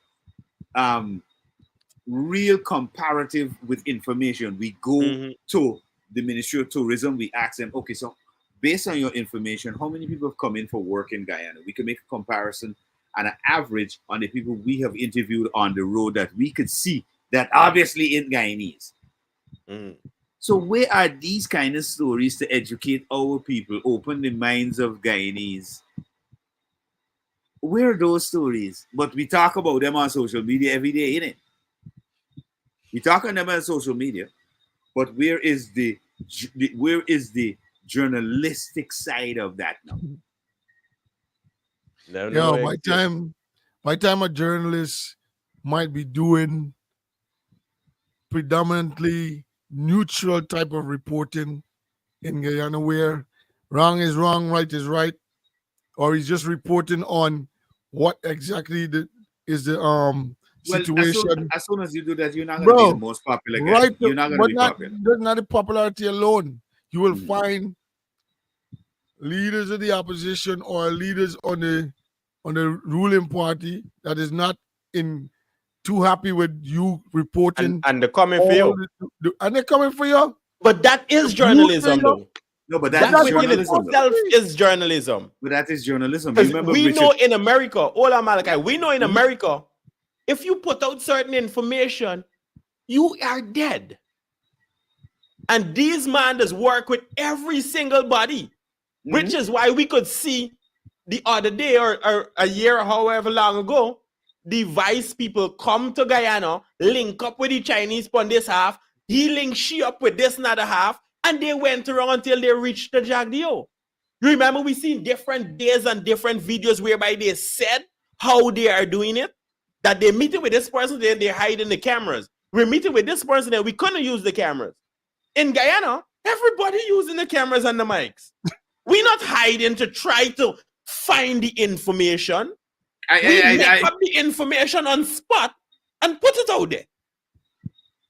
real comparative with information. We go Mhm. to the Ministry of Tourism, we ask them, okay, so based on your information, how many people have come in for work in Guyana? We can make a comparison and an average on the people we have interviewed on the road that we could see that obviously in Guyanese. Mhm. So where are these kind of stories to educate our people, open the minds of Guyanese? Where are those stories? But we talk about them on social media every day, innit? We talk on them on social media, but where is the journalistic side of that now? Yeah, by time a journalist might be doing predominantly neutral type of reporting in Guyana, where wrong is wrong, right is right, or he's just reporting on what exactly is the Well, situation. as soon as you do that, you're not going to be the Bro, most popular guy. right, You're not going to but be not popular. not the popularity alone. You will Mhm. find leaders of the opposition or leaders on the ruling party that is not in too happy with you reporting And they're coming for all you. and they're coming for you. But that is Root for journalism, you. though. No, but that That is That's within what journalism, though. itself is journalism. But that is journalism. You Because remember we Richard? know in America, Ola Malachi, we know in Mhm. America, if you put out certain information, you are dead. And these man does work with every single body, which is why we could see the other day or a year or however long ago, the vice people come to Guyana, link up with the Chinese on this half, he linked she up with this another half, and they went around until they reached the Jagdio. You remember we seen different days and different videos whereby they said how they are doing it, that they're meeting with this person, then they're hiding the cameras. We're meeting with this person, and we couldn't use the cameras. In Guyana, everybody using the cameras and the mics. We're not hiding to try to find the information. We make up the information on spot and put it out there.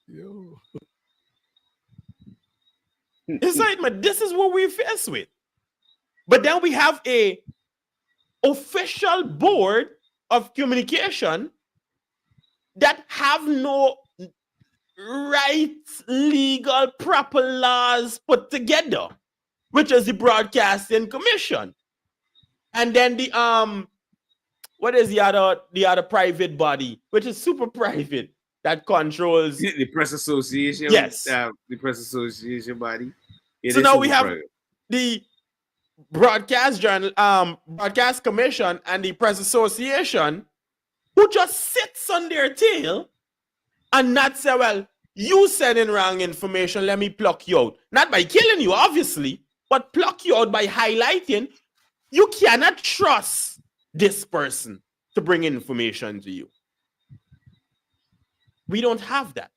Yo. It's like, man, this is what we're faced with. But then we have a official board of communication that have no rights, legal, proper laws put together, which is the Broadcasting Commission. And then the what is the other private body, which is super private, that controls the Press Association. Yes. The Press Association body. It so is now we super have private. the Broadcast Commission and the Press Association, who just sits on their tail and not say, well, you sending wrong information, let me pluck you out. Not by killing you, obviously, but pluck you out by highlighting you cannot trust this person to bring information to you. We don't have that.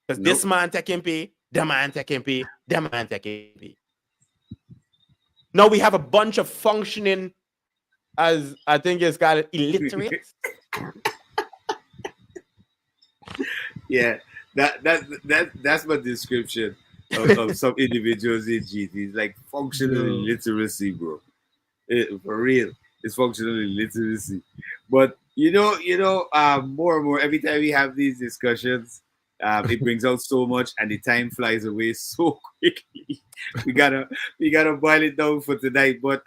Because this man taking pay, the man taking pay, the man taking pay. Now we have a bunch of functioning, as I think it's called, illiterates. Yeah, that's my description of some individuals in GT. It's like functional illiteracy, bro. For real, it's functional illiteracy. But more and more every time we have these discussions, it brings out so much, and the time flies away so quickly. we gotta boil it down for tonight. But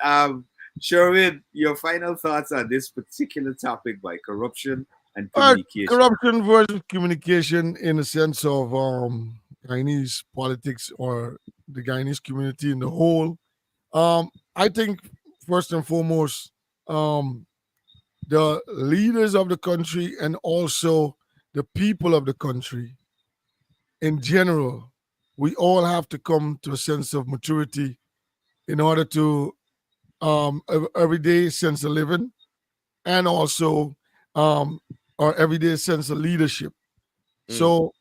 Sherwin, your final thoughts on this particular topic by corruption and communication. Corruption versus communication in the sense of Guyanese politics or the Guyanese community in the whole. I think first and foremost, the leaders of the country and also the people of the country in general, we all have to come to a sense of maturity in order to everyday sense of living and also our everyday sense of leadership. So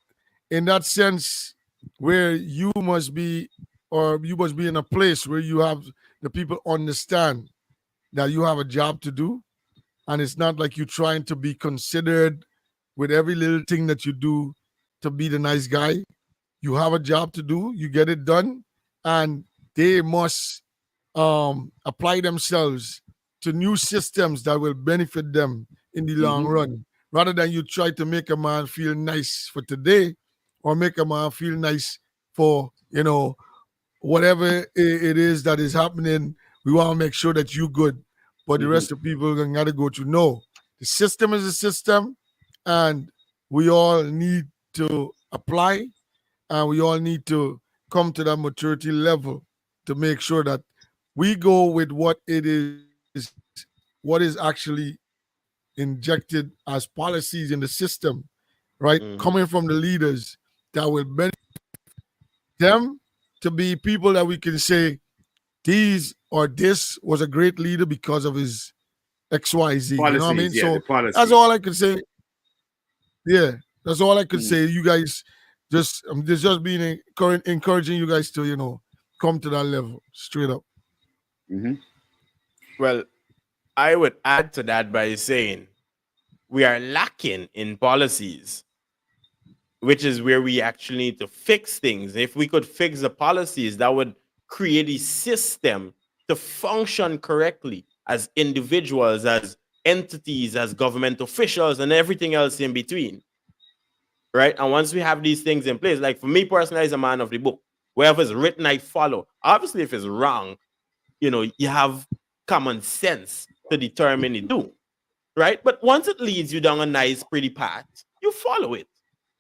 in that sense, where you must be in a place where you have the people understand that you have a job to do, and it's not like you're trying to be considered with every little thing that you do to be the nice guy. You have a job to do, you get it done, and they must apply themselves to new systems that will benefit them in the long run, rather than you try to make a man feel nice for today or make a man feel nice for whatever it is that is happening. We want to make sure that you good, but the rest of the people got to go to know the system is a system, and we all need to apply, and we all need to come to that maturity level to make sure that we go with what is actually injected as policies in the system, right? Mm-hmm. Coming from the leaders that will benefit them to be people that we can say these or this was a great leader because of his XYZ. You know what I mean? Policies, yeah, the So that's policies. all I can say. Yeah, that's all I could Mm, say. You guys just I'm just being encouraging you guys to come to that level straight up. hmm Well, I would add to that by saying we are lacking in policies, which is where we actually need to fix things. If we could fix the policies, that would create a system to function correctly as individuals, as entities, as government officials, and everything else in between. Right. And once we have these things in place, like for me personally, as a man of the book, wherever's written, I follow. Obviously, if it's wrong, you have common sense to determine it do. Right. But once it leads you down a nice, pretty path, you follow it.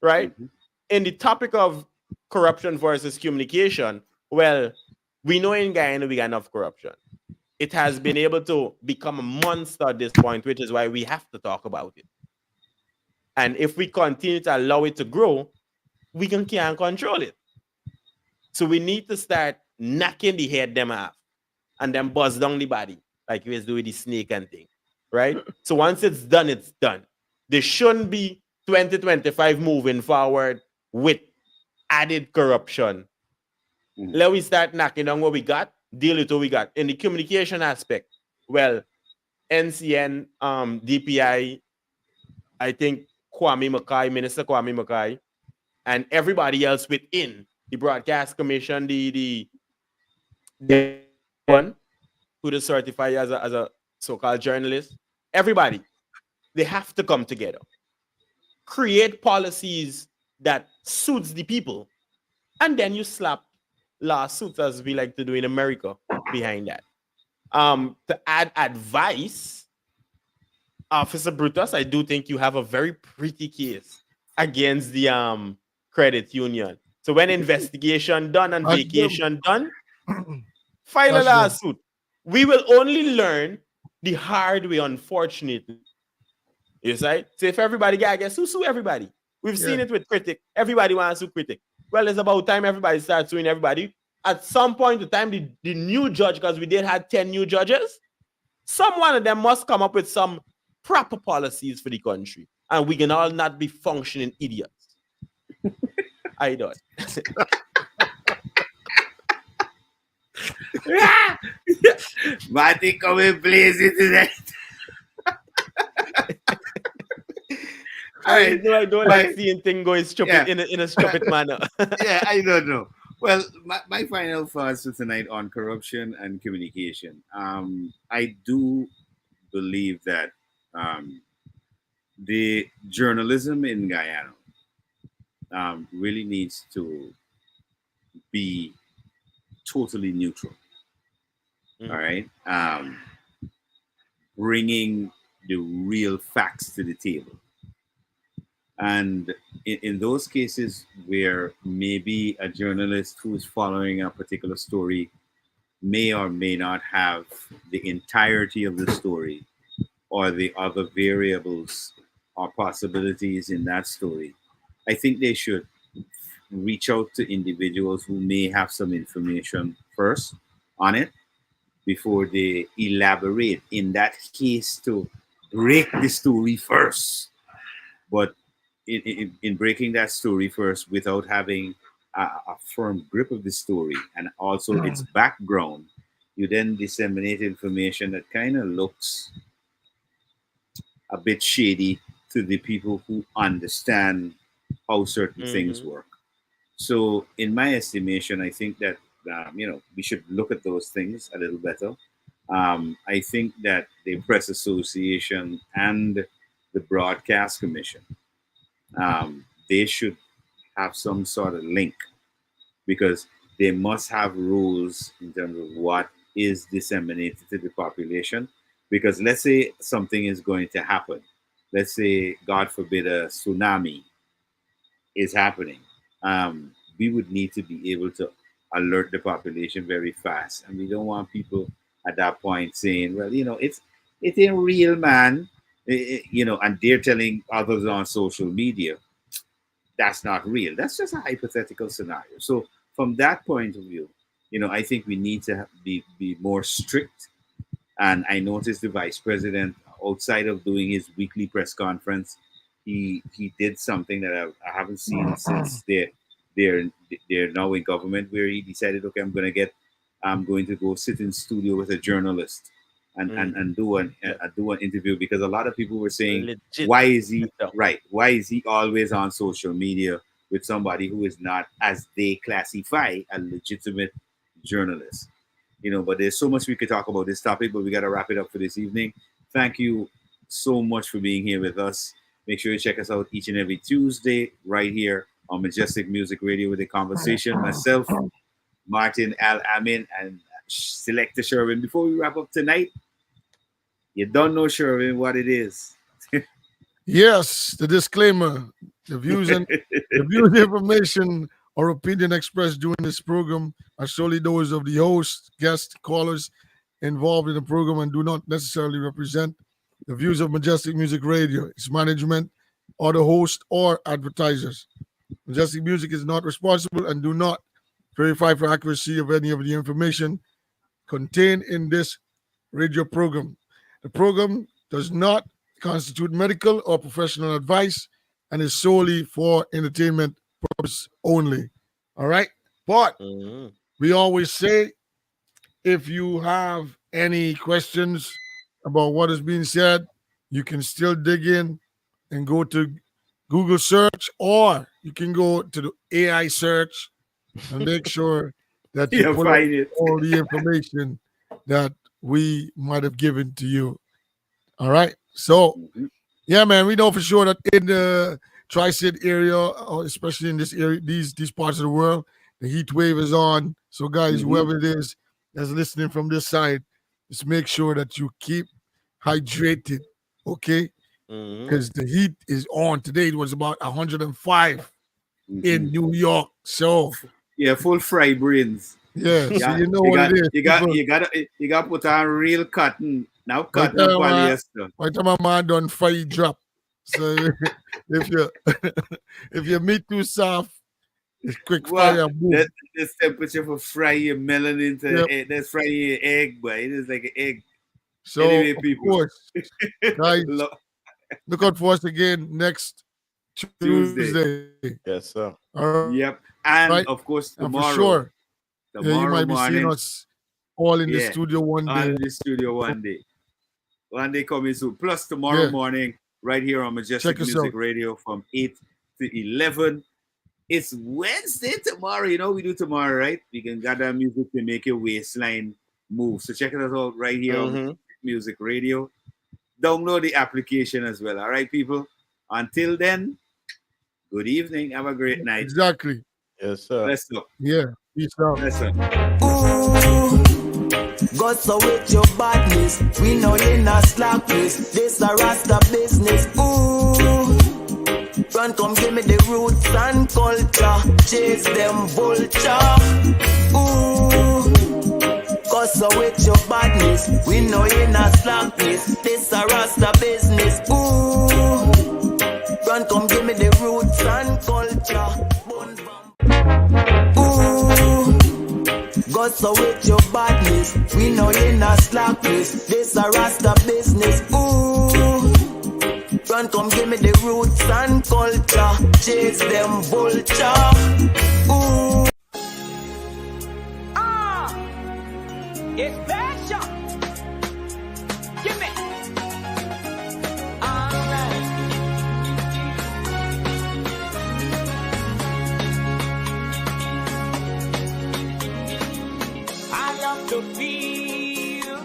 Right. hmm In the topic of corruption versus communication, well, we know in Guyana we got enough corruption. It has been able to become a monster at this point, which is why we have to talk about it. And if we continue to allow it to grow, we can't control it. So we need to start knocking the head them off and then buzz down the body, like you was doing the snake and thing. Right? So once it's done, it's done. There shouldn't be 2025 moving forward with added corruption. hmm Let we start knocking down what we got, deal with what we got. In the communication aspect, well, NCN, DPI, I think Minister Kwame Mackay, and everybody else within the broadcast commission, the one who is certified as a so-called journalist, everybody, they have to come together, create policies that suits the people, and then you slap lawsuits, as we like to do in America, behind that. To add advice, Officer Brutus, I do think you have a very pretty case against the credit union. So when investigation done and That's them. vacation done, file a That's them. lawsuit. We will only learn the hard way, unfortunately. Yes, right? So if everybody gets sue everybody. We've seen Yeah. it with critic. Everybody wants to critic. Well, it's about time everybody starts suing everybody. At some point in time, the new judge, because we did have 10 new judges, some one of them must come up with some proper policies for the country. And we can all not be functioning idiots. I don't. Marty coming blazing today. I don't my- like seeing things going stupid Yeah. in a stupid manner. Yeah, I don't know. Well, my final thoughts for tonight on corruption and communication. I do believe that the journalism in Guyana really needs to be totally neutral. Mhm. All right, bringing the real facts to the table. And in those cases where maybe a journalist who is following a particular story may or may not have the entirety of the story or the other variables or possibilities in that story, I think they should reach out to individuals who may have some information first on it before they elaborate in that case to break the story first. But in breaking that story first without having a firm grip of the story and also its background, you then disseminate information that kind of looks a bit shady to the people who understand how certain things Mhm. work. So, in my estimation, I think that we should look at those things a little better. I think that the Press Association and the Broadcast Commission, they should have some sort of link because they must have rules in terms of what is disseminated to the population. Because let's say something is going to happen, let's say, God forbid, a tsunami is happening. We would need to be able to alert the population very fast, and we don't want people at that point saying, "Well, it ain't real, man," and they're telling others on social media that's not real. That's just a hypothetical scenario. So from that point of view, I think we need to be more strict. And I noticed the vice president, outside of doing his weekly press conference, he did something that I haven't seen since they're now in government, where he decided, okay, I'm going to go sit in studio with a journalist and do an interview, because a lot of people were saying, Legit. why is he always on social media with somebody who is not, as they classify, a legitimate journalist? But there's so much we could talk about this topic, but we got to wrap it up for this evening. Thank you so much for being here with us. Make sure you check us out each and every Tuesday right here on Majestic Music Radio with a conversation. Myself, Martin Al-Amin, and Selector Sherwin. Before we wrap up tonight, you don't know, Sherwin, what it is. Yes, the disclaimer: the views and information or opinion expressed during this program are solely those of the host, guests, callers involved in the program, and do not necessarily represent the views of Majestic Music Radio, its management, or the host or advertisers. Majestic Music is not responsible and do not verify for accuracy of any of the information contained in this radio program. The program does not constitute medical or professional advice and is solely for entertainment purpose only. All right? But we always say, if you have any questions about what is being said, you can still dig in and go to Google search, or you can go to the AI search and make sure that you pull out all the information that we might have given to you. All right? So, yeah, man, we know for sure that in the Tri-State area, or especially in this area, these parts of the world, the heat wave is on. So, guys, whoever it is that's listening from this side, just make sure that you keep hydrated, okay? Because the heat is on. Today it was about 105 in New York. So, yeah, full fry brains. Yeah, so you know what it is. You got to put on real cotton. Now cotton and polyester. By the time my man done fry drop. So if your meat too soft, it's quick fire. This temperature for fry your melon into egg. That's frying your egg, but it is like an egg. So anyway, of people, course, guys, look out for us again next Tuesday. Yes, sir. Yep, and of course tomorrow. And for sure, tomorrow you might be morning, seeing us all in the studio one day. All in the studio one day. One day coming soon. Plus tomorrow morning, right here on Majestic Music Radio from 8 to 11. It's Wednesday tomorrow. You know we do tomorrow, right? We can gather music to make your waistline move. So check us out right here on Music Radio. Download the application as well. All right, people. Until then, good evening. Have a great night. Exactly. Yes, sir. Let's go. Yeah. Peace out. Let's go. Go so with your badness. We know you're not slackness. This a Rasta business. Run, come give me the roots and culture. Chase them vulture. Go so with your badness. We know you're not slackness. This a Rasta business. Run, come give me the roots and culture. Go so with your badness. We know you're not slackness. This a Rasta business. Run, come give me the roots and culture. Chase them vulture. It's passion. Give me. I love to feel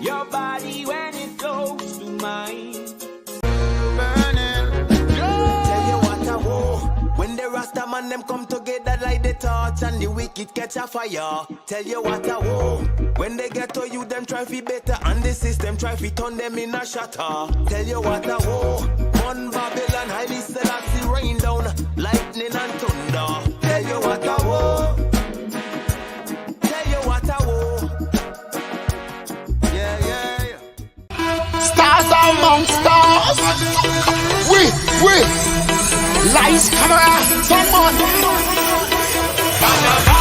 your body when it's close to mine. Rasta man them come together like the torch and the wicked catch a fire. Tell you what I want. When they get to you, them try fi better and the system try fi turn them in a shatter. Tell you what I want. On Babylon, highly selassie rain down lightning and thunder. Tell you what I want. We. Lights, camera, turn on.